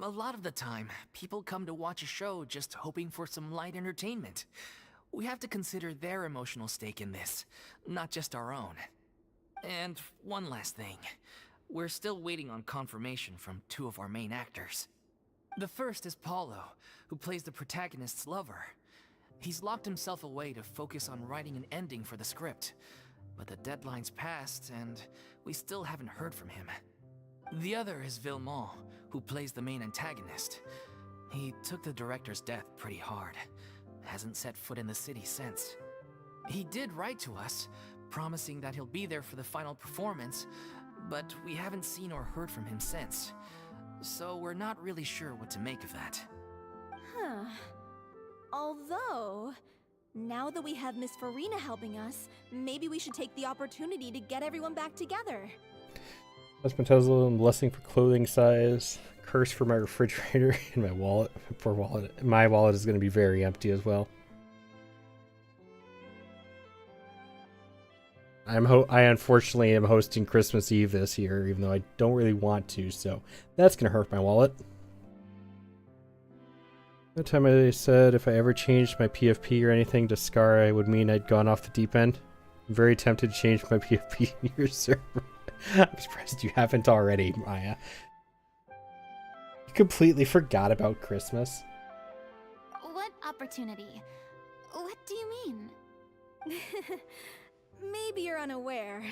A lot of the time, people come to watch a show just hoping for some light entertainment. We have to consider their emotional stake in this, not just our own. And one last thing. We're still waiting on confirmation from two of our main actors. The first is Paulo, who plays the protagonist's lover. He's locked himself away to focus on writing an ending for the script, but the deadline's passed and we still haven't heard from him. The other is Villemont, who plays the main antagonist. He took the director's death pretty hard. Hasn't set foot in the city since. He did write to us, promising that he'll be there for the final performance, but we haven't seen or heard from him since. So we're not really sure what to make of that. Huh. Although, now that we have Miss Farina helping us, maybe we should take the opportunity to get everyone back together. Husband blessing for clothing size, curse for my refrigerator, and my wallet. Poor wallet. My wallet is going to be very empty as well. I unfortunately am hosting Christmas Eve this year, even though I don't really want to, so that's going to hurt my wallet. That time I said if I ever changed my PFP or anything to Scar, I would mean I'd gone off the deep end. I'm very tempted to change my PFP in your server. I'm surprised you haven't already, Maya. You completely forgot about Christmas. What opportunity? What do you mean? Maybe you're unaware,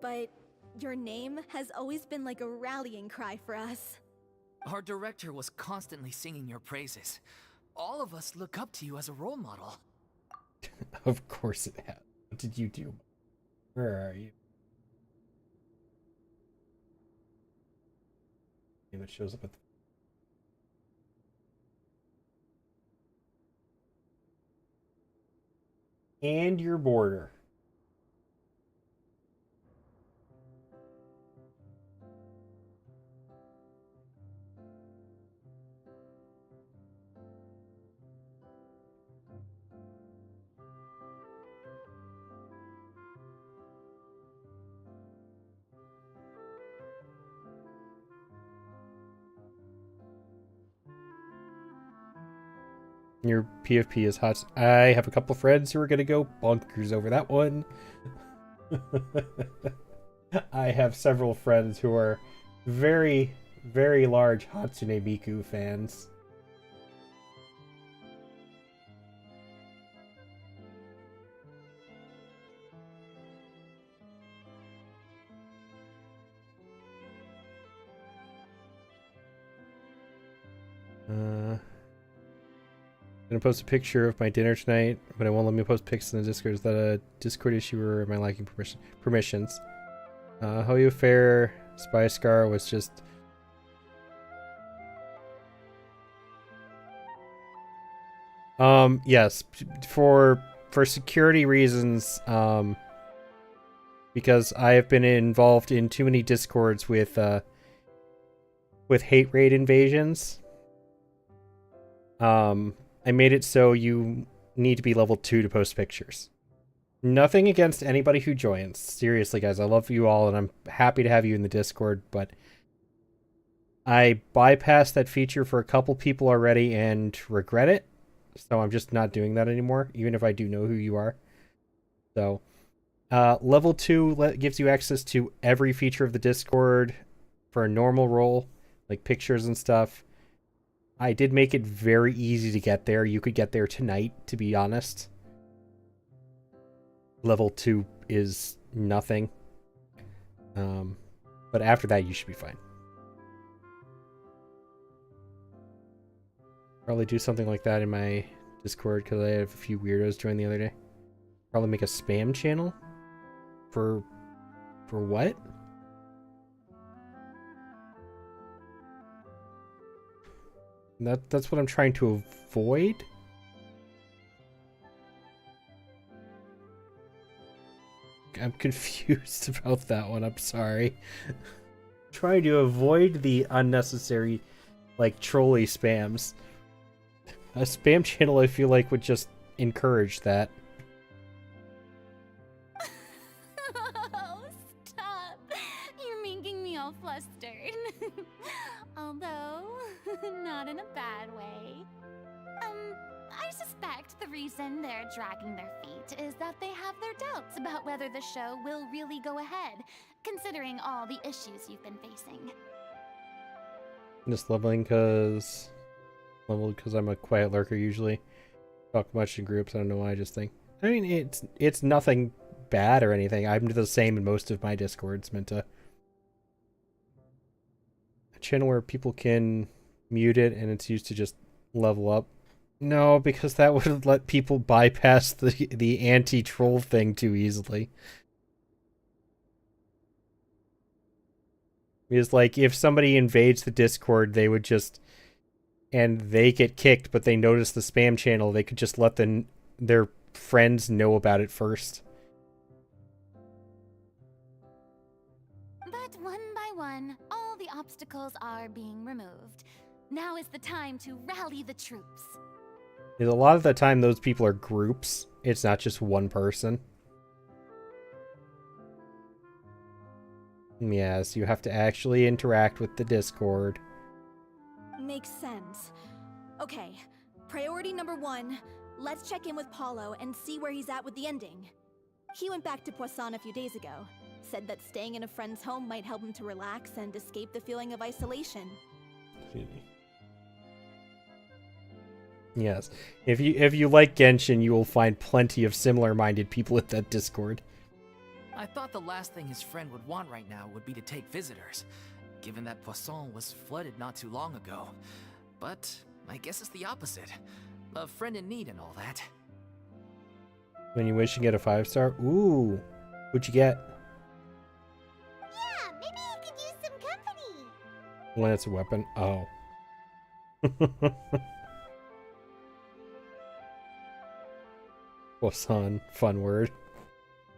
but your name has always been like a rallying cry for us. Our director was constantly singing your praises. All of us look up to you as a role model. Of course it has. What did you do? Where are you? Name it shows up at the... And your border. Your PFP is hot. I have a couple friends who are gonna go bonkers over that one. I have several friends who are very, very large Hatsune Miku fans. I'm gonna post a picture of my dinner tonight, but it won't let me post pics in the Discord. Is that a Discord issue or am I lacking permissions? How you fare? Spy Scar was just... Yes, for security reasons, because I have been involved in too many Discords with hate raid invasions. I made it so you need to be level 2 to post pictures. Nothing against anybody who joins. Seriously, guys, I love you all, and I'm happy to have you in the Discord, but I bypassed that feature for a couple people already and regret it, so I'm just not doing that anymore, even if I do know who you are. So, level 2 gives you access to every feature of the Discord for a normal role, like pictures and stuff. I did make it very easy to get there. You could get there tonight, to be honest. Level 2 is nothing. But after that, you should be fine. Probably do something like that in my Discord, because I have a few weirdos join the other day. Probably make a spam channel? For what? That's what I'm trying to avoid. I'm confused about that one. I'm sorry. Trying to avoid the unnecessary, like, trolley spams. A spam channel, I feel like, would just encourage that. Oh, stop. You're making me all flustered. Although, not in a bad way. I suspect the reason they're dragging their feet is that they have their doubts about whether the show will really go ahead, considering all the issues you've been facing. I'm just leveling because I'm a quiet lurker usually. Talk much in groups. I don't know why. I just think. I mean, it's nothing bad or anything. I'm the same in most of my Discords. Meant to a channel where people can mute it and it's used to just level up. No, because that would let people bypass the anti-troll thing too easily. Because, like, if somebody invades the Discord, they would just... And they get kicked, but they notice the spam channel, they could just let their friends know about it first. But one by one, all the obstacles are being removed. Now is the time to rally the troops. Because a lot of the time, those people are groups. It's not just one person. Yes, you have to actually interact with the Discord. Makes sense. Okay, priority number 1. Let's check in with Paulo and see where he's at with the ending. He went back to Poisson a few days ago. Said that staying in a friend's home might help him to relax and escape the feeling of isolation. Yes. If you like Genshin, you will find plenty of similar-minded people at that Discord. I thought the last thing his friend would want right now would be to take visitors, given that Poisson was flooded not too long ago. But I guess it's the opposite. A friend in need and all that. When you wish to get a 5-star? Ooh. What'd you get? Yeah, maybe you could use some company. Lance weapon. Oh. Boson. Fun word.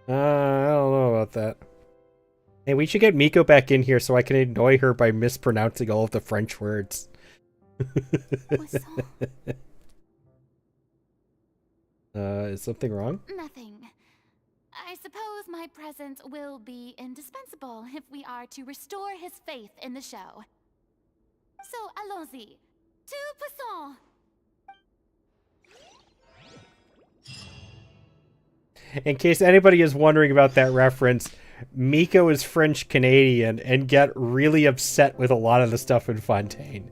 I don't know about that. Hey, we should get Miko back in here so I can annoy her by mispronouncing all of the French words. Is something wrong? Nothing. I suppose my presence will be indispensable if we are to restore his faith in the show. So, allons-y. Tout passant! In case anybody is wondering about that reference, Miko is French Canadian and get really upset with a lot of the stuff in Fontaine.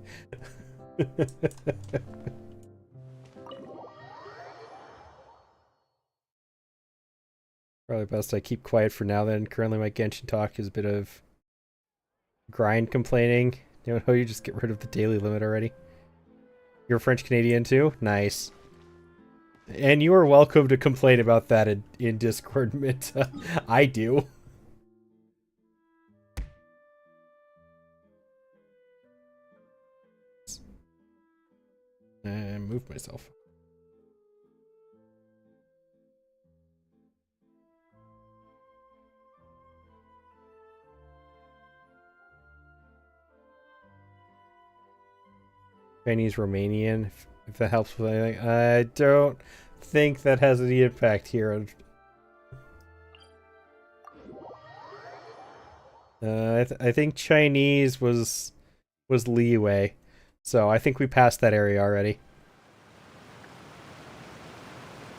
Probably best I keep quiet for now then. Currently my Genshin talk is a bit of grind complaining. You know, you just get rid of the daily limit already. You're French Canadian too? Nice. And you are welcome to complain about that in Discord, Minta. I do. And move myself. Chinese Romanian, if that helps with anything. I don't think that has any impact here. I think Chinese was leeway, so I think we passed that area already.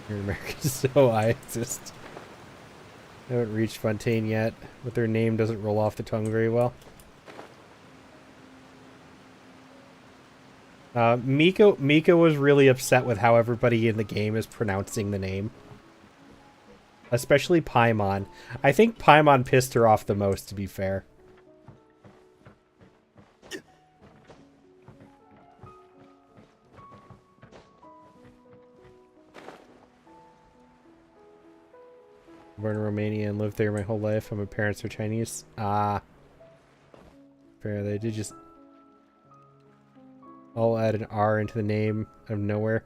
You're American, so I exist. I haven't reached Fontaine yet, but their name doesn't roll off the tongue very well. Miko was really upset with how everybody in the game is pronouncing the name. Especially Paimon. I think Paimon pissed her off the most, to be fair. Born in Romania and lived there my whole life. My parents are Chinese. Ah. Fair, they did just... I'll add an R into the name of nowhere.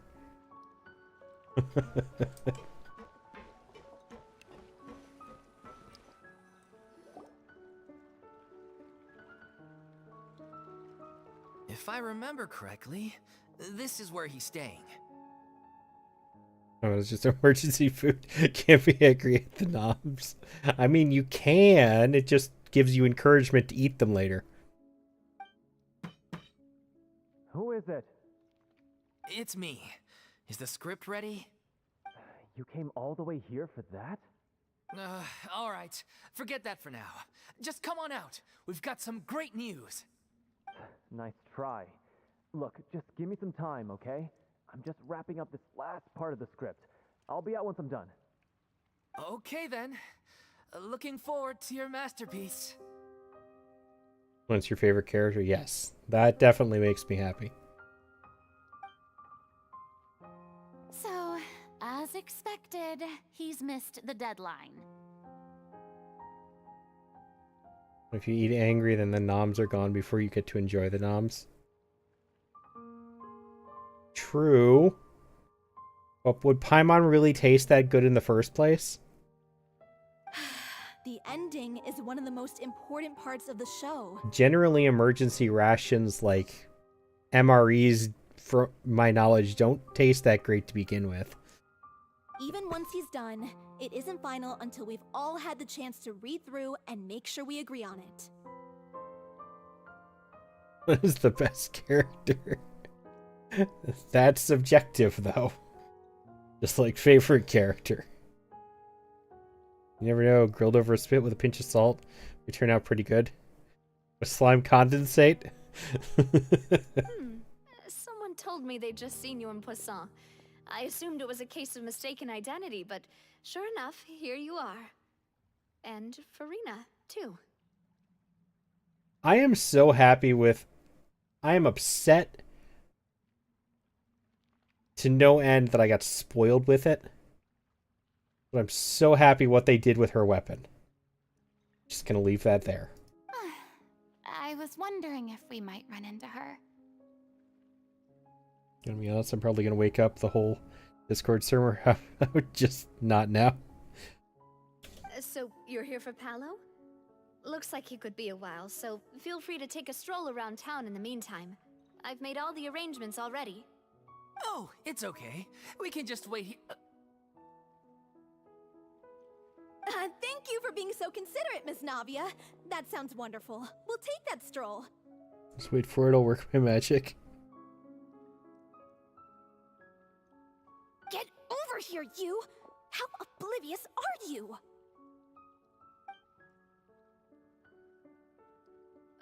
If I remember correctly, this is where he's staying. Oh, it's just emergency food. Can't be angry at the knobs. I mean, you can. It just gives you encouragement to eat them later. Who is it? It's me. Is the script ready? You came all the way here for that? All right. Forget that for now. Just come on out. We've got some great news. Nice try. Look, just give me some time, okay? I'm just wrapping up this last part of the script. I'll be out once I'm done. Okay then. Looking forward to your masterpiece. What's your favorite character? Yes. That definitely makes me happy. So, as expected, he's missed the deadline. If you eat angry, then the noms are gone before you get to enjoy the noms. True. But would Paimon really taste that good in the first place? The ending is one of the most important parts of the show. Generally, emergency rations like MREs, from my knowledge, don't taste that great to begin with. Even once he's done, it isn't final until we've all had the chance to read through and make sure we agree on it. What is the best character? That's subjective, though. Just like favorite character. You never know, grilled over a spit with a pinch of salt would turn out pretty good. With slime condensate? Someone told me they'd just seen you in Poisson. I assumed it was a case of mistaken identity, but sure enough, here you are. And Farina, too. I am so happy with... I am upset to no end that I got spoiled with it. But I'm so happy what they did with her weapon. Just gonna leave that there. I was wondering if we might run into her. Gonna be honest, I'm probably gonna wake up the whole Discord server. Just not now. So, you're here for Paolo? Looks like he could be a while, so feel free to take a stroll around town in the meantime. I've made all the arrangements already. Oh, it's okay. We can just wait here. Thank you for being so considerate, Miss Navia. That sounds wonderful. We'll take that stroll. Just wait for it, I'll work my magic. Get over here, you! How oblivious are you?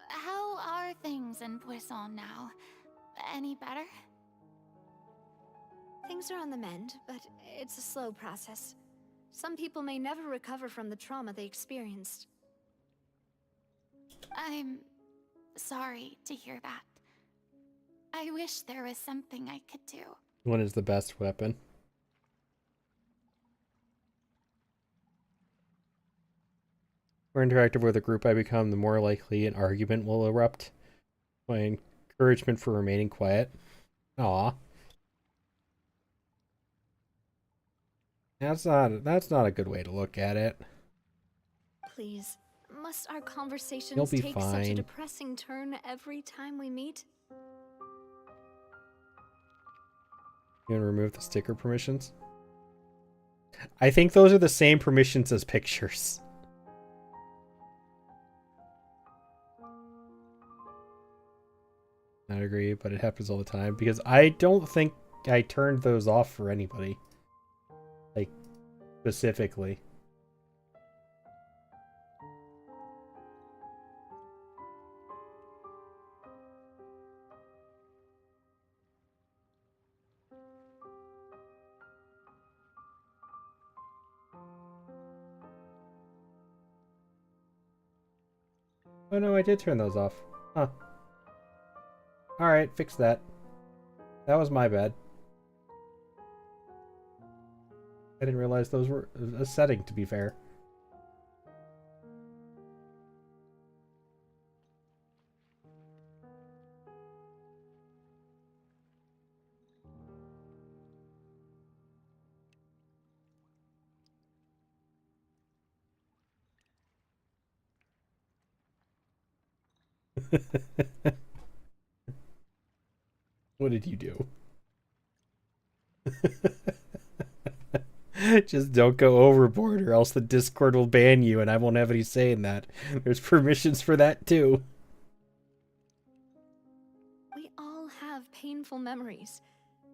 How are things in Poisson now? Any better? Things are on the mend, but it's a slow process. Some people may never recover from the trauma they experienced. I'm sorry to hear that. I wish there was something I could do. One is the best weapon. The more interactive with a group I become, the more likely an argument will erupt. My encouragement for remaining quiet. Aw. That's not a good way to look at it. Please, must our conversations You'll be take such a fine. depressing turn every time we meet? You want to remove the sticker permissions? I think those are the same permissions as pictures. I agree, but it happens all the time because I don't think I turned those off for anybody. Like, specifically. Oh no, I did turn those off. Huh. Alright, fix that. That was my bad. I didn't realize those were a setting, to be fair. What did you do? Just don't go overboard or else the Discord will ban you and I won't have any say in that. There's permissions for that too. We all have painful memories,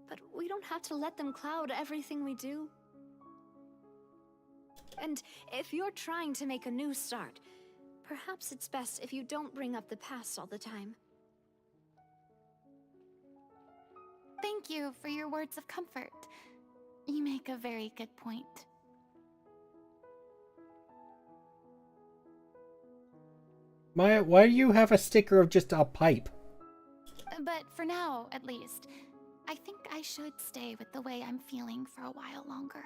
but we don't have to let them cloud everything we do. And if you're trying to make a new start, perhaps it's best if you don't bring up the past all the time. Thank you for your words of comfort. You make a very good point. Maya, why do you have a sticker of just a pipe? But for now, at least, I think I should stay with the way I'm feeling for a while longer.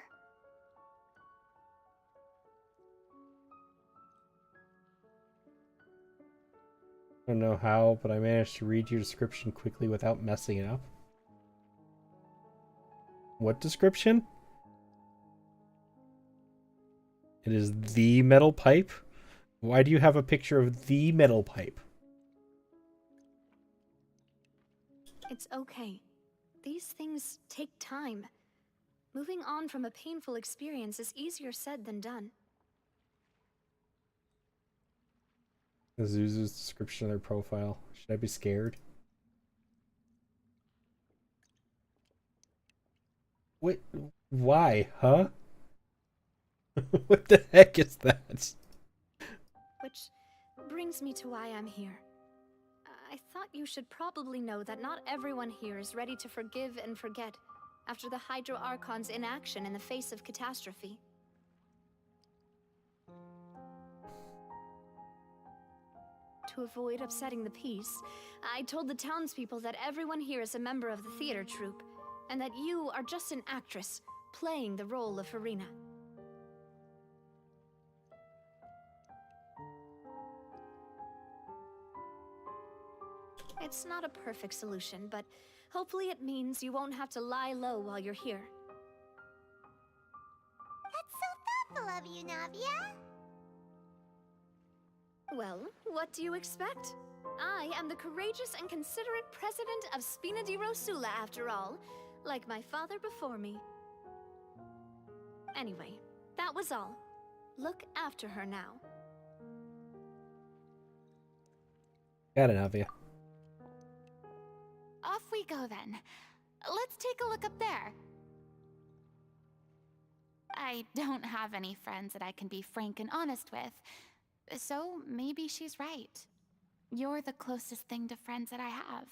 I don't know how, but I managed to read your description quickly without messing it up. What description? It is the metal pipe? Why do you have a picture of the metal pipe? It's okay. These things take time. Moving on from a painful experience is easier said than done. Azuzu's description of their profile. Should I be scared? What? Why? Huh? What the heck is that? Which brings me to why I'm here. I thought you should probably know that not everyone here is ready to forgive and forget after the Hydro Archon's inaction in the face of catastrophe. To avoid upsetting the peace, I told the townspeople that everyone here is a member of the theater troupe, and that you are just an actress playing the role of Farina. It's not a perfect solution, but hopefully it means you won't have to lie low while you're here. That's so thoughtful of you, Navia. Well, what do you expect? I am the courageous and considerate president of Spina di Rosula, after all, like my father before me. Anyway, that was all. Look after her now. Got it, Navia. Off we go then. Let's take a look up there. I don't have any friends that I can be frank and honest with, so maybe she's right. You're the closest thing to friends that I have.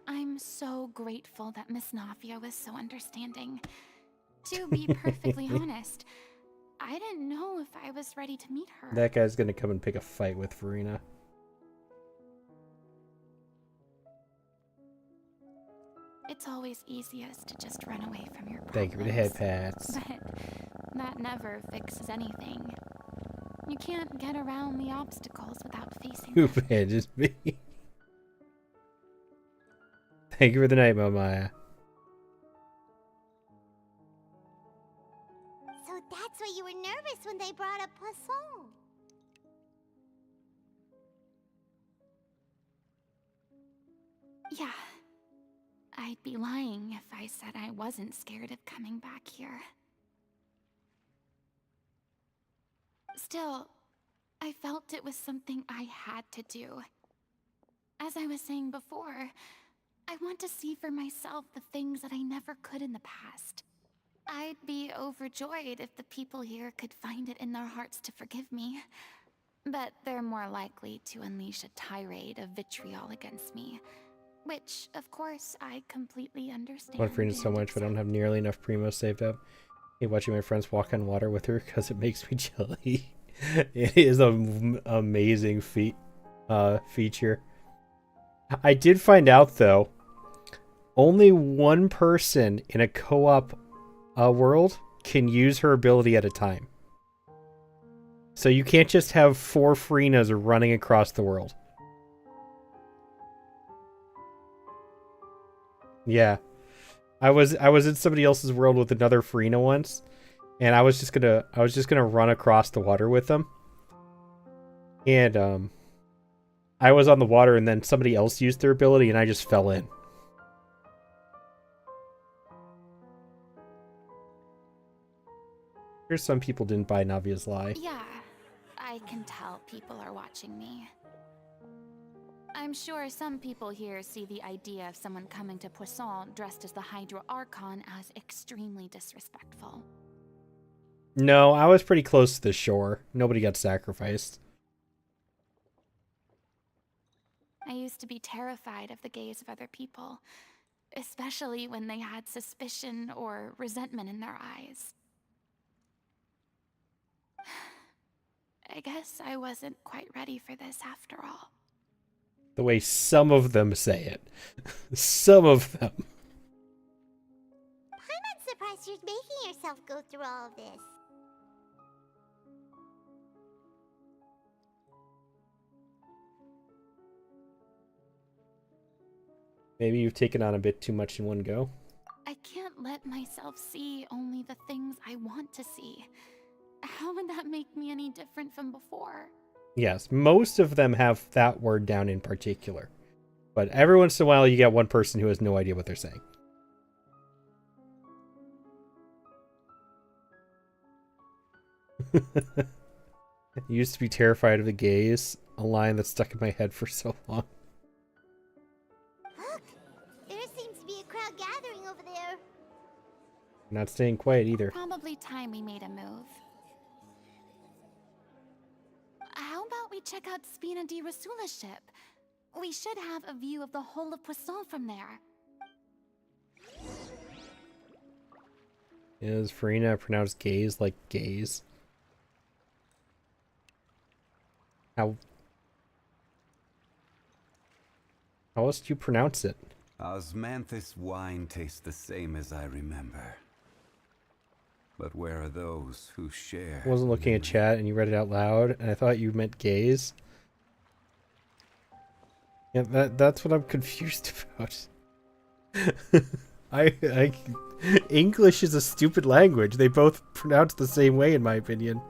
I'm so grateful that Miss Nafia was so understanding. To be perfectly honest, I didn't know if I was ready to meet her. That guy's gonna come and pick a fight with Farina. It's always easiest to just run away from your problems. Thank you for the head pats. But that never fixes anything. You can't get around the obstacles without facing Who them. abandoned me? Thank you for the night, Momaya. So that's why you were nervous when they brought up Poisson. Yeah. I'd be lying if I said I wasn't scared of coming back here. Still, I felt it was something I had to do. As I was saying before, I want to see for myself the things that I never could in the past. I'd be overjoyed if the people here could find it in their hearts to forgive me. But they're more likely to unleash a tirade of vitriol against me. Which, of course, I completely understand. I want Farina so much, but I don't have nearly enough primos saved up. I hate watching my friends walk on water with her because it makes me jelly. It is an amazing feature. I did find out, though, only one person in a co-op world can use her ability at a time. So you can't just have 4 Farinas running across the world. Yeah. I was in somebody else's world with another Farina once, and I was just gonna run across the water with them. And I was on the water, and then somebody else used their ability, and I just fell in. Here's some people didn't buy Navia's lie. Yeah, I can tell people are watching me. I'm sure some people here see the idea of someone coming to Poisson dressed as the Hydra Archon as extremely disrespectful. No, I was pretty close to the shore. Nobody got sacrificed. I used to be terrified of the gaze of other people, especially when they had suspicion or resentment in their eyes. I guess I wasn't quite ready for this after all. The way some of them say it. Some of them. I'm not surprised you're making yourself go through all of this. Maybe you've taken on a bit too much in one go. I can't let myself see only the things I want to see. How would that make me any different from before? Yes, most of them have that word down in particular. But every once in a while you get one person who has no idea what they're saying. Used to be terrified of the gaze, a line that's stuck in my head for so long. Look! There seems to be a crowd gathering over there. Not staying quiet either. Probably time we made a move. How about we check out Spina di Rosula's ship? We should have a view of the whole of Poisson from there. Is Farina pronounced gaze like gaze? How else do you pronounce it? Osmanthus wine tastes the same as I remember. But where are those who share? I wasn't looking at chat and you read it out loud, and I thought you meant gaze. Yeah, that's what I'm confused about. I English is a stupid language. They both pronounce the same way, in my opinion.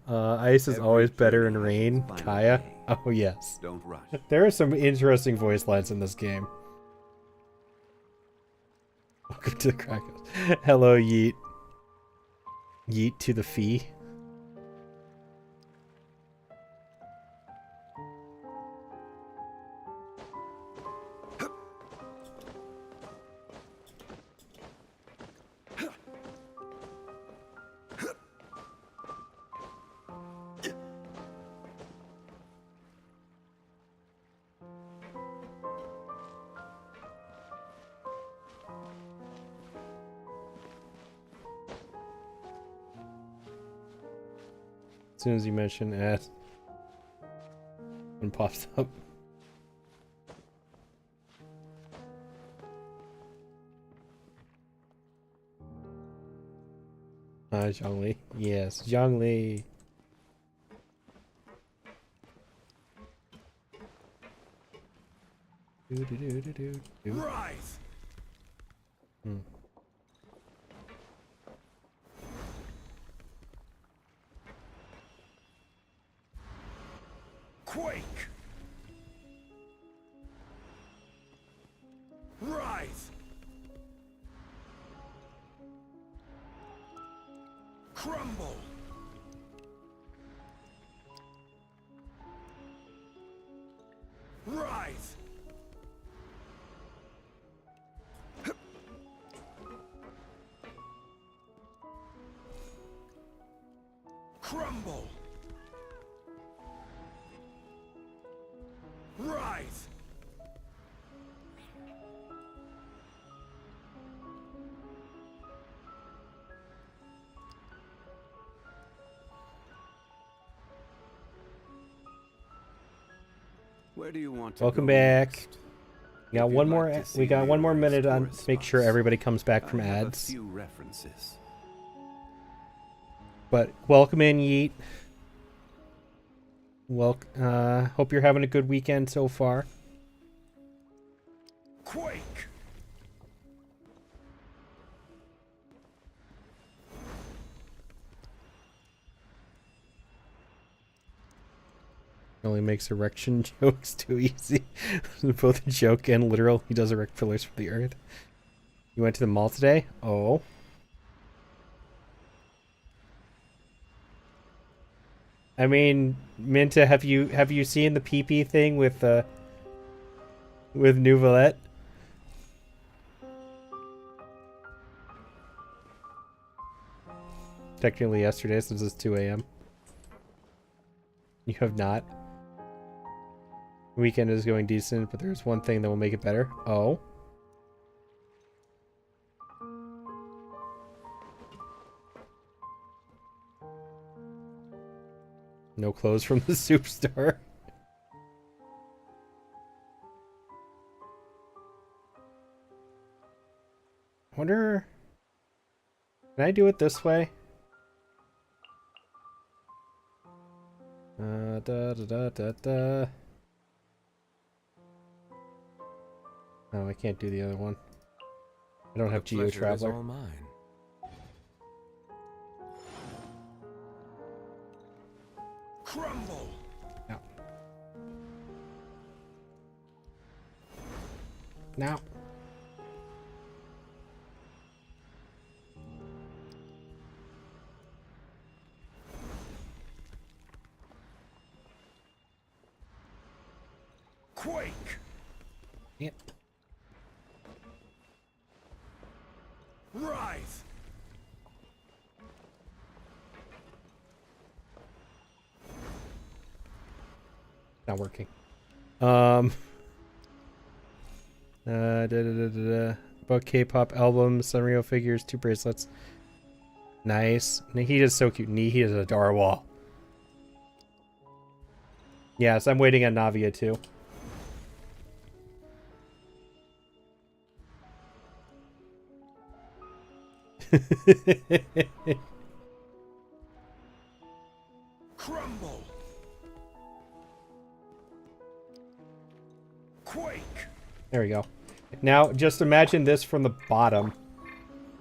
Ice is always better in rain. Kaya. Oh yes. Don't rush. There are some interesting voice lines in this game. Welcome to the Crackers. Hello, Yeet. Yeet to the fee. As soon as you mention ad, one pops up. Zhongli. Yes, Zhongli. Rise. Quake. Rise. Crumble. Rise. Crumble. Rise. Where do you want to Welcome go back. next? We got If one you'd more. like to see We got the one more other minute on. tourist Make sure spots, everybody comes back from I have a ads. few references. But welcome in, Yeet. Hope you're having a good weekend so far. Quake. Only makes erection jokes too easy. Both a joke and literal. He does erect pillars from the earth. You went to the mall today? Oh. I mean, Minta, have you seen the PP thing with Nouvelette? Technically yesterday, since it's 2 a.m. You have not. Weekend is going decent, but there's one thing that will make it better. Oh. No clothes from the soup store. Wonder... Can I do it this way? Da da da da da. Oh, I can't do the other one. I don't have Geo Traveler. All mine. Crumble. No. Now. Quake. Yep. Rise. Not working. Da, da, da, da, da. about K-pop albums, Sanrio figures, 2 bracelets. Nice. Nihida's so cute. Nihida's adorable. Yes, I'm waiting on Navia too. Crumble. Quake. There we go. Now, just imagine this from the bottom,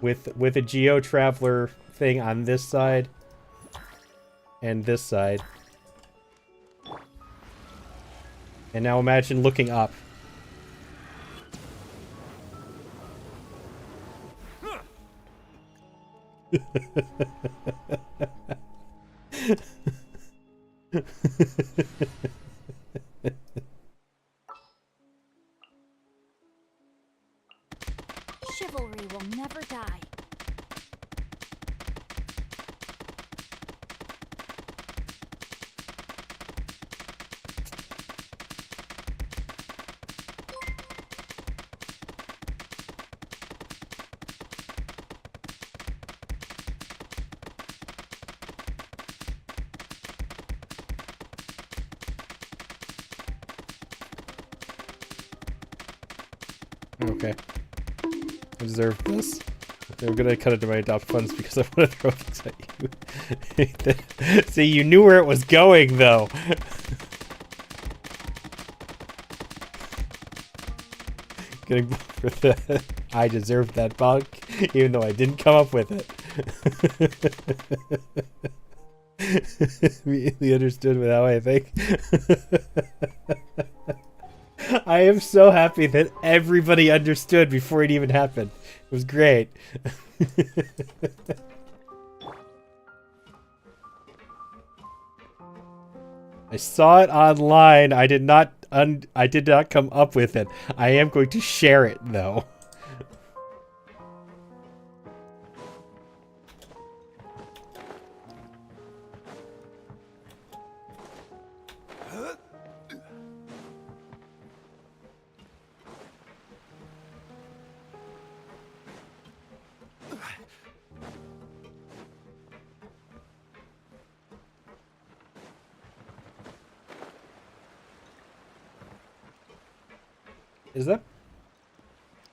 with a Geo Traveler thing on this side and this side. And now imagine looking up. Chivalry will never die. Okay. I deserve this. I'm gonna cut into my adopt funds because I want to throw things at you. See, you knew where it was going, though. Getting for that. I deserve that bug, even though I didn't come up with it. Immediately understood with how I think. I am so happy that everybody understood before it even happened. It was great. I saw it online. I did not come up with it. I am going to share it though.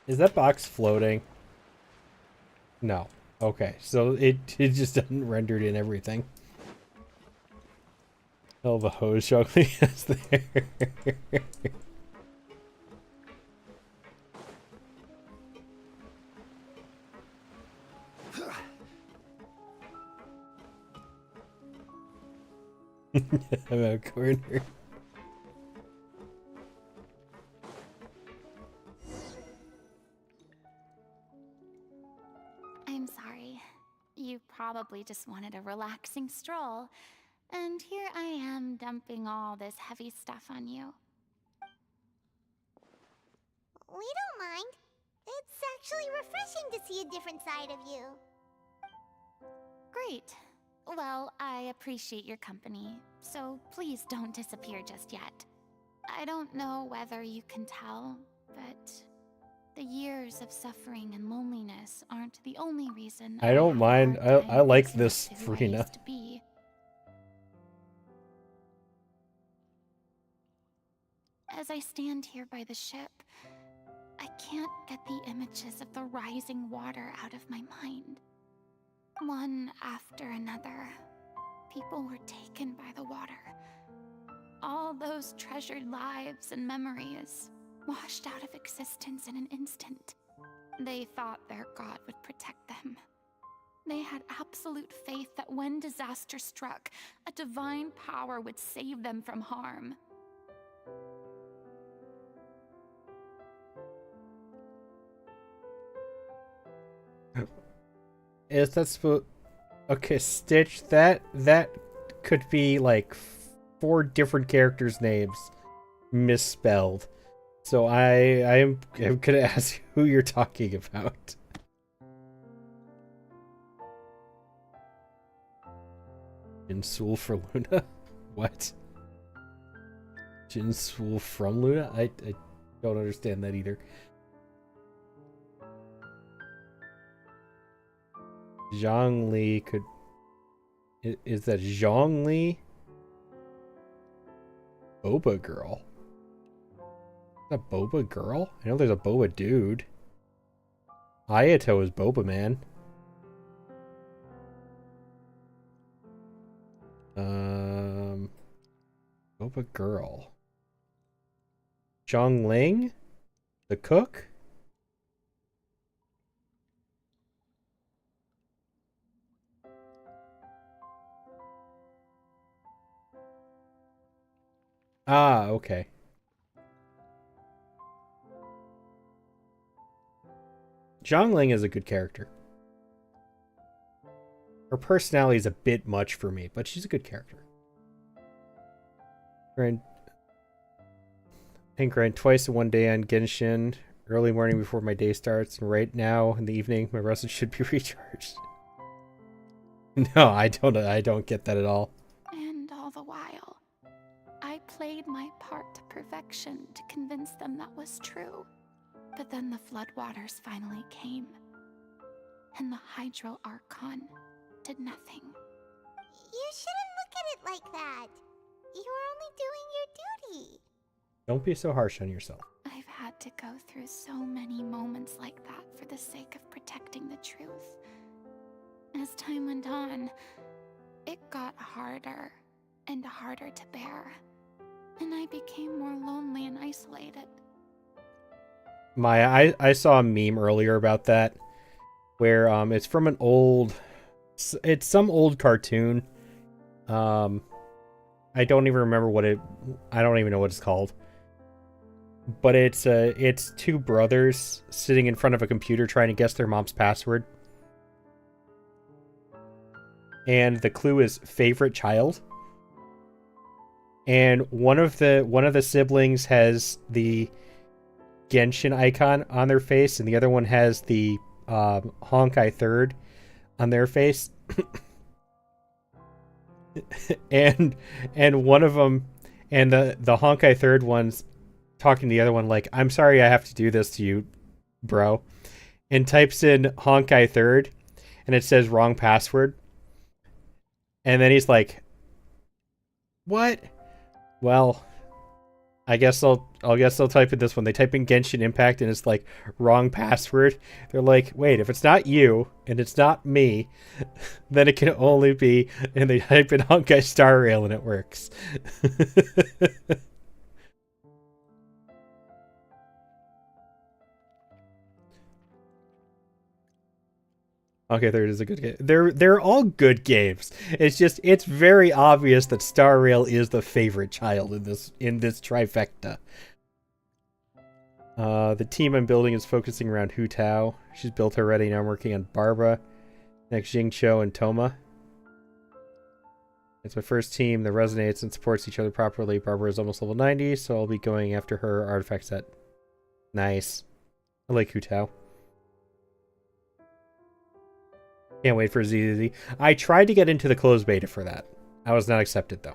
Is that box floating? No. Okay, so it just doesn't render it in everything. Hell of a hose juggling is there. I'm out of corner. I'm sorry. You probably just wanted a relaxing stroll. And here I am dumping all this heavy stuff on you. We don't mind. It's actually refreshing to see a different side of you. Great. Well, I appreciate your company, so please don't disappear just yet. I don't know whether you can tell, but the years of suffering and loneliness aren't the only reason I don't mind. I like this, Farina. As I stand here by the ship, I can't get the images of the rising water out of my mind. One after another, people were taken by the water. All those treasured lives and memories washed out of existence in an instant. They thought their god would protect them. They had absolute faith that when disaster struck, a divine power would save them from harm. Is that supposed... Okay, Stitch, that could be like 4 different characters' names misspelled. So I'm gonna ask who you're talking about. Jinsul for Luna? What? Jinsul from Luna? I don't understand that either. Zhongli could... Is that Zhongli? Boba girl. Is that Boba girl? I know there's a Boba dude. Ayato is Boba man. Boba girl. Zhongling? The cook? Ah, okay. Zhongling is a good character. Her personality is a bit much for me, but she's a good character. Pink grind twice in one day on Genshin. Early morning before my day starts, and right now in the evening, my rest should be recharged. No, I don't get that at all. And all the while, I played my part to perfection to convince them that was true. But then the floodwaters finally came, and the Hydro Archon did nothing. You shouldn't look at it like that. You were only doing your duty. Don't be so harsh on yourself. I've had to go through so many moments like that for the sake of protecting the truth. As time went on, it got harder and harder to bear, and I became more lonely and isolated. Maya, I saw a meme earlier about that, where it's from an old, it's some old cartoon. I don't even remember I don't even know what it's called. But it's two brothers sitting in front of a computer trying to guess their mom's password. And the clue is favorite child. And one of the siblings has the Genshin icon on their face, and the other one has the Honkai Third on their face. and one of them, and the Honkai Third one's talking to the other one like, "I'm sorry I have to do this to you, bro," and types in Honkai Third, and it says wrong password. And then he's like, "What? Well, I guess I'll type in this one." They type in Genshin Impact, and it's like wrong password. They're like, "Wait, if it's not you and it's not me, then it can only be," and they type in Honkai Star Rail and it works. Okay, Third is a good game. They're all good games. It's just it's very obvious that Star Rail is the favorite child in this trifecta. The team I'm building is focusing around Hu Tao. She's built already. Now I'm working on Barbara, next Jingqiu, and Toma. It's my first team that resonates and supports each other properly. Barbara is almost level 90, so I'll be going after her artifact set. Nice. I like Hu Tao. Can't wait for ZZ. I tried to get into the closed beta for that. I was not accepted, though.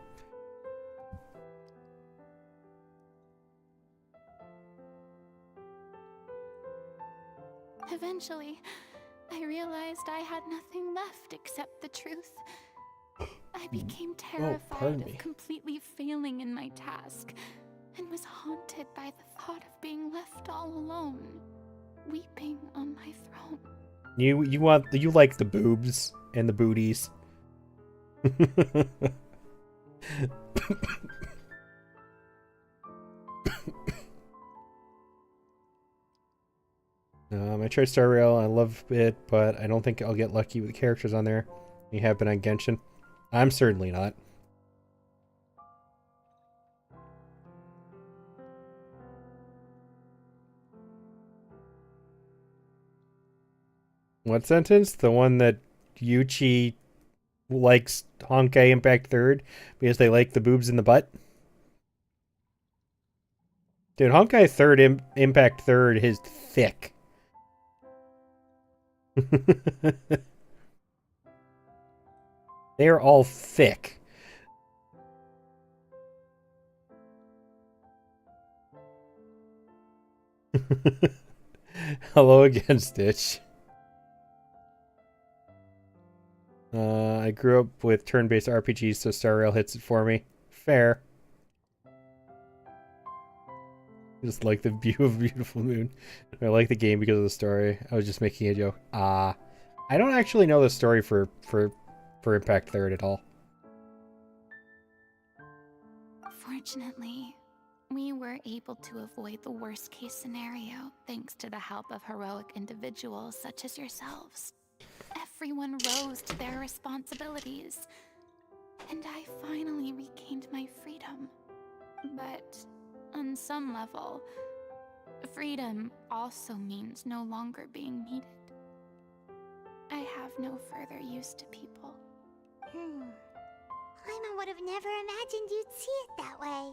Eventually, I realized I had nothing left except the truth. I became terrified of completely failing in my task, and was haunted by the thought of being left all alone, weeping on my throne. You like the boobs and the booties. I tried Star Rail. I love it, but I don't think I'll get lucky with the characters on there. You have been on Genshin. I'm certainly not. What sentence? The one that Yuchi likes Honkai Impact Third because they like the boobs in the butt? Dude, Honkai Third Impact Third is thick. They are all thick. Hello again, Stitch. I grew up with turn-based RPGs, so Star Rail hits it for me. Fair. Just like the view of a beautiful moon. I like the game because of the story. I was just making a joke. I don't actually know the story for Impact Third at all. Fortunately, we were able to avoid the worst case scenario thanks to the help of heroic individuals such as yourselves. Everyone rose to their responsibilities, and I finally regained my freedom. But on some level, freedom also means no longer being needed. I have no further use to people. Paimon would have never imagined you'd see it that way.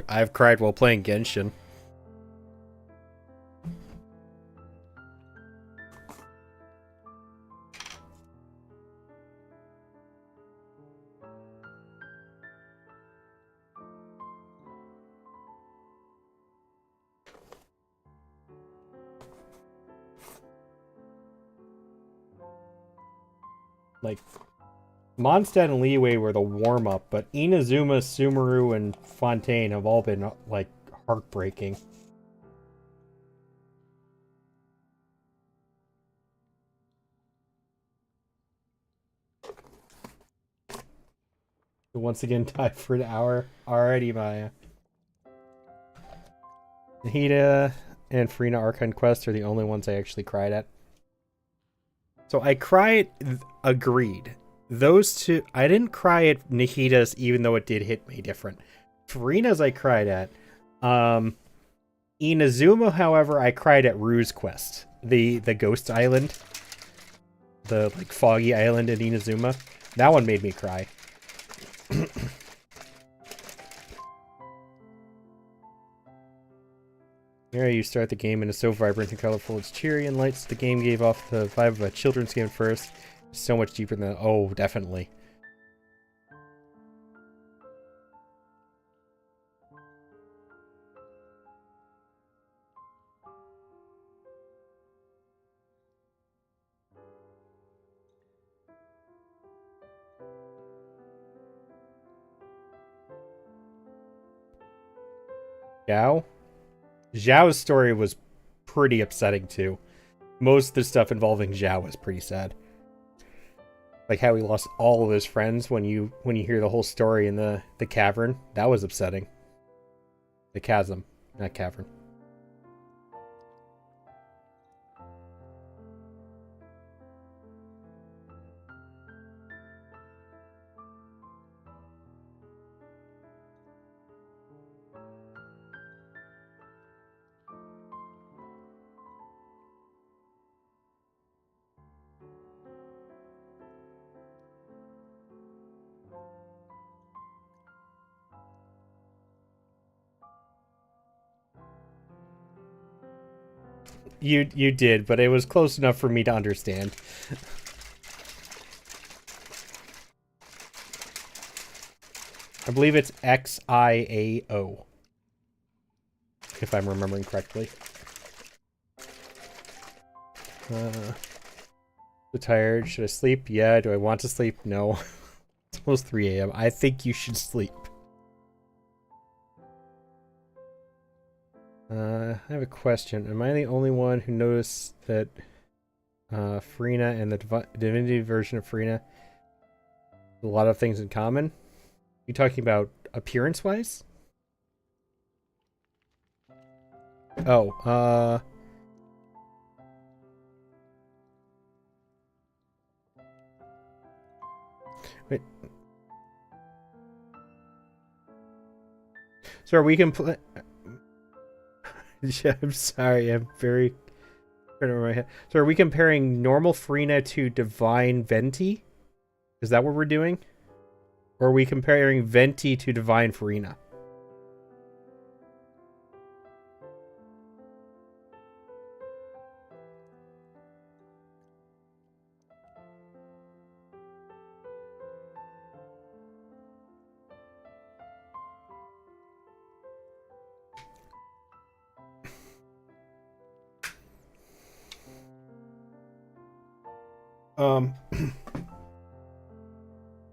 I've cried while playing Genshin. Like, Mondstadt and Liyue were the warm-up, but Inazuma, Sumeru, and Fontaine have all been, like, heartbreaking. Once again, tied for an hour. Alrighty, Maya. Nahida and Farina Archon Quest are the only ones I actually cried at. So I cried, agreed. Those two, I didn't cry at Nahida's even though it did hit me different. Farina's I cried at. Inazuma, however, I cried at Rue's Quest. The Ghost Island. The, like, foggy island in Inazuma. That one made me cry. There you start the game and it's so vibrant and colorful. It's cheery and lights. The game gave off the vibe of a children's game at first. So much deeper than that. Oh, definitely. Zhao? Zhao's story was pretty upsetting too. Most of the stuff involving Zhao was pretty sad. Like how he lost all of his friends when you hear the whole story in the cavern. That was upsetting. The chasm, not cavern. You did, but it was close enough for me to understand. I believe it's XIAO. If I'm remembering correctly. So tired. Should I sleep? Yeah. Do I want to sleep? No. It's almost 3 a.m. I think you should sleep. I have a question. Am I the only one who noticed that Farina and the Divinity version of Farina have a lot of things in common? You talking about appearance-wise? Oh, wait. So are we complete? Yeah, I'm sorry. I'm very trying to remember my head. So are we comparing normal Farina to Divine Venti? Is that what we're doing? Or are we comparing Venti to Divine Farina?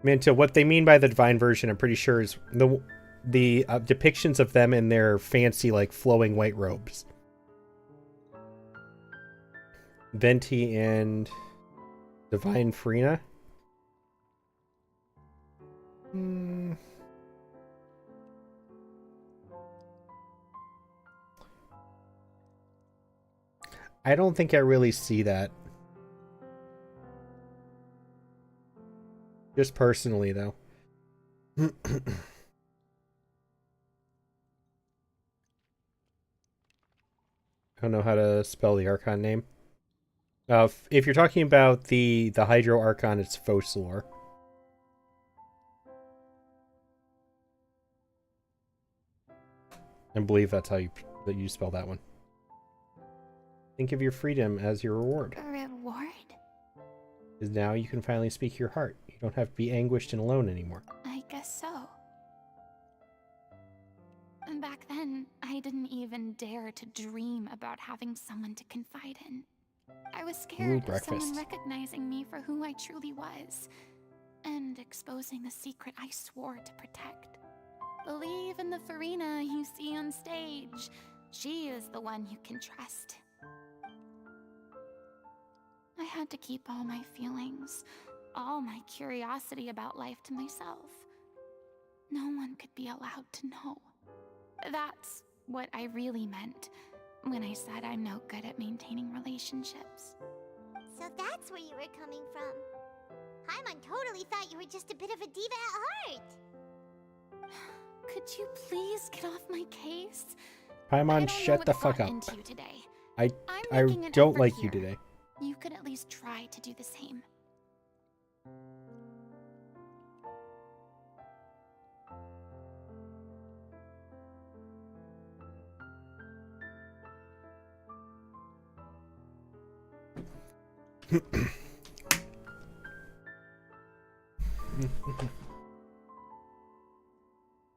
Minto, what they mean by the divine version, I'm pretty sure, is the depictions of them in their fancy, like, flowing white robes. Venti and Divine Farina. I don't think I really see that. Just personally, though. I don't know how to spell the Archon name. If you're talking about the Hydro Archon, it's Focalor. I believe that's how you spell that one. Think of your freedom as your reward. A reward? Because now you can finally speak your heart. You don't have to be anguished and alone anymore. I guess so. And back then, I didn't even dare to dream about having someone to confide in. I was scared of someone recognizing me for who I truly was, and exposing the secret I swore to protect. Believe in the Farina you see on stage. She is the one you can trust. I had to keep all my feelings, all my curiosity about life to myself. No one could be allowed to know. That's what I really meant when I said I'm no good at maintaining relationships. So that's where you were coming from. Paimon totally thought you were just a bit of a diva at heart. Could you please get off my case? Paimon, shut the fuck up. I don't like you today. You could at least try to do the same.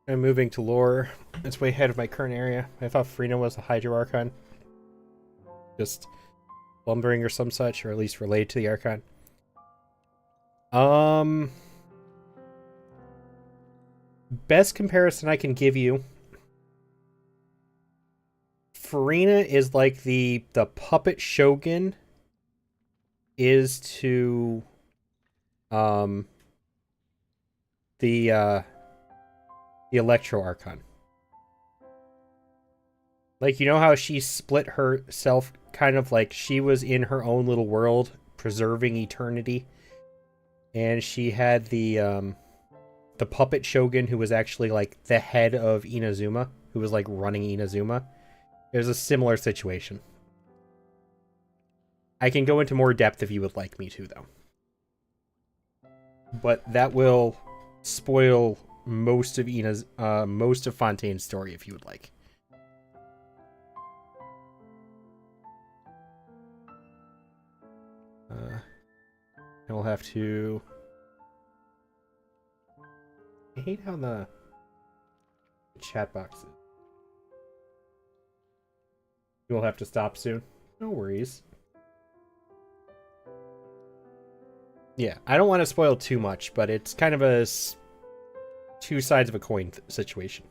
I'm moving to lore. It's way ahead of my current area. I thought Farina was a Hydro Archon. Just lumbering or some such, or at least related to the Archon. Best comparison I can give you. Farina is like the puppet shogun is to the Electro Archon. Like, you know how she split herself, kind of like she was in her own little world, preserving eternity, and she had the puppet shogun who was actually like the head of Inazuma, who was like running Inazuma. It was a similar situation. I can go into more depth if you would like me to, though. But that will spoil most of Fontaine's story if you would like. I'll have to... I hate how the chat box is. You'll have to stop soon. No worries. Yeah, I don't want to spoil too much, but it's kind of a two sides of a coin situation.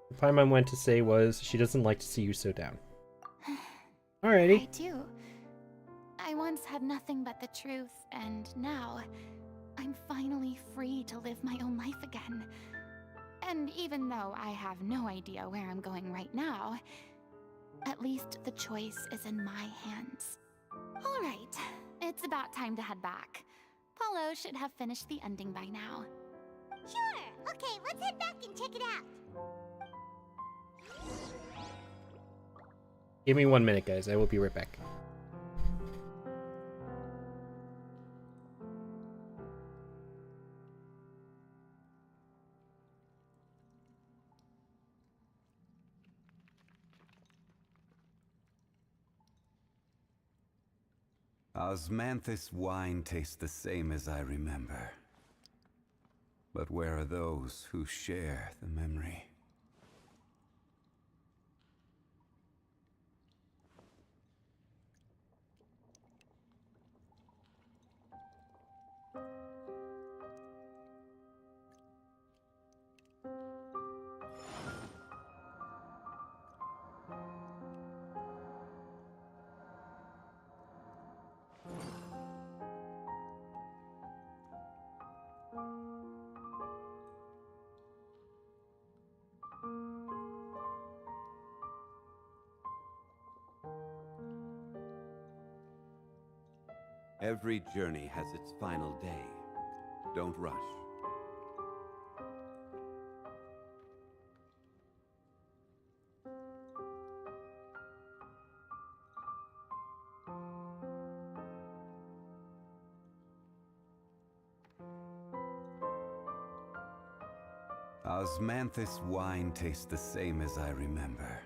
The Paimon went to say was she doesn't like to see you so down. Alrighty. I do. I once had nothing but the truth, and now I'm finally free to live my own life again. And even though I have no idea where I'm going right now, at least the choice is in my hands. Alright, it's about time to head back. Paulo should have finished the ending by now. Sure! Okay, let's head back and check it out. Give me 1 minute, guys. I will be right back. Osmanthus wine tastes the same as I remember. But where are those who share the memory? Every journey has its final day. Don't rush. Osmanthus wine tastes the same as I remember.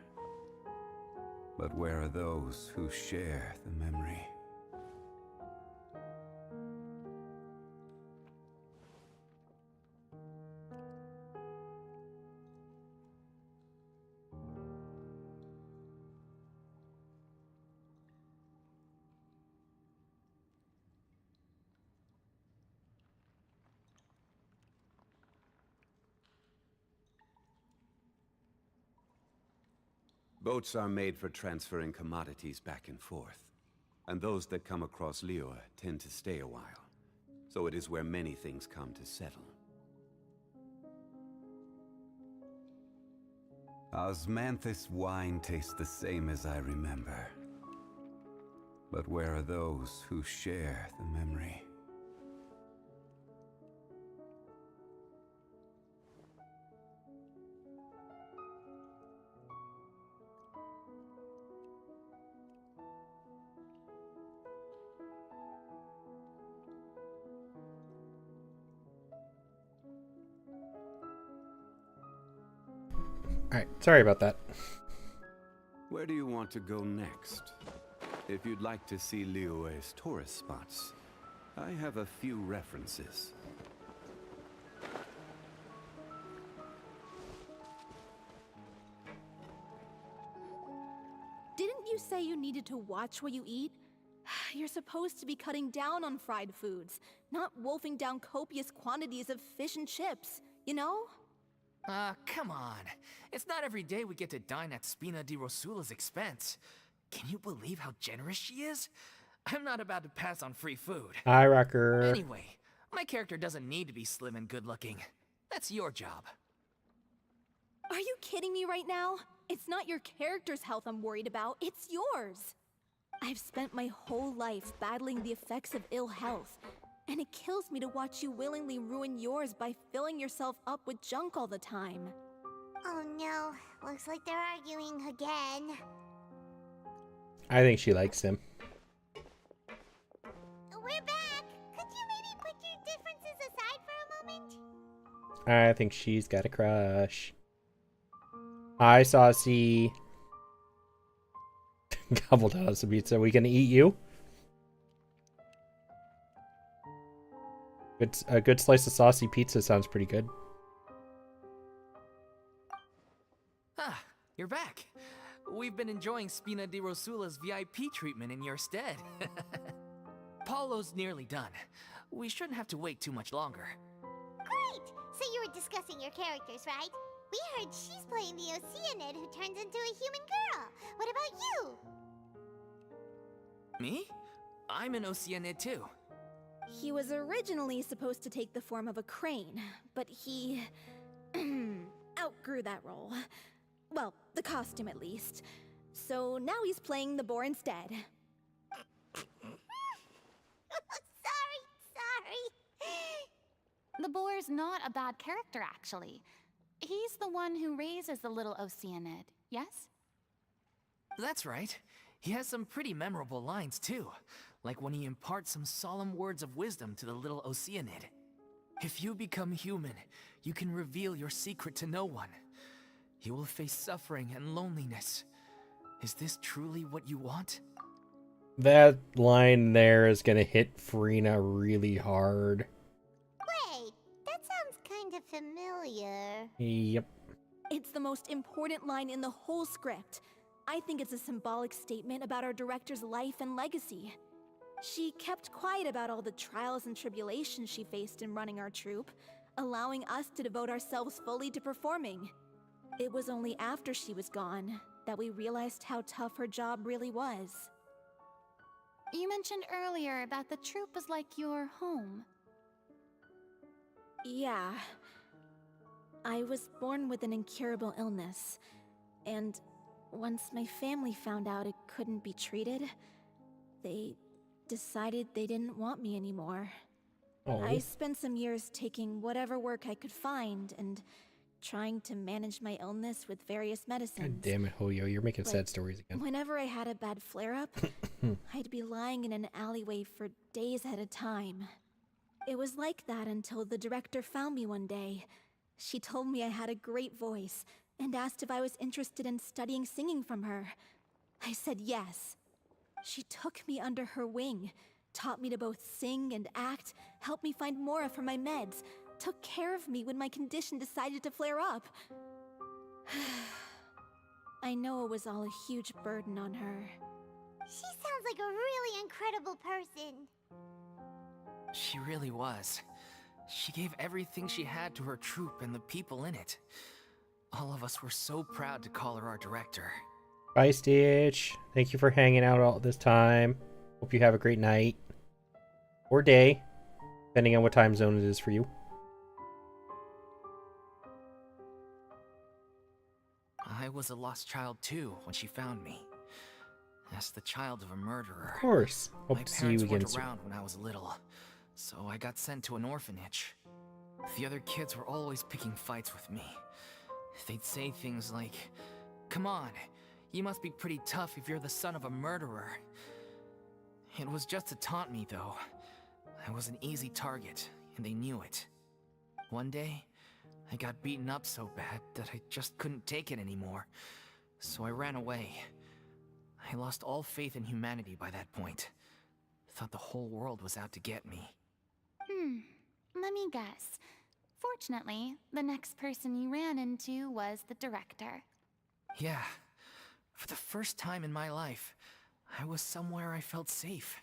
But where are those who share the memory? Boats are made for transferring commodities back and forth. And those that come across Liyue tend to stay a while. So it is where many things come to settle. Osmanthus wine tastes the same as I remember. But where are those who share the memory? Alright, sorry about that. Where do you want to go next? If you'd like to see Liyue's tourist spots, I have a few references. Didn't you say you needed to watch what you eat? You're supposed to be cutting down on fried foods, not wolfing down copious quantities of fish and chips, you know? Come on. It's not every day we get to dine at Spina di Rosula's expense. Can you believe how generous she is? I'm not about to pass on free food. Hi, Rocker. Anyway, my character doesn't need to be slim and good-looking. That's your job. Are you kidding me right now? It's not your character's health I'm worried about, it's yours. I've spent my whole life battling the effects of ill health, and it kills me to watch you willingly ruin yours by filling yourself up with junk all the time. Oh no, looks like they're arguing again. I think she likes him. We're back! Could you maybe put your differences aside for a moment? I think she's got a crush. Hi, Saucy. Gobbled out of some pizza. Are we gonna eat you? A good slice of saucy pizza sounds pretty good. Ah, you're back. We've been enjoying Spina di Rosula's VIP treatment in your stead. Paulo's nearly done. We shouldn't have to wait too much longer. Great! So you were discussing your characters, right? We heard she's playing the Oceanid who turns into a human girl. What about you? Me? I'm an Oceanid too. He was originally supposed to take the form of a crane, but he outgrew that role. Well, the costume at least. So now he's playing the boar instead. Sorry. The boar's not a bad character, actually. He's the one who raises the little Oceanid, yes? That's right. He has some pretty memorable lines too. Like when he imparts some solemn words of wisdom to the little Oceanid. If you become human, you can reveal your secret to no one. You will face suffering and loneliness. Is this truly what you want? That line there is gonna hit Farina really hard. Wait, that sounds kind of familiar. Yep. It's the most important line in the whole script. I think it's a symbolic statement about our director's life and legacy. She kept quiet about all the trials and tribulations she faced in running our troupe, allowing us to devote ourselves fully to performing. It was only after she was gone that we realized how tough her job really was. You mentioned earlier that the troupe was like your home. Yeah. I was born with an incurable illness, and once my family found out it couldn't be treated, they decided they didn't want me anymore. Oh. I spent some years taking whatever work I could find and trying to manage my illness with various medicines. God damn it, Hoyo, you're making sad stories again. Whenever I had a bad flare-up, I'd be lying in an alleyway for days at a time. It was like that until the director found me one day. She told me I had a great voice and asked if I was interested in studying singing from her. I said yes. She took me under her wing, taught me to both sing and act, helped me find Mora for my meds, took care of me when my condition decided to flare up. I know it was all a huge burden on her. She sounds like a really incredible person. She really was. She gave everything she had to her troupe and the people in it. All of us were so proud to call her our director. Bye, Stitch. Thank you for hanging out all this time. Hope you have a great night. Or day, depending on what time zone it is for you. I was a lost child too when she found me. As the child of a murderer. Of course. Hope My to see you parents again weren't soon. around when I was little, so I got sent to an orphanage. The other kids were always picking fights with me. They'd say things like, "Come on, you must be pretty tough if you're the son of a murderer." It was just to taunt me, though. I was an easy target, and they knew it. One day, I got beaten up so bad that I just couldn't take it anymore, so I ran away. I lost all faith in humanity by that point. Thought the whole world was out to get me. Let me guess. Fortunately, the next person you ran into was the director. Yeah. For the first time in my life, I was somewhere I felt safe.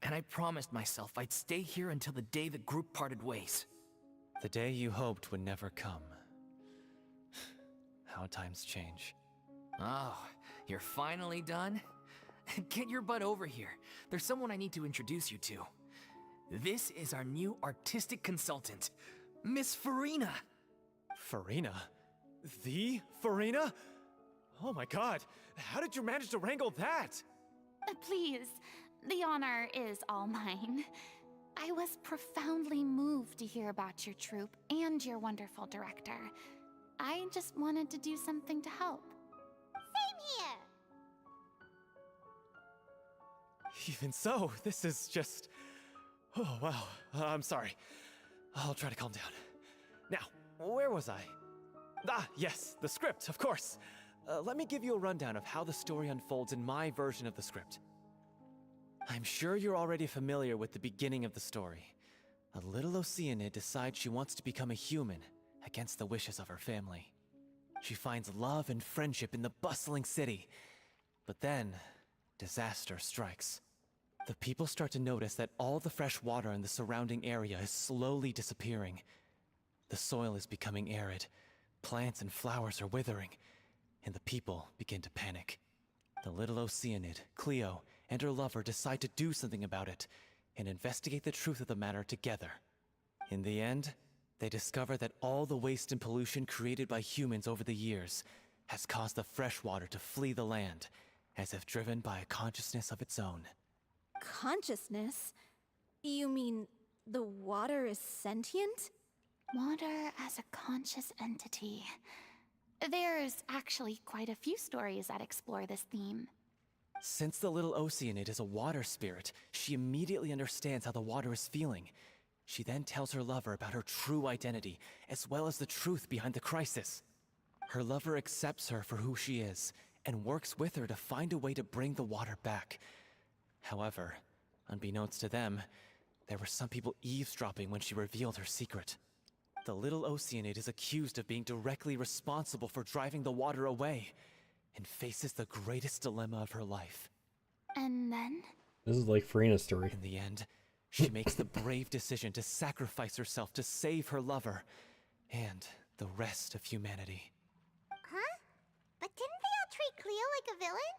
And I promised myself I'd stay here until the day the group parted ways. The day you hoped would never come. How times change. Oh, you're finally done? Get your butt over here. There's someone I need to introduce you to. This is our new artistic consultant, Miss Farina. Farina? The Farina? Oh my god, how did you manage to wrangle that? Please, the honor is all mine. I was profoundly moved to hear about your troupe and your wonderful director. I just wanted to do something to help. Same here. Even so, this is just... Oh, wow. I'm sorry. I'll try to calm down. Now, where was I? Ah, yes, the script, of course. Let me give you a rundown of how the story unfolds in my version of the script. I'm sure you're already familiar with the beginning of the story. A little Oceanid decides she wants to become a human, against the wishes of her family. She finds love and friendship in the bustling city. But then, disaster strikes. The people start to notice that all the fresh water in the surrounding area is slowly disappearing. The soil is becoming arid, plants and flowers are withering, and the people begin to panic. The little Oceanid, Cleo, and her lover decide to do something about it, and investigate the truth of the matter together. In the end, they discover that all the waste and pollution created by humans over the years has caused the fresh water to flee the land, as if driven by a consciousness of its own. Consciousness? You mean the water is sentient? Water as a conscious entity. There's actually quite a few stories that explore this theme. Since the little Oceanid is a water spirit, she immediately understands how the water is feeling. She then tells her lover about her true identity, as well as the truth behind the crisis. Her lover accepts her for who she is, and works with her to find a way to bring the water back. However, unbeknownst to them, there were some people eavesdropping when she revealed her secret. The little Oceanid is accused of being directly responsible for driving the water away, and faces the greatest dilemma of her life. And then? This is like Farina's story. In the end, she makes the brave decision to sacrifice herself to save her lover and the rest of humanity. Huh? But didn't they all treat Cleo like a villain?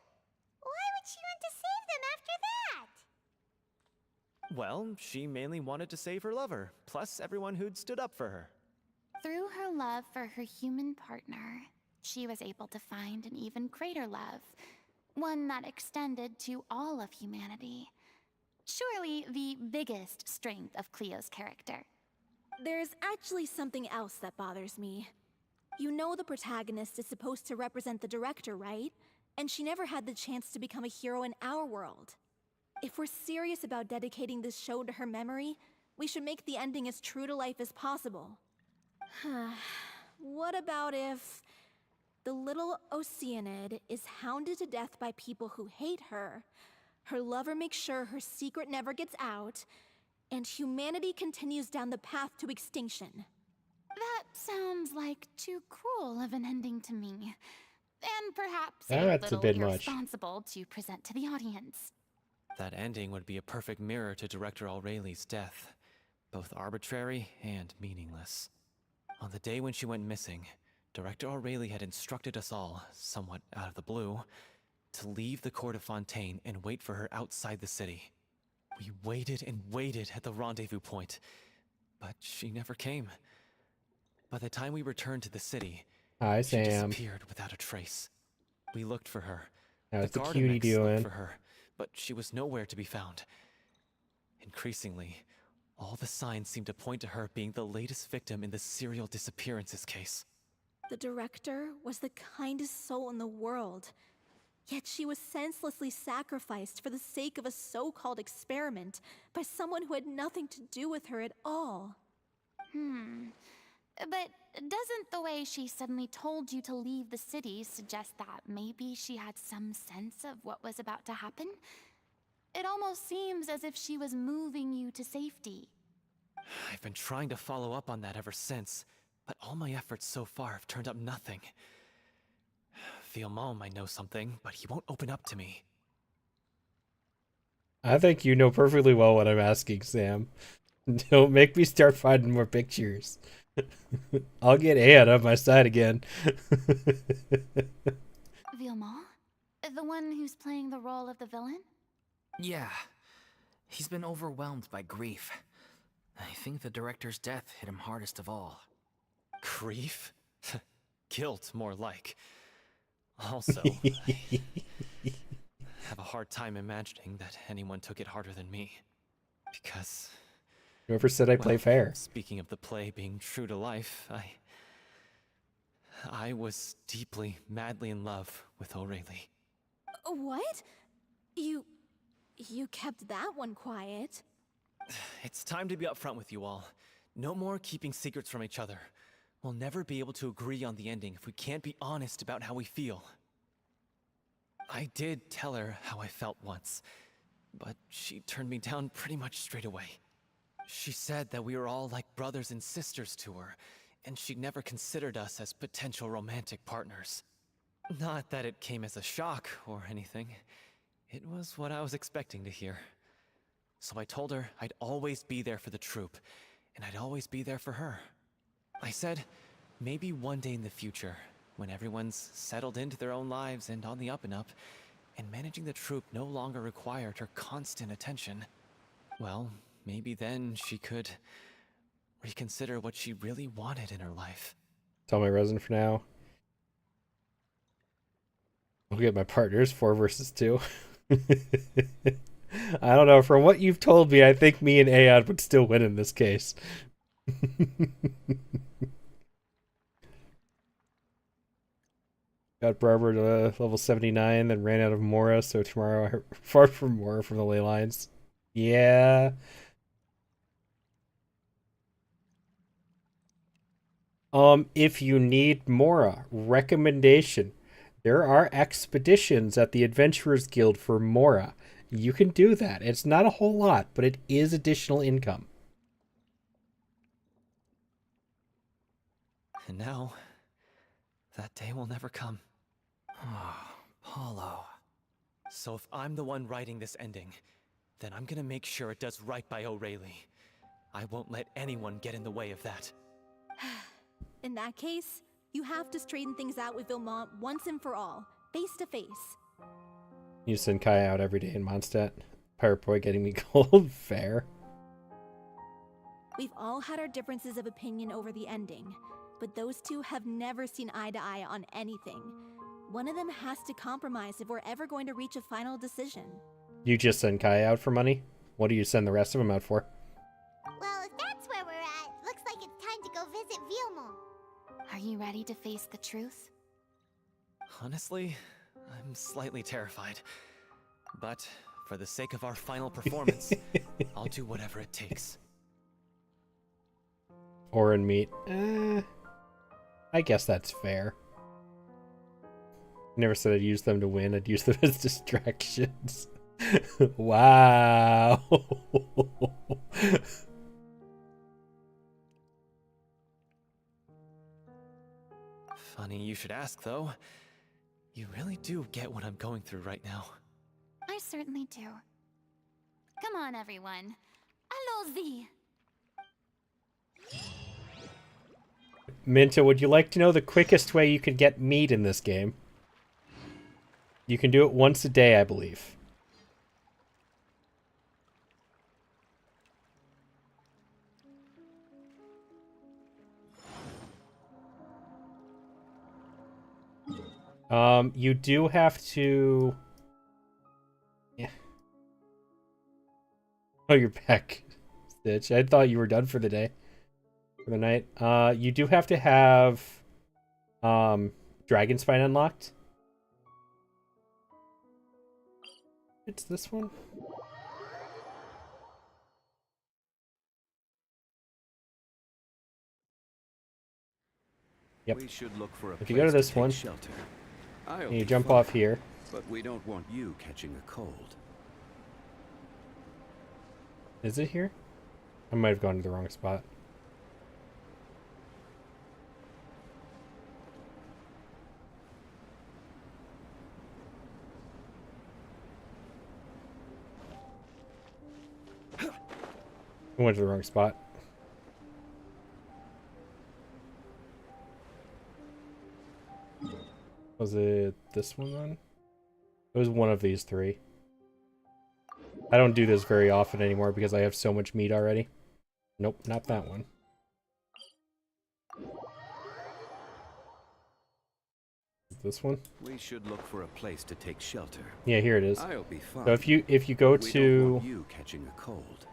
Why would she want to save them after that? Well, she mainly wanted to save her lover, plus everyone who'd stood up for her. Through her love for her human partner, she was able to find an even greater love, one that extended to all of humanity. Surely the biggest strength of Cleo's character. There's actually something else that bothers me. You know the protagonist is supposed to represent the director, right? And she never had the chance to become a hero in our world. If we're serious about dedicating this show to her memory, we should make the ending as true to life as possible. What about if the little Oceanid is hounded to death by people who hate her, her lover makes sure her secret never gets out, and humanity continues down the path to extinction? That sounds like too cruel of an ending to me. And perhaps That's a little bit much. irresponsible to present to the audience. That ending would be a perfect mirror to Director Aureli's death, both arbitrary and meaningless. On the day when she went missing, Director Aureli had instructed us all, somewhat out of the blue, to leave the court of Fontaine and wait for her outside the city. We waited and waited at the rendezvous point, but she never came. By the time we returned to the city, Hi, she Sam. disappeared without a trace. We looked for her. How's the Gardamex cutie looked doing? for her, but she was nowhere to be found. Increasingly, all the signs seemed to point to her being the latest victim in the serial disappearances case. The director was the kindest soul in the world, yet she was senselessly sacrificed for the sake of a so-called experiment by someone who had nothing to do with her at all. But doesn't the way she suddenly told you to leave the city suggest that maybe she had some sense of what was about to happen? It almost seems as if she was moving you to safety. I've been trying to follow up on that ever since, but all my efforts so far have turned up nothing. Villemont might know something, but he won't open up to me. I think you know perfectly well what I'm asking, Sam. Don't make me start finding more pictures. I'll get Anne on my side again. Villemont? The one who's playing the role of the villain? Yeah. He's been overwhelmed by grief. I think the director's death hit him hardest of all. Grief? Guilt, more like. Also, I have a hard time imagining that anyone took it harder than me. Because... Whoever said I play fair? Speaking of the play being true to life, I was deeply, madly in love with Aureli. What? You kept that one quiet. It's time to be upfront with you all. No more keeping secrets from each other. We'll never be able to agree on the ending if we can't be honest about how we feel. I did tell her how I felt once, but she turned me down pretty much straight away. She said that we were all like brothers and sisters to her, and she'd never considered us as potential romantic partners. Not that it came as a shock or anything. It was what I was expecting to hear. So I told her I'd always be there for the troupe, and I'd always be there for her. I said, maybe one day in the future, when everyone's settled into their own lives and on the up and up, and managing the troupe no longer required her constant attention, well, maybe then she could reconsider what she really wanted in her life. Tell my resin for now. I'll get my partners 4 versus 2. I don't know. From what you've told me, I think me and Aeon would still win in this case. Got Barbara to level 79, then ran out of Mora, so tomorrow I far from Mora from the ley lines. Yeah. If you need Mora, recommendation. There are expeditions at the Adventurers Guild for Mora. You can do that. It's not a whole lot, but it is additional income. And now, that day will never come. Oh, Paulo. So if I'm the one writing this ending, then I'm gonna make sure it does right by O'Reilly. I won't let anyone get in the way of that. In that case, you have to straighten things out with Vilmont once and for all, face to face. You send Kai out every day in Mondstadt. Pirate Boy getting me gold. Fair. We've all had our differences of opinion over the ending, but those two have never seen eye to eye on anything. One of them has to compromise if we're ever going to reach a final decision. You just send Kai out for money? What do you send the rest of them out for? Well, if that's where we're at, looks like it's time to go visit Vilmont. Are you ready to face the truth? Honestly, I'm slightly terrified. But for the sake of our final performance, I'll do whatever it takes. Orin meat. I guess that's fair. Never said I'd use them to win. I'd use them as distractions. Wow. Funny you should ask, though. You really do get what I'm going through right now. I certainly do. Come on, everyone. Allons-y! Minta, would you like to know the quickest way you could get meat in this game? You can do it once a day, I believe. You do have to... Yeah. Oh, you're back, Stitch. I thought you were done for the day. For the night. You do have to have Dragon Spine unlocked. It's this one. Yep. We should look for a If you go to place this one, shelter. and you jump off here. But we don't want you catching a cold. Is it here? I might have gone to the wrong spot. I went to the wrong spot. Was it this one then? It was one of these three. I don't do this very often anymore because I have so much meat already. Nope, not that one. This one? We should look for a place to take shelter. Yeah, here it is. I'll be fine. So if you go We to don't want you catching a cold.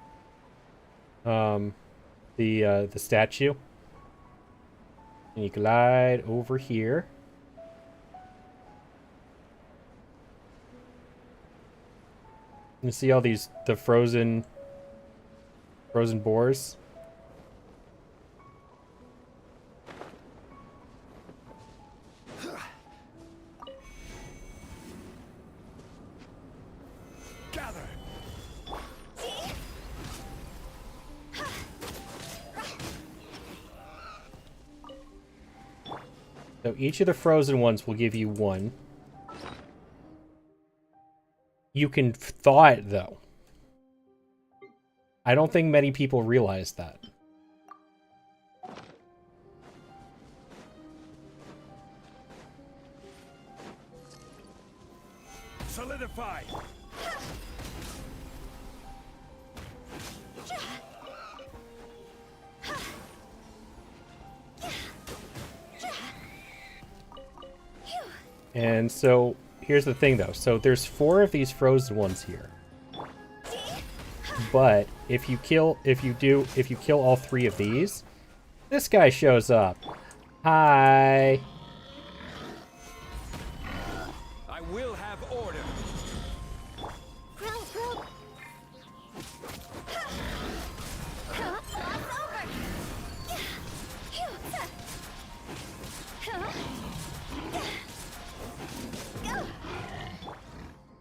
the statue, and you glide over here. You see all these the frozen boars. Gather. So each of the frozen ones will give you one. You can thaw it, though. I don't think many people realize that. Solidify. And so here's the thing, though. So there's 4 of these frozen ones here. But if you kill all 3 of these, this guy shows up. Hi. I will have order.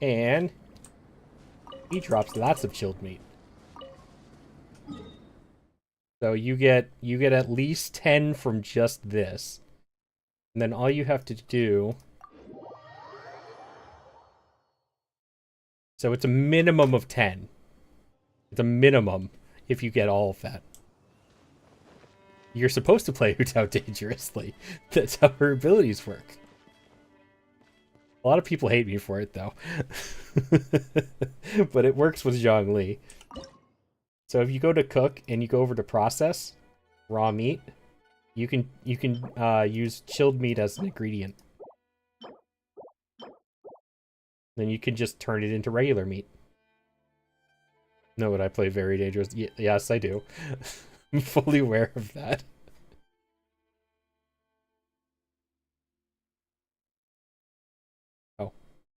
And he drops lots of chilled meat. So you get at least 10 from just this. And then all you have to do... So it's a minimum of 10 It's a minimum if you get all of that. You're supposed to play Hu Tao dangerously. That's how her abilities work. A lot of people hate me for it, though. But it works with Zhongli. So if you go to cook and you go over to process raw meat, you can use chilled meat as an ingredient. Then you can just turn it into regular meat. No, would I play very dangerous? Yes, I do. I'm fully aware of that. Oh,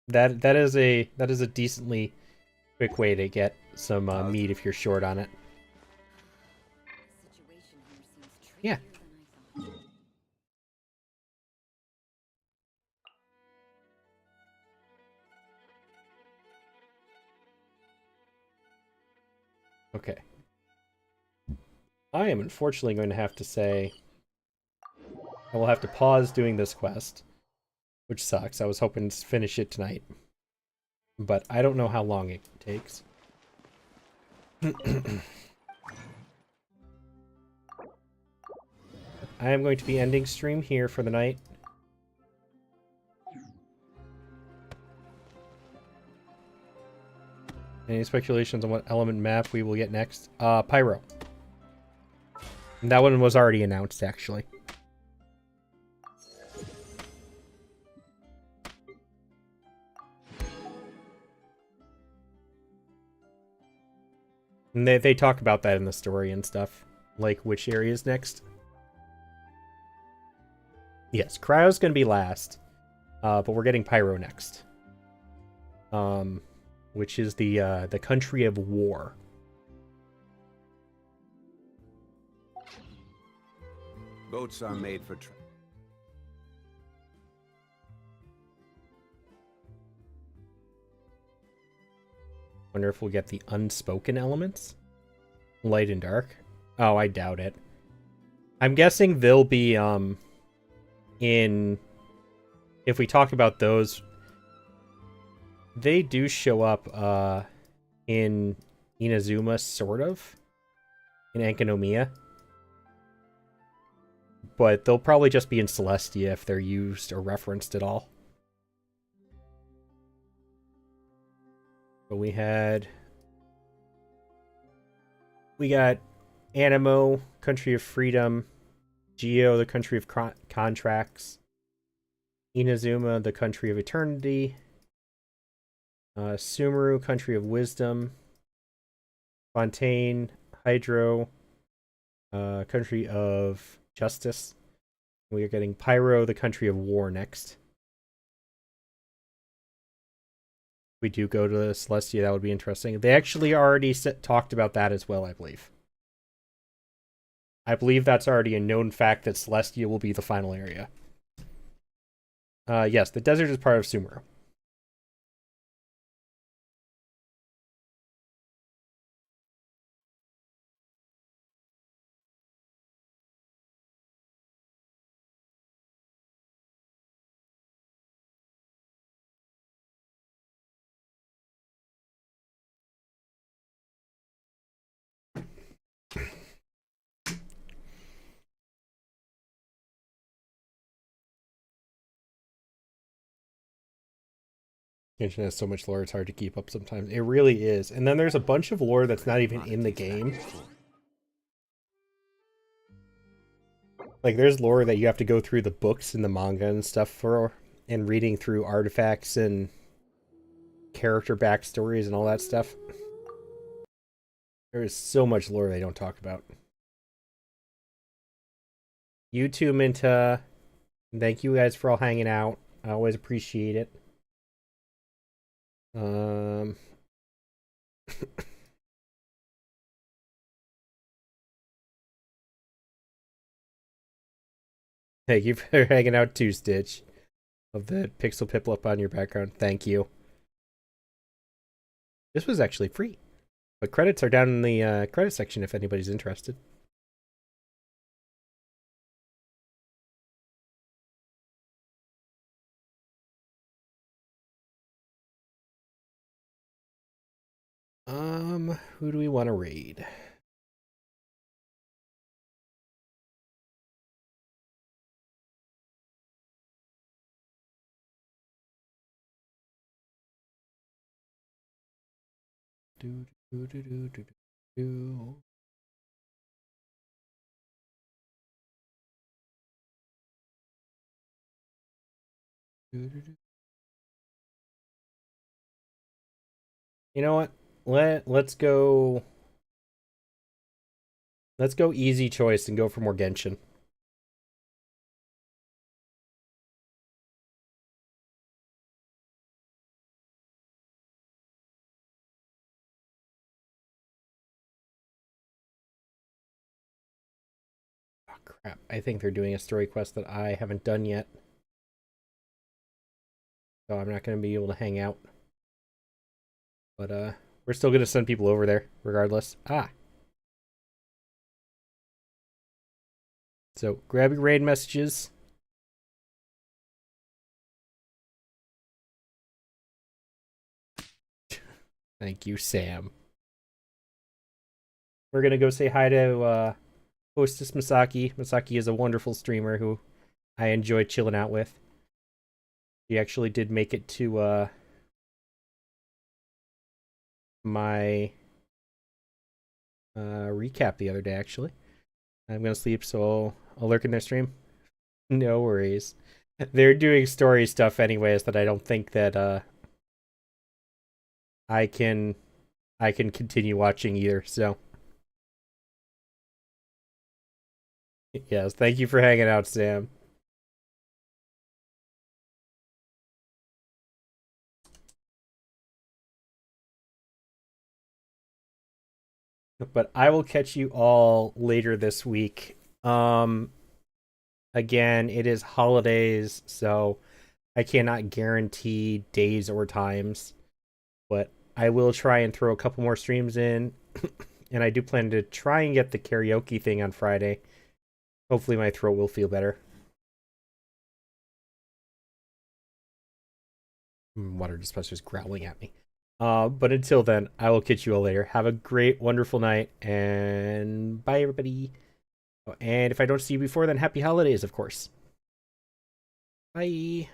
that is a decently quick way to get some meat if you're short on it. Yeah. Okay. I am unfortunately going to have to say I will have to pause doing this quest, which sucks. I was hoping to finish it tonight, but I don't know how long it takes. I am going to be ending stream here for the night. Any speculations on what element map we will get next? Pyro. That one was already announced, actually. And they talk about that in the story and stuff. Like, which area is next. Yes, Cryo's gonna be last. But we're getting Pyro next. Which is the country of war. Boats are made for Wonder if we'll get the unspoken elements? Light and dark? Oh, I doubt it. I'm guessing they'll be, in... If we talk about those, they do show up, in Inazuma, sort of. In Enkanomiya. But they'll probably just be in Celestia if they're used or referenced at all. But we got Animo, Country of Freedom, Geo, the Country of Contracts, Inazuma, the Country of Eternity, Sumeru, Country of Wisdom, Fontaine, Hydro, Country of Justice. We are getting Pyro, the Country of War next. We do go to Celestia, that would be interesting. They actually already talked about that as well, I believe. I believe that's already a known fact that Celestia will be the final area. Yes, the desert is part of Sumeru. Genshin has so much lore, it's hard to keep up sometimes. It really is. And then there's a bunch of lore that's not even in the game. Like, there's lore that you have to go through the books and the manga and stuff for, and reading through artifacts and character backstories and all that stuff. There is so much lore they don't talk about. You too, Minta. Thank you guys for all hanging out. I always appreciate it. Thank you for hanging out too, Stitch. Of the Pixel Piplup on your background. Thank you. This was actually free. But credits are down in the credit section if anybody's interested. who do we want to raid? Do, do, do, do, do, do. Do, do, do. You know what? Let's go. Let's go easy choice and go for more Genshin. Oh crap! I think they're doing a story quest that I haven't done yet, so I'm not going to be able to hang out. But we're still going to send people over there regardless. Ah. So grab your raid messages. Thank you, Sam. We're gonna go say hi to hostess Masaki. Masaki is a wonderful streamer who I enjoy chilling out with. She actually did make it to my recap the other day, actually. I'm gonna sleep, so I'll lurk in their stream. No worries. They're doing story stuff anyways that I don't think that I can continue watching either, so yes, thank you for hanging out, Sam. But I will catch you all later this week. Again, it is holidays, so I cannot guarantee days or times, but I will try and throw a couple more streams in. And I do plan to try and get the karaoke thing on Friday. Hopefully my throat will feel better. Water dispenser's growling at me. But until then, I will catch you all later. Have a great, wonderful night, and bye, everybody. Oh, and if I don't see you before, then happy holidays, of course. Bye.